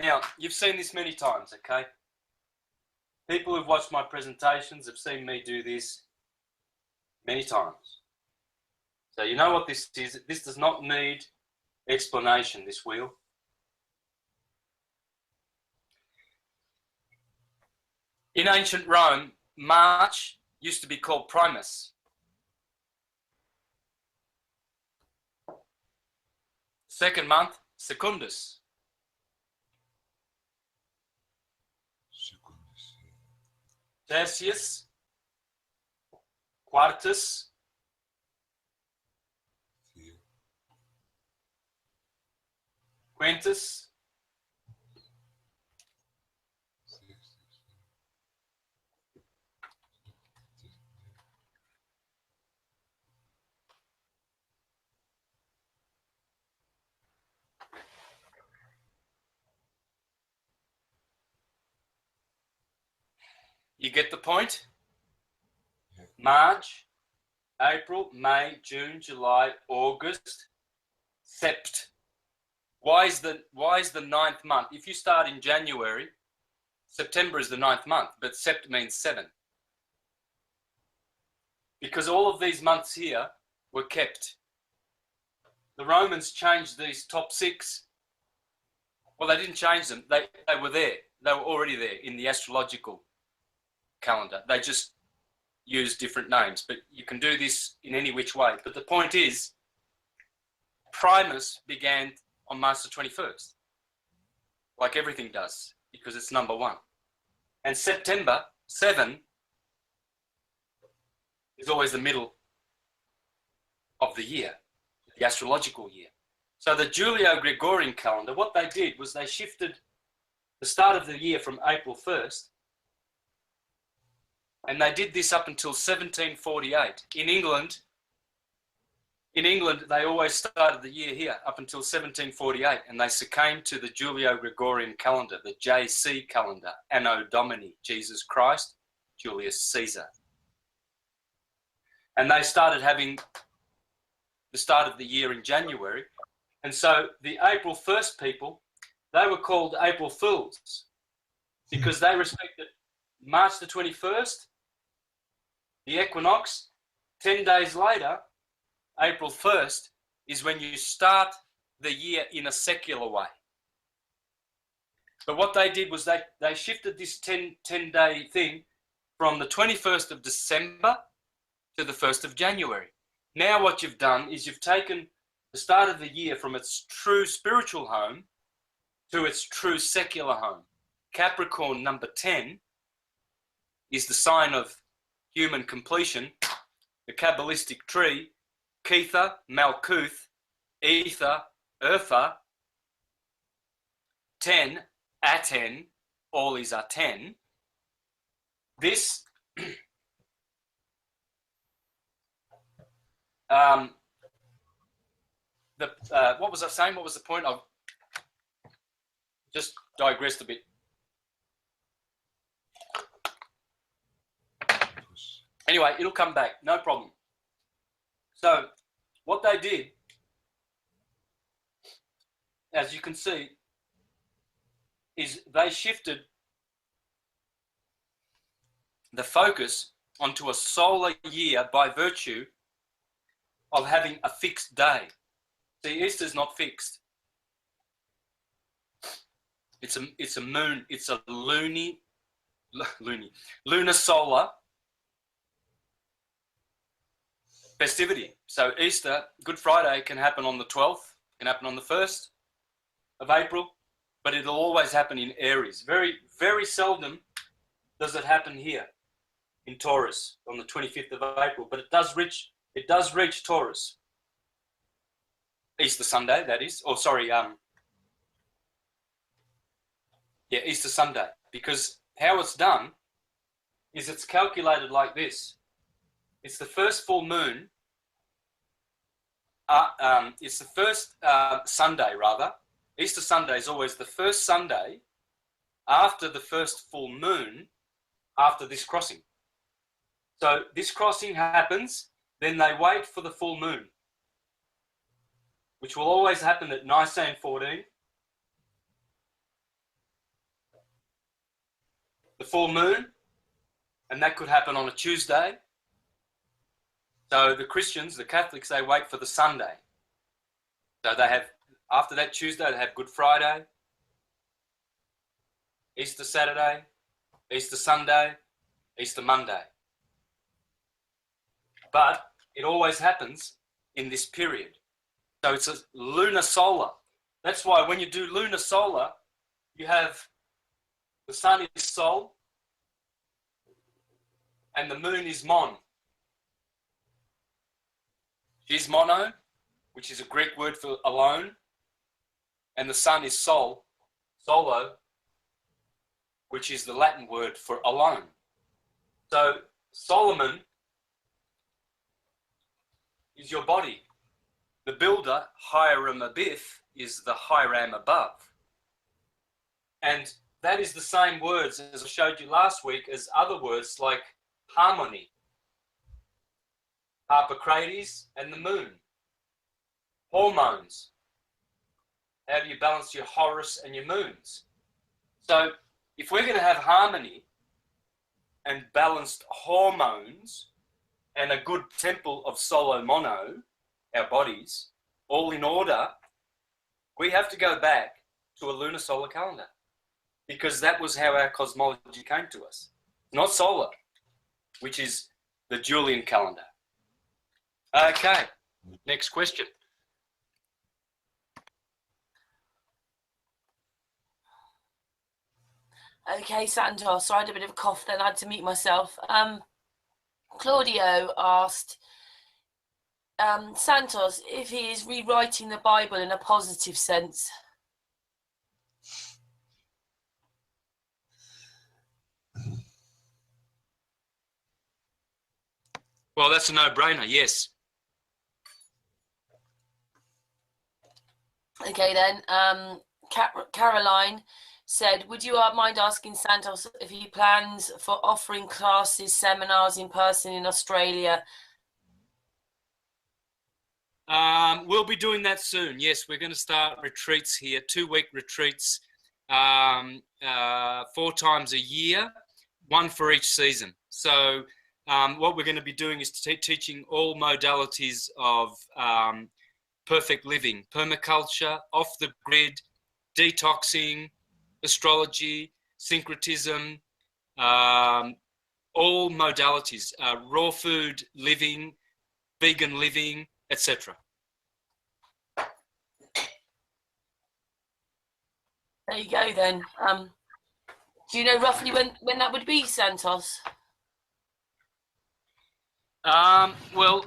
[SPEAKER 2] Now, you've seen this many times, okay? People who've watched my presentations have seen me do this many times. So you know what this is. This does not need explanation, this wheel. In ancient Rome, March used to be called Primus. Second month, Secundus. Tertius, Quartus, Quintus, you get the point? March, April, May, June, July, August, Sept. Why is the ninth month? If you start in January, September is the ninth month, but Sept means 7. Because all of these months here were kept. The Romans changed these top 6. Well, they didn't change them. They were there. They were already there in the astrological calendar. They just used different names, but you can do this in any which way. But the point is, Primus began on March the 21st, like everything does, because it's number 1. And September 7 is always the middle of the year, the astrological year. So the Julio-Gregorian calendar, what they did was they shifted the start of the year from April 1st, and they did this up until 1748. In England, they always started the year here up until 1748, and they succumbed to the Julio-Gregorian calendar, the JC calendar, Anno Domini, Jesus Christ, Julius Caesar. And they started having the start of the year in January. And so the April 1st people, they were called April Fools because they respected March the 21st, the equinox. 10 days later, April 1st, is when you start the year in a secular way. But what they did was they shifted this 10-day thing from the 21st of December to the 1st of January. Now what you've done is you've taken the start of the year from its true spiritual home to its true secular home. Capricorn number 10 is the sign of human completion, the Kabbalistic tree, Kether, Malkuth, Ether, Eartha, 10, Aten, all these are 10. This what was I saying? What was the point? I've just digressed a bit. Anyway, it'll come back, no problem. So what they did, as you can see, is they shifted the focus onto a solar year by virtue of having a fixed day. See, Easter's not fixed. It's a moon, it's a lunar solar festivity. So Easter, Good Friday can happen on the 12th, can happen on the 1st of April, but it'll always happen in Aries. Very, very seldom does it happen here in Taurus on the 25th of April, but it does reach Taurus. Easter Sunday, that is. Or sorry, Easter Sunday. Because how it's done is it's calculated like this. It's the first full moon. It's the first Sunday, rather. Easter Sunday is always the first Sunday after the first full moon after this crossing. So this crossing happens, then they wait for the full moon, which will always happen at Nicene 14. The full moon, and that could happen on a Tuesday. So the Christians, the Catholics, they wait for the Sunday. So they have, after that Tuesday, they have Good Friday, Easter Saturday, Easter Sunday, Easter Monday. But it always happens in this period. So it's a lunar solar. That's why when you do lunar solar, you have the sun is Sol and the moon is Mon. She's mono, which is a Greek word for alone, and the sun is Sol, solo, which is the Latin word for alone. So Solomon is your body. The builder, Hiram Abith, is the Hiram above. And that is the same words as I showed you last week as other words like harmony, Harpocrates, and the moon. Hormones. How do you balance your Horus and your moons? So if we're going to have harmony and balanced hormones and a good temple of Solo Mono, our bodies, all in order, we have to go back to a lunar solar calendar because that was how our cosmology came to us. Not solar, which is the Julian calendar. Okay, next question.
[SPEAKER 1] Okay, Santos. So I had a bit of a cough then. I had to mute myself. Claudio asked, Santos, if he is rewriting the Bible in a positive sense.
[SPEAKER 2] Well, that's a no-brainer, yes.
[SPEAKER 1] Okay then, Caroline said, would you mind asking Santos if he plans for offering classes, seminars in person in Australia?
[SPEAKER 2] We'll be doing that soon. Yes, we're going to start retreats here, 2-week retreats, 4 times a year, 1 for each season. So what we're going to be doing is teaching all modalities of perfect living, permaculture, off the grid, detoxing, astrology, syncretism, all modalities, raw food living, vegan living, etc.
[SPEAKER 1] There you go then. Do you know roughly when that would be, Santos?
[SPEAKER 2] Well,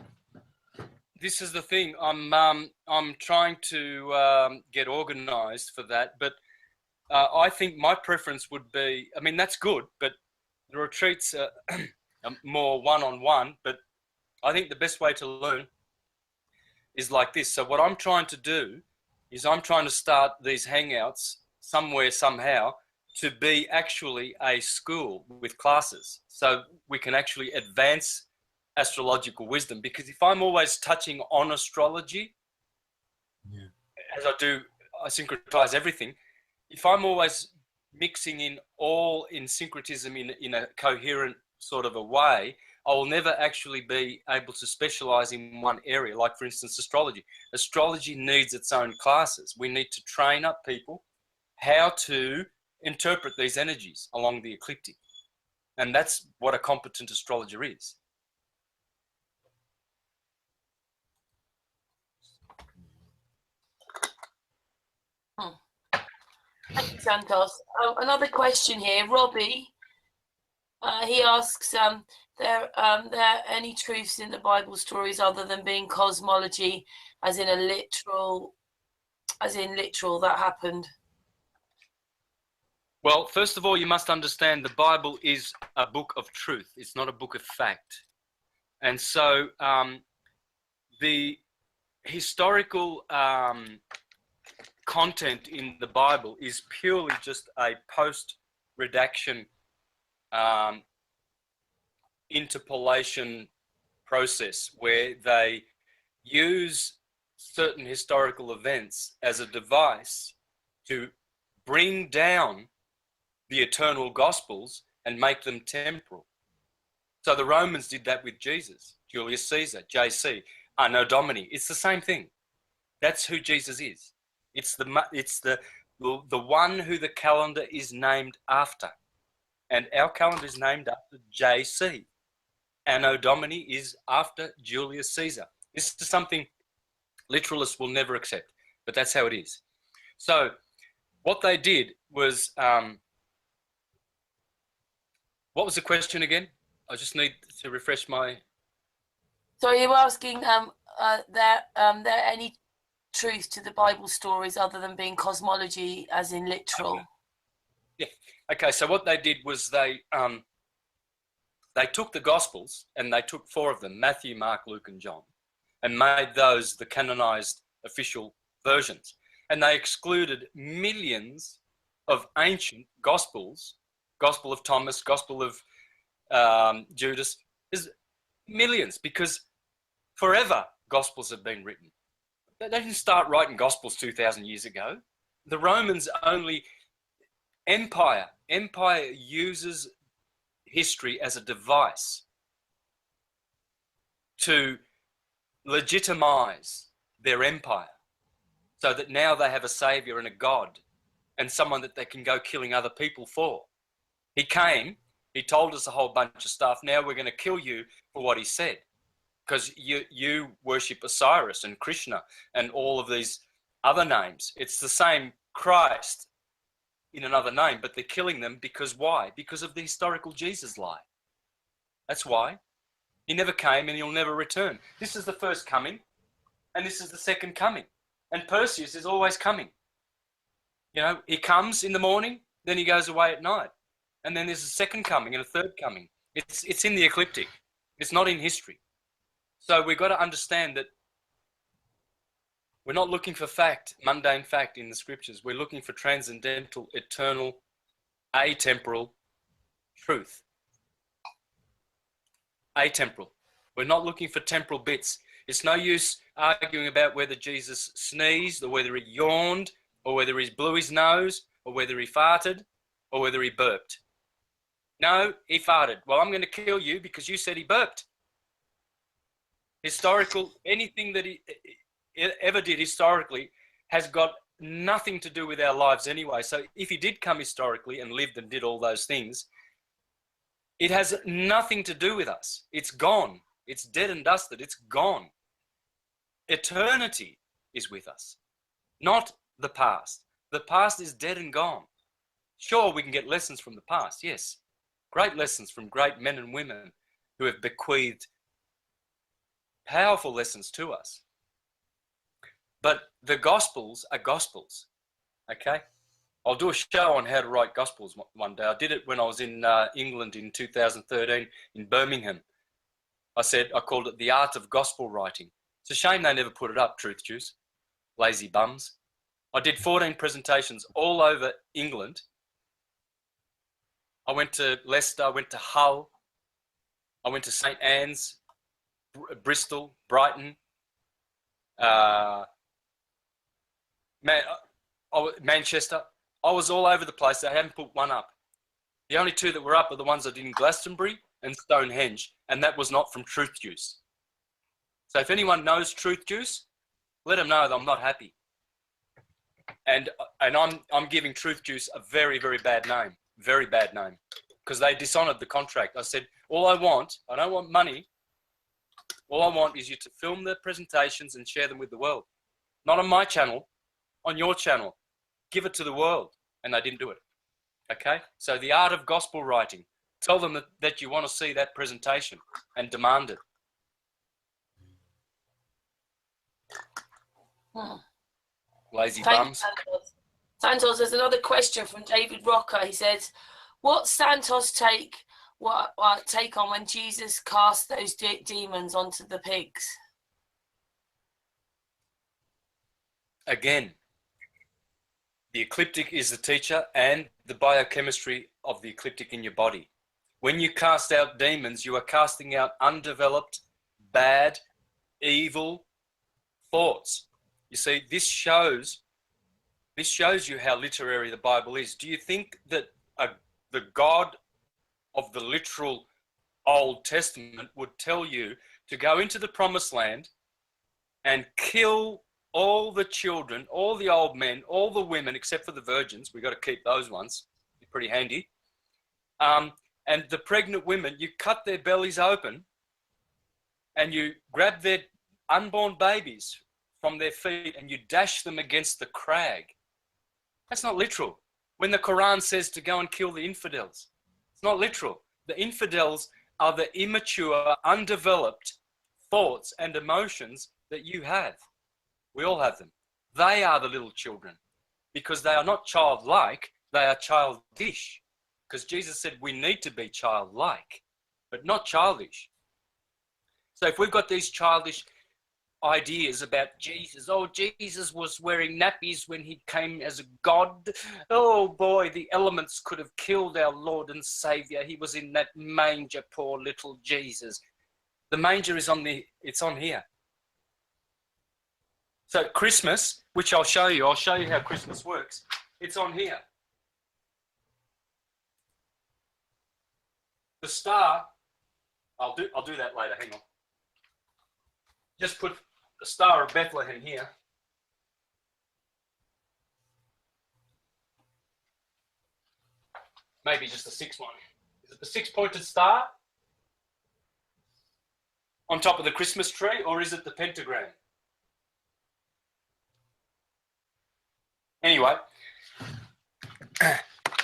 [SPEAKER 2] this is the thing. I'm trying to get organised for that, but I think my preference would be. I mean, that's good, but the retreats are more one-on-one. But I think the best way to learn is like this. So what I'm trying to do is I'm trying to start these hangouts somewhere, somehow, to be actually a school with classes, so we can actually advance astrological wisdom. Because if I'm always touching on astrology, as I do, I syncretize everything. If I'm always mixing in all in syncretism in a coherent sort of a way, I will never actually be able to specialize in one area. Like, for instance, astrology. Astrology needs its own classes. We need to train up people how to interpret these energies along the ecliptic. And that's what a competent astrologer is.
[SPEAKER 1] Thank you, Santos. Another question here, Robbie. He asks, there any truths in the Bible stories other than being cosmology, as in literal that happened?
[SPEAKER 2] Well, first of all, you must understand the Bible is a book of truth. It's not a book of fact. And so the historical content in the Bible is purely just a post-redaction interpolation process where they use certain historical events as a device to bring down the eternal gospels and make them temporal. So the Romans did that with Jesus, Julius Caesar, JC, Anno Domini. It's the same thing. That's who Jesus is. It's the one who the calendar is named after. And our calendar is named after JC. Anno Domini is after Julius Caesar. This is something literalists will never accept, but that's how it is. So what they did was, what was the question again? I just need to refresh my...
[SPEAKER 1] So you were asking, there any truth to the Bible stories other than being cosmology, as in literal?
[SPEAKER 2] Yeah. Okay. So what they did was they took the Gospels and they took 4 of them, Matthew, Mark, Luke, and John, and made those the canonized official versions. And they excluded millions of ancient Gospels, Gospel of Thomas, Gospel of Judas, there's millions, because forever Gospels have been written. They didn't start writing Gospels 2,000 years ago. The Romans only... Empire uses history as a device to legitimize their empire, so that now they have a savior and a god and someone that they can go killing other people for. He came, he told us a whole bunch of stuff. Now we're going to kill you for what he said, because you worship Osiris and Krishna and all of these other names. It's the same Christ in another name, but they're killing them because why? Because of the historical Jesus lie. That's why. He never came and he'll never return. This is the first coming and this is the second coming. And Perseus is always coming. You know, he comes in the morning, then he goes away at night. And then there's a second coming and a third coming. It's in the ecliptic. It's not in history. So we've got to understand that we're not looking for fact, mundane fact in the scriptures. We're looking for transcendental, eternal, atemporal truth. Atemporal. We're not looking for temporal bits. It's no use arguing about whether Jesus sneezed or whether he yawned or whether he blew his nose or whether he farted or whether he burped. No, he farted. Well, I'm going to kill you because you said he burped. Historical, anything that he ever did historically has got nothing to do with our lives anyway. So if he did come historically and lived and did all those things, it has nothing to do with us. It's gone. It's dead and dusted. It's gone. Eternity is with us, not the past. The past is dead and gone. Sure, we can get lessons from the past, yes. Great lessons from great men and women who have bequeathed powerful lessons to us. But the Gospels are Gospels, okay? I'll do a show on how to write Gospels one day. I did it when I was in England in 2013 in Birmingham. I called it the art of gospel writing. It's a shame they never put it up, Truth Juice. Lazy bums. I did 14 presentations all over England. I went to Leicester, I went to Hull, I went to St Anne's, Bristol, Brighton, Manchester. I was all over the place. They haven't put one up. The only two that were up are the ones I did in Glastonbury and Stonehenge, and that was not from Truth Juice. So if anyone knows Truth Juice, let them know that I'm not happy. And I'm giving Truth Juice a very, very bad name, because they dishonored the contract. I said, I don't want money. All I want is you to film the presentations and share them with the world. Not on my channel, on your channel. Give it to the world. And they didn't do it. Okay? So the art of gospel writing. Tell them that you want to see that presentation and demand it. Lazy bums.
[SPEAKER 1] Santos, there's another question from David Rocker. He says, what's Santos' take on when Jesus cast those demons onto the pigs?
[SPEAKER 2] Again, the ecliptic is the teacher and the biochemistry of the ecliptic in your body. When you cast out demons, you are casting out undeveloped, bad, evil thoughts. You see, this shows you how literary the Bible is. Do you think that the God of the literal Old Testament would tell you to go into the promised land and kill all the children, all the old men, all the women, except for the virgins? We've got to keep those ones. They're pretty handy. And the pregnant women, you cut their bellies open and you grab their unborn babies from their feet and you dash them against the crag. That's not literal. When the Quran says to go and kill the infidels, it's not literal. The infidels are the immature, undeveloped thoughts and emotions that you have. We all have them. They are the little children because they are not childlike, they are childish. Because Jesus said we need to be childlike, but not childish. So if we've got these childish ideas about Jesus, Jesus was wearing nappies when he came as a God. Oh boy, the elements could have killed our Lord and Savior. He was in that manger, poor little Jesus. The manger is it's on here. So Christmas, which I'll show you how Christmas works. It's on here. The star, I'll do that later, hang on. Just put the Star of Bethlehem here. Maybe just the sixth one. Is it the six-pointed star on top of the Christmas tree, or is it the pentagram? Anyway,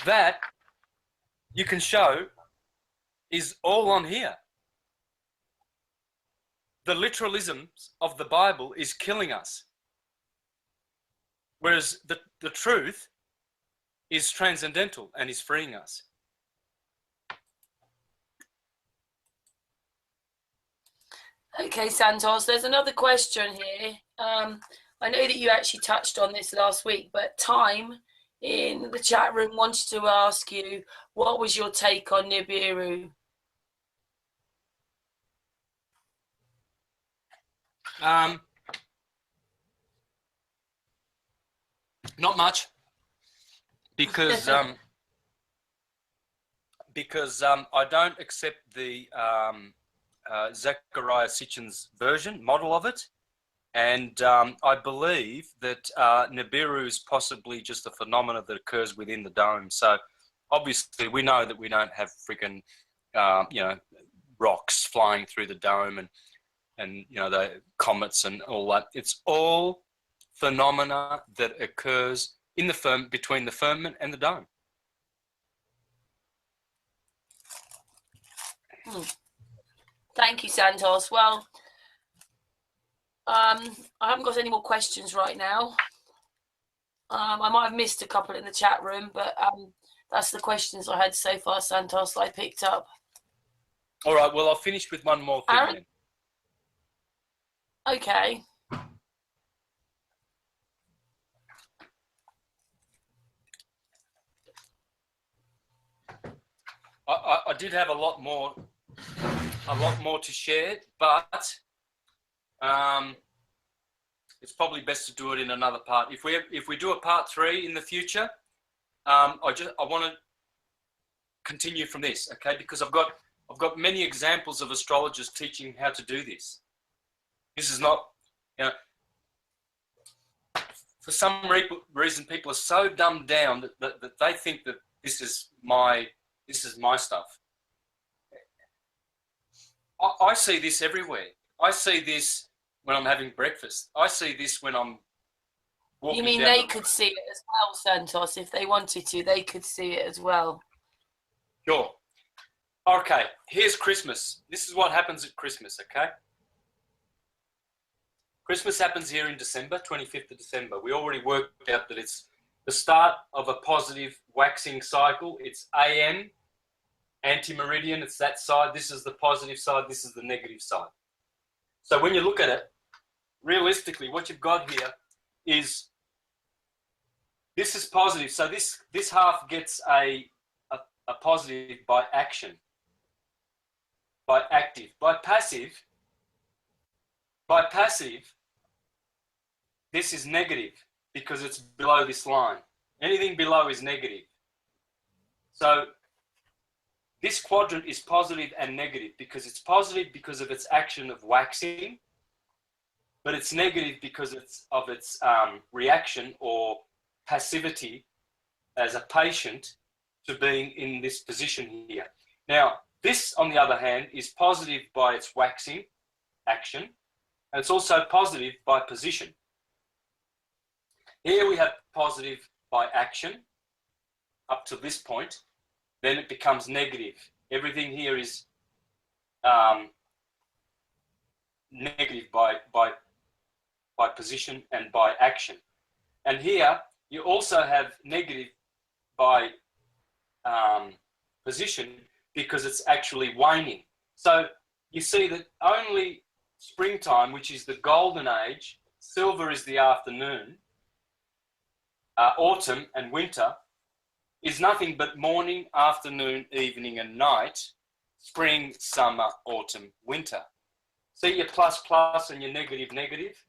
[SPEAKER 2] that you can show is all on here. The literalisms of the Bible is killing us. Whereas the truth is transcendental and is freeing us.
[SPEAKER 1] Okay, Santos, there's another question here. I know that you actually touched on this last week, but Time in the chat room wanted to ask you, what was your take on Nibiru?
[SPEAKER 2] Not much, because I don't accept the Zechariah Sitchin's model of it, and I believe that Nibiru is possibly just a phenomenon that occurs within the dome. So obviously we know that we don't have freaking rocks flying through the dome and the comets and all that. It's all phenomena that occurs in the between the firmament and the dome.
[SPEAKER 1] Thank you, Santos. Well, I haven't got any more questions right now. I might have missed a couple in the chat room, but that's the questions I had so far, Santos, I picked up.
[SPEAKER 2] All right, well, I'll finish with one more thing
[SPEAKER 1] Aaron?
[SPEAKER 2] then.
[SPEAKER 1] Okay.
[SPEAKER 2] I did have a lot more to share, but it's probably best to do it in another part. If we do a part 3 in the future, I want to continue from this, okay? Because I've got many examples of astrologers teaching how to do this. This is not, for some reason, people are so dumbed down that they think that this is my stuff. I see this everywhere. I see this when I'm having breakfast. I see this when I'm walking.
[SPEAKER 1] You mean they could see it as well, Santos? If they wanted to, they could see it as well.
[SPEAKER 2] Sure. Okay, here's Christmas. This is what happens at Christmas, okay? Christmas happens here in December, 25th of December. We already worked out that it's the start of a positive waxing cycle. It's AM, anti-meridian, it's that side. This is the positive side, this is the negative side. So when you look at it, realistically, what you've got here is, this is positive. So this half gets a positive by action, by active. By passive, this is negative because it's below this line. Anything below is negative. So this quadrant is positive and negative because it's positive because of its action of waxing, but it's negative because of its reaction or passivity as a patient to being in this position here. Now, this, on the other hand, is positive by its waxing action, and it's also positive by position. Here we have positive by action up to this point, then it becomes negative. Everything here is negative by position and by action. And here you also have negative by position because it's actually waning. So you see that only springtime, which is the golden age, silver is the afternoon, autumn and winter is nothing but morning, afternoon, evening and night, spring, summer, autumn, winter. See your plus, plus and your negative, negative?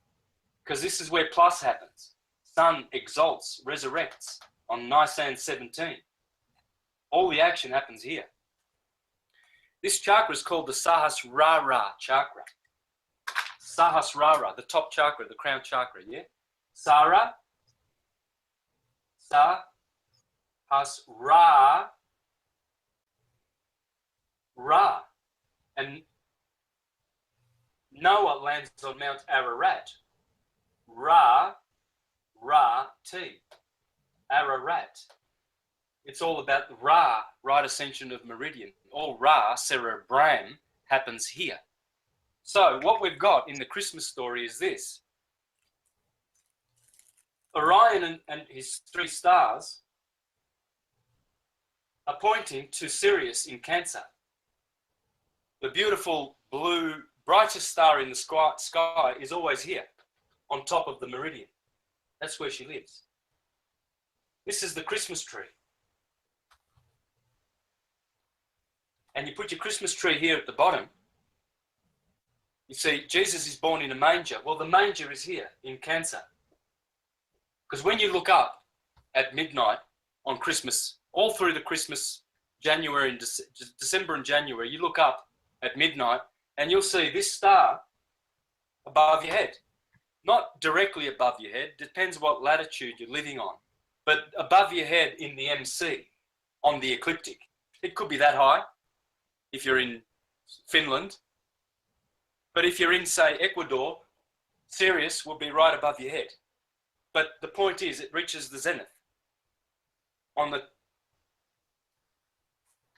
[SPEAKER 2] Because this is where plus happens. Sun exalts, resurrects on Nisan 17. All the action happens here. This chakra is called the Sahasrara chakra. Sahasrara, the top chakra, the crown chakra, yeah? Sara, Sahasra, Ra. And Noah lands on Mount Ararat. Ra, Ra-T, Ararat. It's all about Ra, right ascension of meridian. All Ra, cerebram, happens here. So what we've got in the Christmas story is this. Orion and his 3 stars are pointing to Sirius in Cancer. The beautiful blue, brightest star in the sky is always here, on top of the meridian. That's where she lives. This is the Christmas tree. And you put your Christmas tree here at the bottom. You see, Jesus is born in a manger. Well, the manger is here in Cancer. Because when you look up at midnight on Christmas, all through the Christmas, January and December and January, you look up at midnight and you'll see this star above your head. Not directly above your head, depends what latitude you're living on, but above your head in the MC, on the ecliptic. It could be that high if you're in Finland, but if you're in, say, Ecuador, Sirius will be right above your head. But the point is, it reaches the zenith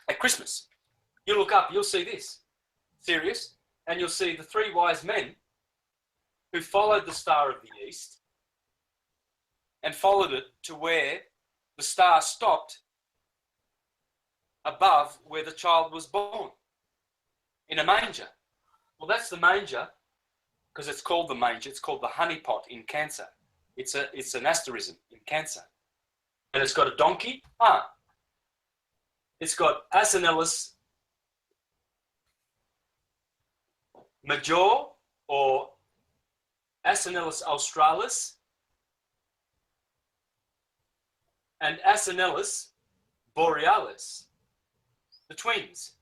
[SPEAKER 2] at Christmas. You look up, you'll see this. Sirius. And you'll see the three wise men who followed the star of the east and followed it to where the star stopped above where the child was born, in a manger. Well, that's the manger because it's called the manger. It's called the honeypot in Cancer. It's an asterism in Cancer. And it's got a donkey. It's got Asinellus major or Asinellus australis and Asinellus borealis, the twins.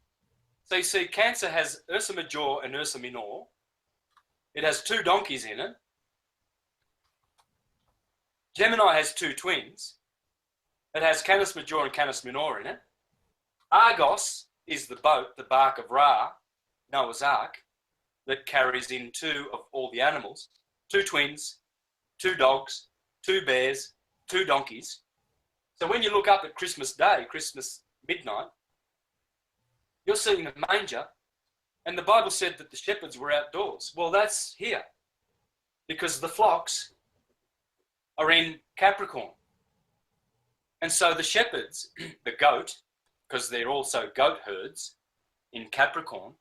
[SPEAKER 2] So you see, Cancer has Ursa Major and Ursa Minor. It has two donkeys in it. Gemini has two twins. It has Canis Major and Canis Minor in it. Argos is the boat, the bark of Ra, Noah's Ark, that carries in two of all the animals. Two twins, two dogs, two bears, two donkeys. So when you look up at Christmas Day, Christmas midnight, you're seeing the manger, and the Bible said that the shepherds were outdoors. Well, that's here, because the flocks are in Capricorn. And so the shepherds, the goat, because they're also goat herds in Capricorn,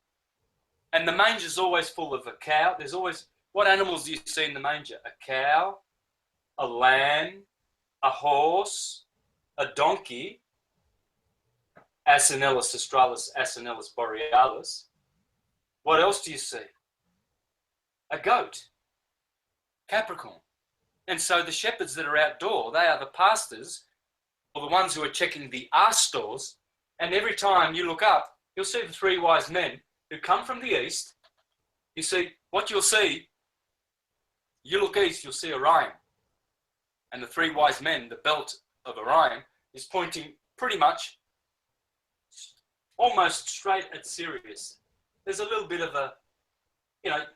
[SPEAKER 2] and the manger's always full of a cow. There's always, what animals do you see in the manger? A cow, a lamb, a horse, a donkey, Asinellus australis, Asinellus borealis. What else do you see? A goat, Capricorn. And so the shepherds that are outdoor, they are the pastors or the ones who are checking the stores. And every time you look up, you'll see the three wise men who come from the east. You see, what you'll see, you look east, you'll see Orion. And the three wise men, the belt of Orion, is pointing pretty much almost straight at Sirius. There's a little bit of a,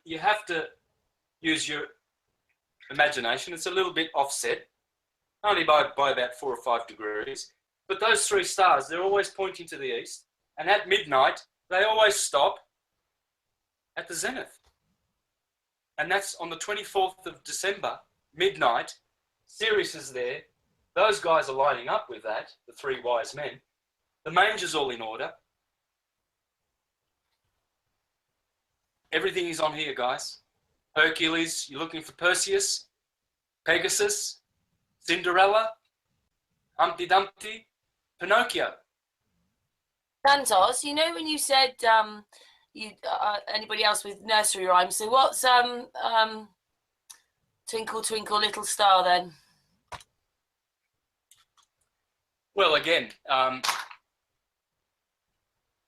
[SPEAKER 2] you have to use your imagination. It's a little bit offset, only by about 4 or 5 degrees. But those three stars, they're always pointing to the east. And at midnight, they always stop at the zenith. And that's on the 24th of December, midnight. Sirius is there. Those guys are lining up with that, the three wise men. The manger's all in order. Everything is on here, guys. Hercules, you're looking for Perseus, Pegasus, Cinderella, Humpty Dumpty, Pinocchio.
[SPEAKER 1] Santos, when you said anybody else with nursery rhymes, so what's Twinkle Twinkle Little Star then?
[SPEAKER 2] Well, again, a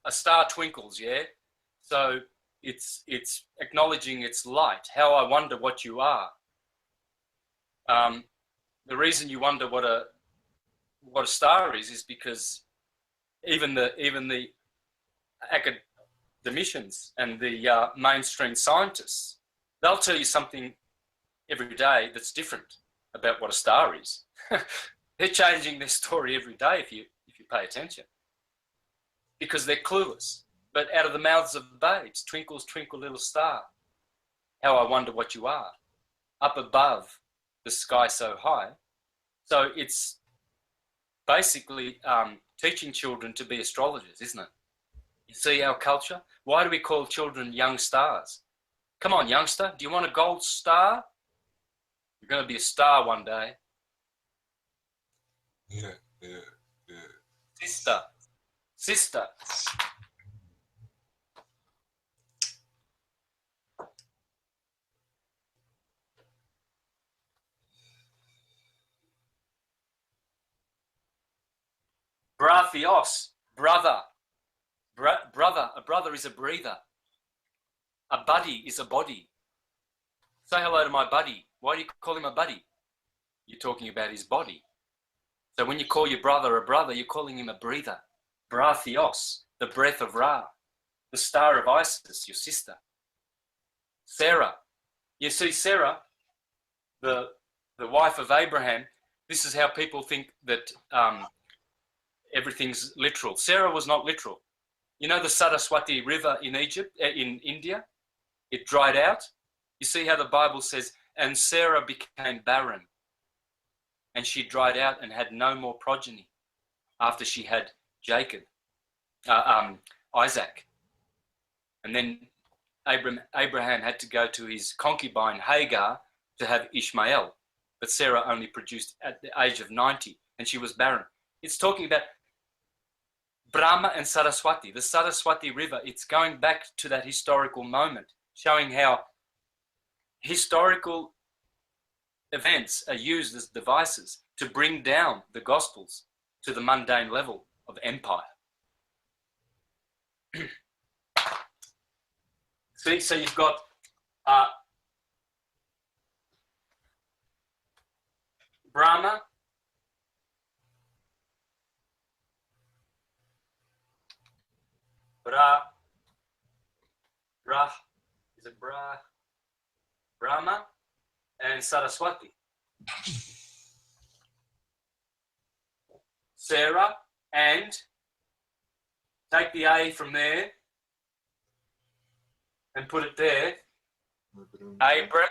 [SPEAKER 2] star twinkles, yeah? So it's acknowledging its light. How I wonder what you are. The reason you wonder what a star is because even the academicians and the mainstream scientists, they'll tell you something every day that's different about what a star is. They're changing their story every day if you pay attention, because they're clueless. But out of the mouths of babes, twinkles, twinkle, little star, how I wonder what you are, up above the sky so high. So it's basically teaching children to be astrologers, isn't it? You see our culture? Why do we call children young stars? Come on, youngster, do you want a gold star? You're going to be a star one day.
[SPEAKER 3] Yeah.
[SPEAKER 2] Sister. Brathios, brother. A brother is a breather. A buddy is a body. Say hello to my buddy. Why do you call him a buddy? You're talking about his body. So when you call your brother a brother, you're calling him a breather. Brathios, the breath of Ra. The star of Isis, your sister. Sarah. You see, Sarah, the wife of Abraham, this is how people think that everything's literal. Sarah was not literal. You know the Saraswati River in Egypt, in India? It dried out. You see how the Bible says, and Sarah became barren. And she dried out and had no more progeny after she had Isaac. And then Abraham had to go to his concubine Hagar to have Ishmael. But Sarah only produced at the age of 90, and she was barren. It's talking about Brahma and Saraswati, the Saraswati River. It's going back to that historical moment, showing how historical events are used as devices to bring down the Gospels to the mundane level of empire. See, so you've got Brahma, Brahma and Saraswati. Sarah and take the A from there and put it there. Abram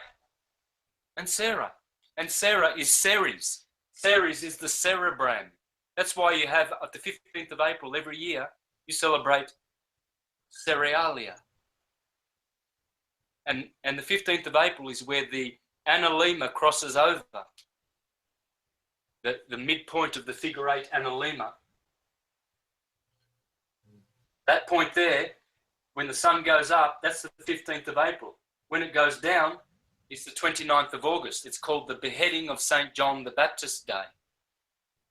[SPEAKER 2] and Sarah. And Sarah is Ceres. Ceres is the cerebrum. That's why you have, at the 15th of April every year, you celebrate Cerealia. And the 15th of April is where the analemma crosses over. The midpoint of the figure 8 analemma. That point there, when the sun goes up, that's the 15th of April. When it goes down, it's the 29th of August. It's called the beheading of St. John the Baptist Day.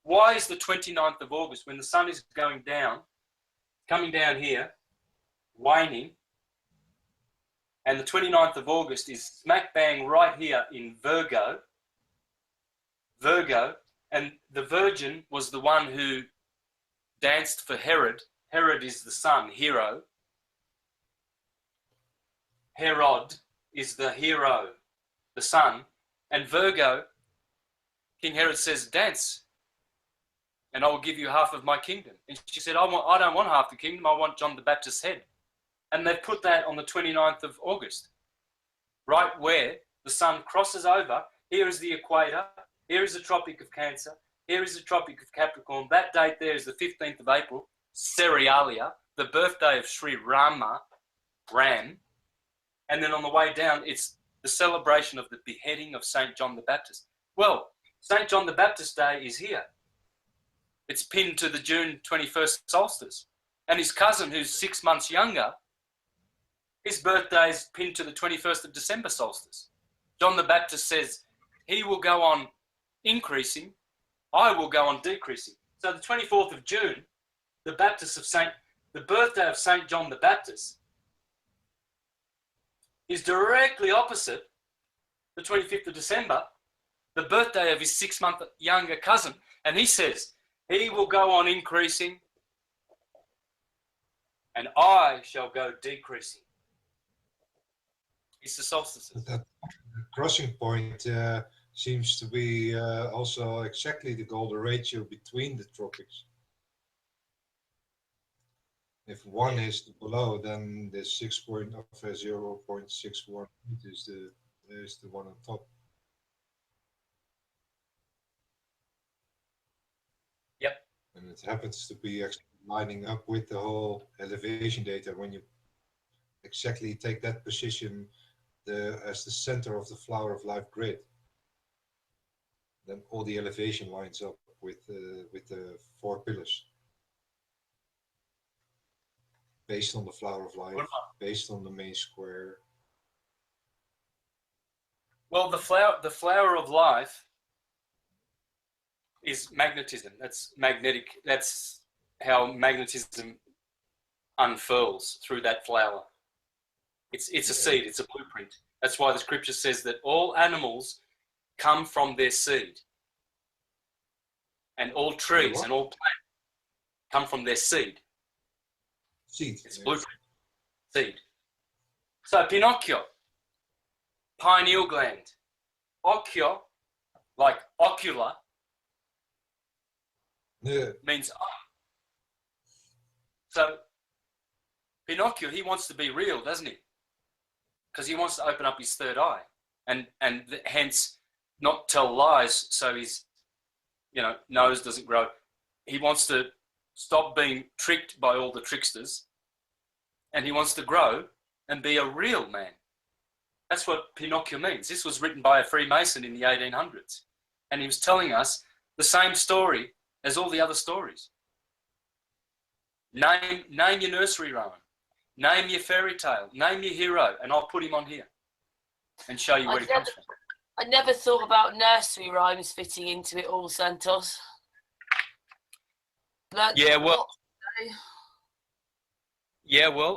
[SPEAKER 2] Why is the 29th of August, when the sun is going down, coming down here, waning, and the 29th of August is smack bang right here in Virgo, and the Virgin was the one who danced for Herod. Herod is the sun, hero. Herod is the hero, the sun. And Virgo, King Herod says, dance, and I will give you half of my kingdom. And she said, I don't want half the kingdom, I want John the Baptist's head. And they've put that on the 29th of August, right where the sun crosses over. Here is the equator, here is the Tropic of Cancer, here is the Tropic of Capricorn. That date there is the 15th of April, Cerealia, the birthday of Sri Ram. And then on the way down, it's the celebration of the beheading of St. John the Baptist. Well, St. John the Baptist Day is here. It's pinned to the June 21st solstice. And his cousin, who's 6 months younger, his birthday is pinned to the 21st of December solstice. John the Baptist says, he will go on increasing, I will go on decreasing. So the 24th of June, the birthday of St. John the Baptist is directly opposite the 25th of December, the birthday of his 6 month younger cousin. And he says, he will go on increasing and I shall go decreasing. It's the solstices.
[SPEAKER 3] That crossing point seems to be also exactly the golden ratio between the tropics. If one is below, then the 0.61 is the one on top.
[SPEAKER 2] Yep.
[SPEAKER 3] And it happens to be actually lining up with the whole elevation data. When you exactly take that position as the center of the flower of life grid, then all the elevation lines up with the 4 pillars. Based on the flower of life, based on the main square.
[SPEAKER 2] Well, the flower of life is magnetism. That's magnetic. That's how magnetism unfurls through that flower. It's a seed. It's a blueprint. That's why the scripture says that all animals come from their seed, and all trees and all plants come from their seed.
[SPEAKER 3] Seed.
[SPEAKER 2] It's blueprint. Seed. So Pinocchio, pineal gland. Occhio, like ocular, means eye. So Pinocchio, he wants to be real, doesn't he? Because he wants to open up his third eye and hence not tell lies so his nose doesn't grow. He wants to stop being tricked by all the tricksters, and he wants to grow and be a real man. That's what Pinocchio means. This was written by a Freemason in the 1800s, and he was telling us the same story as all the other stories. Name your nursery rhyme, name your fairy tale, name your hero, and I'll put him on here and show you where he comes from.
[SPEAKER 1] I never thought about nursery rhymes fitting into it all, Santos.
[SPEAKER 2] Well,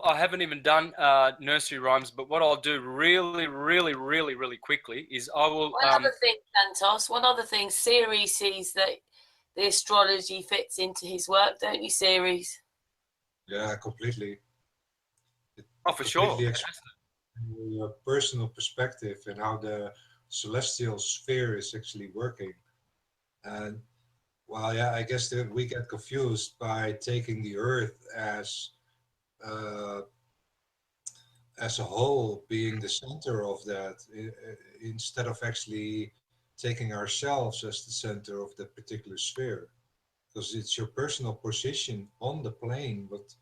[SPEAKER 2] I haven't even done nursery rhymes, but what I'll do really, really, really, really quickly is I will...
[SPEAKER 1] One other thing, Santos, Siri sees that the astrology fits into his work, don't you, Ceres?
[SPEAKER 3] Yeah, completely.
[SPEAKER 2] For sure.
[SPEAKER 3] Your personal perspective and how the celestial sphere is actually working. And well, yeah, I guess that we get confused by taking the Earth as a whole being the center of that, instead of actually taking ourselves as the center of that particular sphere, because it's your personal position on the plane what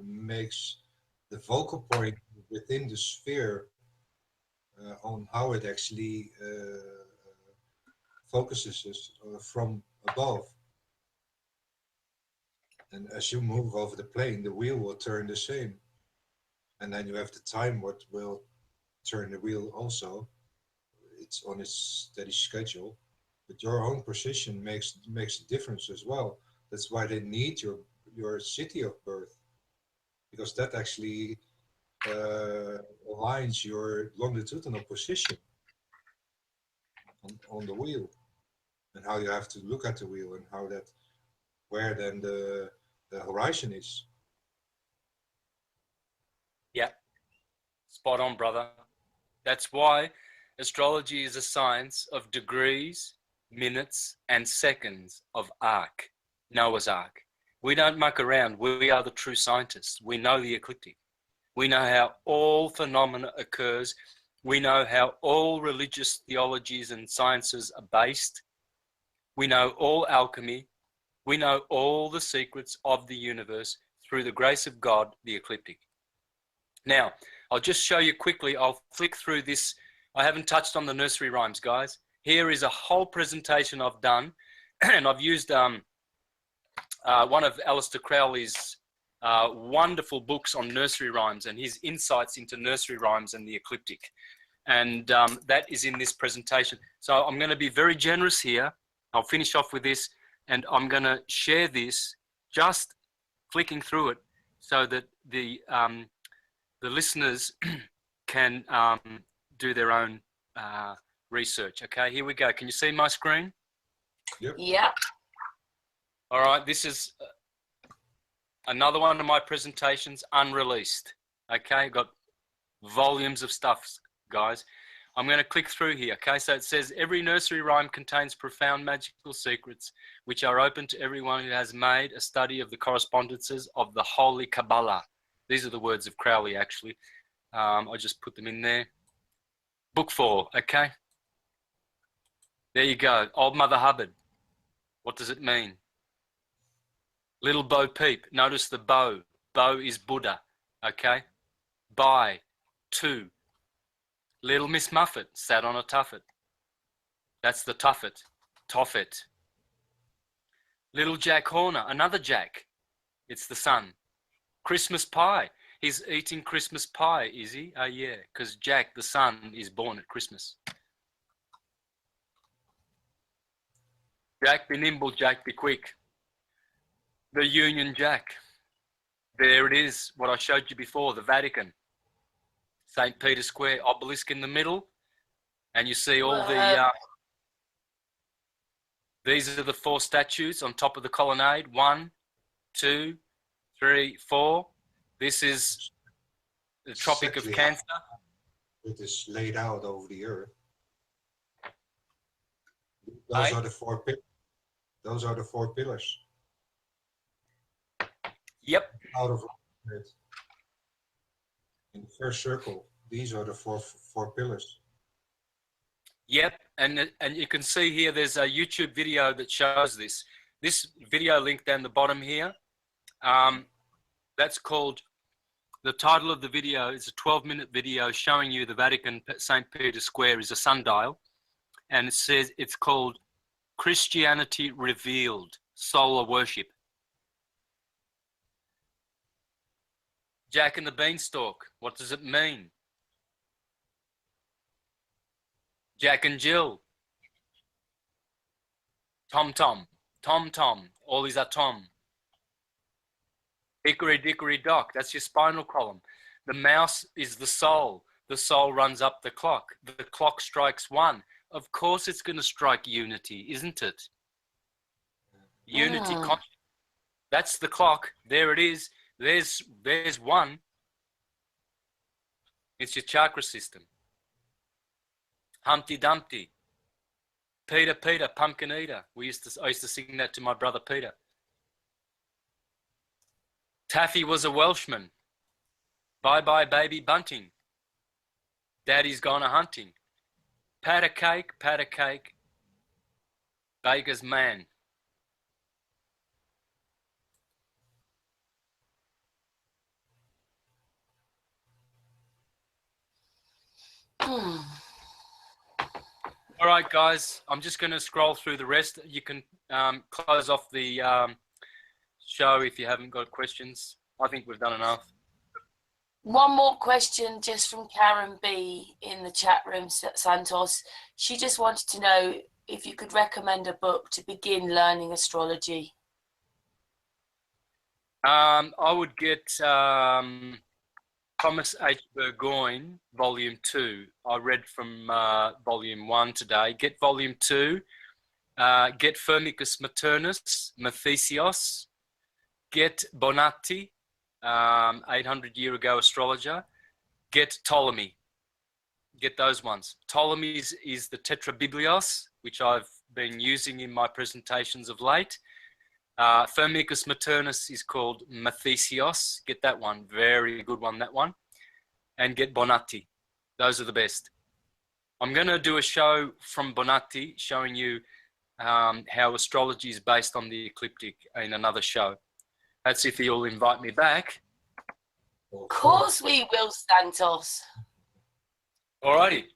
[SPEAKER 3] makes the focal point within the sphere on how it actually focuses us from above. And as you move over the plane, the wheel will turn the same. And then you have to time what will turn the wheel also. It's on its steady schedule. But your own position makes a difference as well. That's why they need your city of birth, because that actually aligns your longitudinal position on the wheel, and how you have to look at the wheel, and where then the horizon is.
[SPEAKER 2] Yeah, spot on, brother. That's why astrology is a science of degrees, minutes, and seconds of arc, Noah's Ark. We don't muck around. We are the true scientists. We know the ecliptic. We know how all phenomena occurs. We know how all religious theologies and sciences are based. We know all alchemy. We know all the secrets of the universe through the grace of God, the ecliptic. Now, I'll just show you quickly. I'll flick through this. I haven't touched on the nursery rhymes, guys. Here is a whole presentation I've done, and I've used one of Aleister Crowley's wonderful books on nursery rhymes and his insights into nursery rhymes and the ecliptic. And that is in this presentation. So I'm going to be very generous here. I'll finish off with this, and I'm going to share this, just flicking through it, so that the listeners can do their own research. Okay, here we go. Can you see my screen?
[SPEAKER 3] Yep.
[SPEAKER 1] Yeah.
[SPEAKER 2] All right, this is another one of my presentations, unreleased. Okay, got volumes of stuff, guys. I'm going to click through here. Okay, so it says every nursery rhyme contains profound magical secrets which are open to everyone who has made a study of the correspondences of the Holy Kabbalah. These are the words of Crowley, actually. I just put them in there. Book 4, okay? There you go. Old Mother Hubbard. What does it mean? Little Bo Peep. Notice the bow. Bo is Buddha, okay? By, to. Little Miss Muffet sat on a tuffet. That's the tuffet. Toffet. Little Jack Horner. Another Jack. It's the sun. Christmas pie. He's eating Christmas pie, is he? Oh, yeah, because Jack, the son, is born at Christmas. Jack be nimble, Jack be quick. The Union Jack. There it is, what I showed you before, the Vatican. St. Peter Square, obelisk in the middle. And you see all the... these are the 4 statues on top of the colonnade. 1, 2, 3, 4. This is the Tropic of Cancer.
[SPEAKER 3] It is laid out over the earth. Those are the 4 pillars. Those are the 4 pillars.
[SPEAKER 2] Yep.
[SPEAKER 3] out of it. In the first circle, these are the four pillars.
[SPEAKER 2] Yep, and you can see here there's a YouTube video that shows this. This video link down the bottom here, that's called, the title of the video is a 12-minute video showing you the Vatican St. Peter's Square is a sundial, and it says it's called Christianity Revealed, Solar Worship. Jack and the Beanstalk, what does it mean? Jack and Jill. Tom Tom, Tom Tom, all these are Tom. Hickory Dickory Dock, that's your spinal column. The mouse is the soul. The soul runs up the clock. The clock strikes one. Of course it's going to strike unity, isn't it? Unity, that's the clock. There it is. There's one. It's your chakra system. Humpty Dumpty. Peter, Peter, pumpkin eater. I used to sing that to my brother Peter. Taffy was a Welshman. Bye bye baby bunting. Daddy's gone a hunting. Pat a cake, baker's man. All right, guys, I'm just going to scroll through the rest. You can close off the show if you haven't got questions. I think we've done enough.
[SPEAKER 1] One more question just from Karen B in the chat room, Santos. She just wanted to know if you could recommend a book to begin learning astrology.
[SPEAKER 2] I would get Thomas H. Burgoyne, Volume 2. I read from Volume 1 today. Get Volume 2. Get Firmicus Maternus, Mathesios. Get Bonacci, 800-year-ago astrologer. Get Ptolemy. Get those ones. Ptolemy's is the Tetrabiblios, which I've been using in my presentations of late. Firmicus Maternus is called Mathesios. Get that one. Very good one, that one. And get Bonacci. Those are the best. I'm going to do a show from Bonacci showing you how astrology is based on the ecliptic in another show. That's if you'll invite me back.
[SPEAKER 1] Of course we will, Santos.
[SPEAKER 2] Alrighty.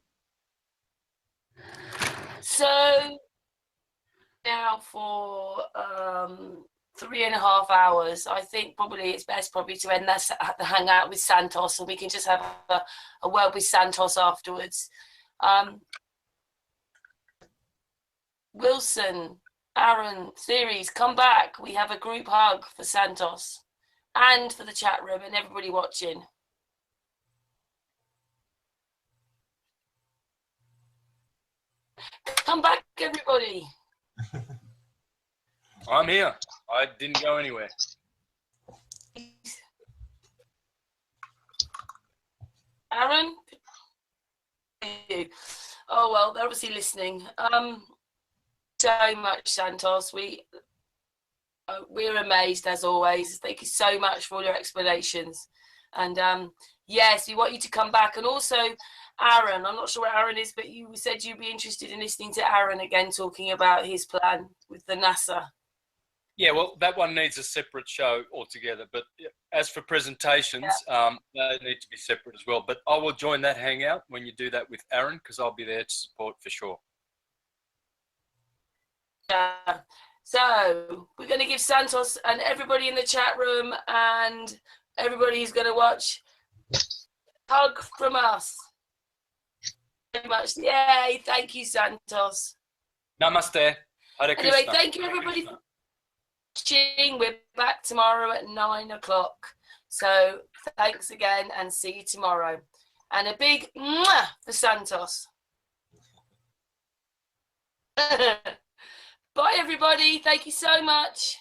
[SPEAKER 1] So now for 3.5 hours, I think probably it's best to end that to hang out with Santos, and we can just have a word with Santos afterwards. Wilson, Aaron, Series, come back. We have a group hug for Santos and for the chat room and everybody watching. Come back, everybody.
[SPEAKER 2] I'm here. I didn't go anywhere.
[SPEAKER 1] Aaron? Oh, well, they're obviously listening. So much, Santos. We're amazed as always. Thank you so much for all your explanations. And yes, we want you to come back. And also, Aaron, I'm not sure where Aaron is, but you said you'd be interested in listening to Aaron again talking about his plan with the NASA.
[SPEAKER 2] Yeah, well, that one needs a separate show altogether. But as for presentations, they need to be separate as well. But I will join that hangout when you do that with Aaron, because I'll be there to support for sure.
[SPEAKER 1] So we're going to give Santos and everybody in the chat room and everybody who's going to watch a hug from us. Very much. Yay, thank you, Santos.
[SPEAKER 2] Namaste. Hare Krishna.
[SPEAKER 1] Anyway, thank you everybody for watching. We're back tomorrow at 9 o'clock. So thanks again and see you tomorrow. And a big mwah for Santos. Bye, everybody. Thank you so much.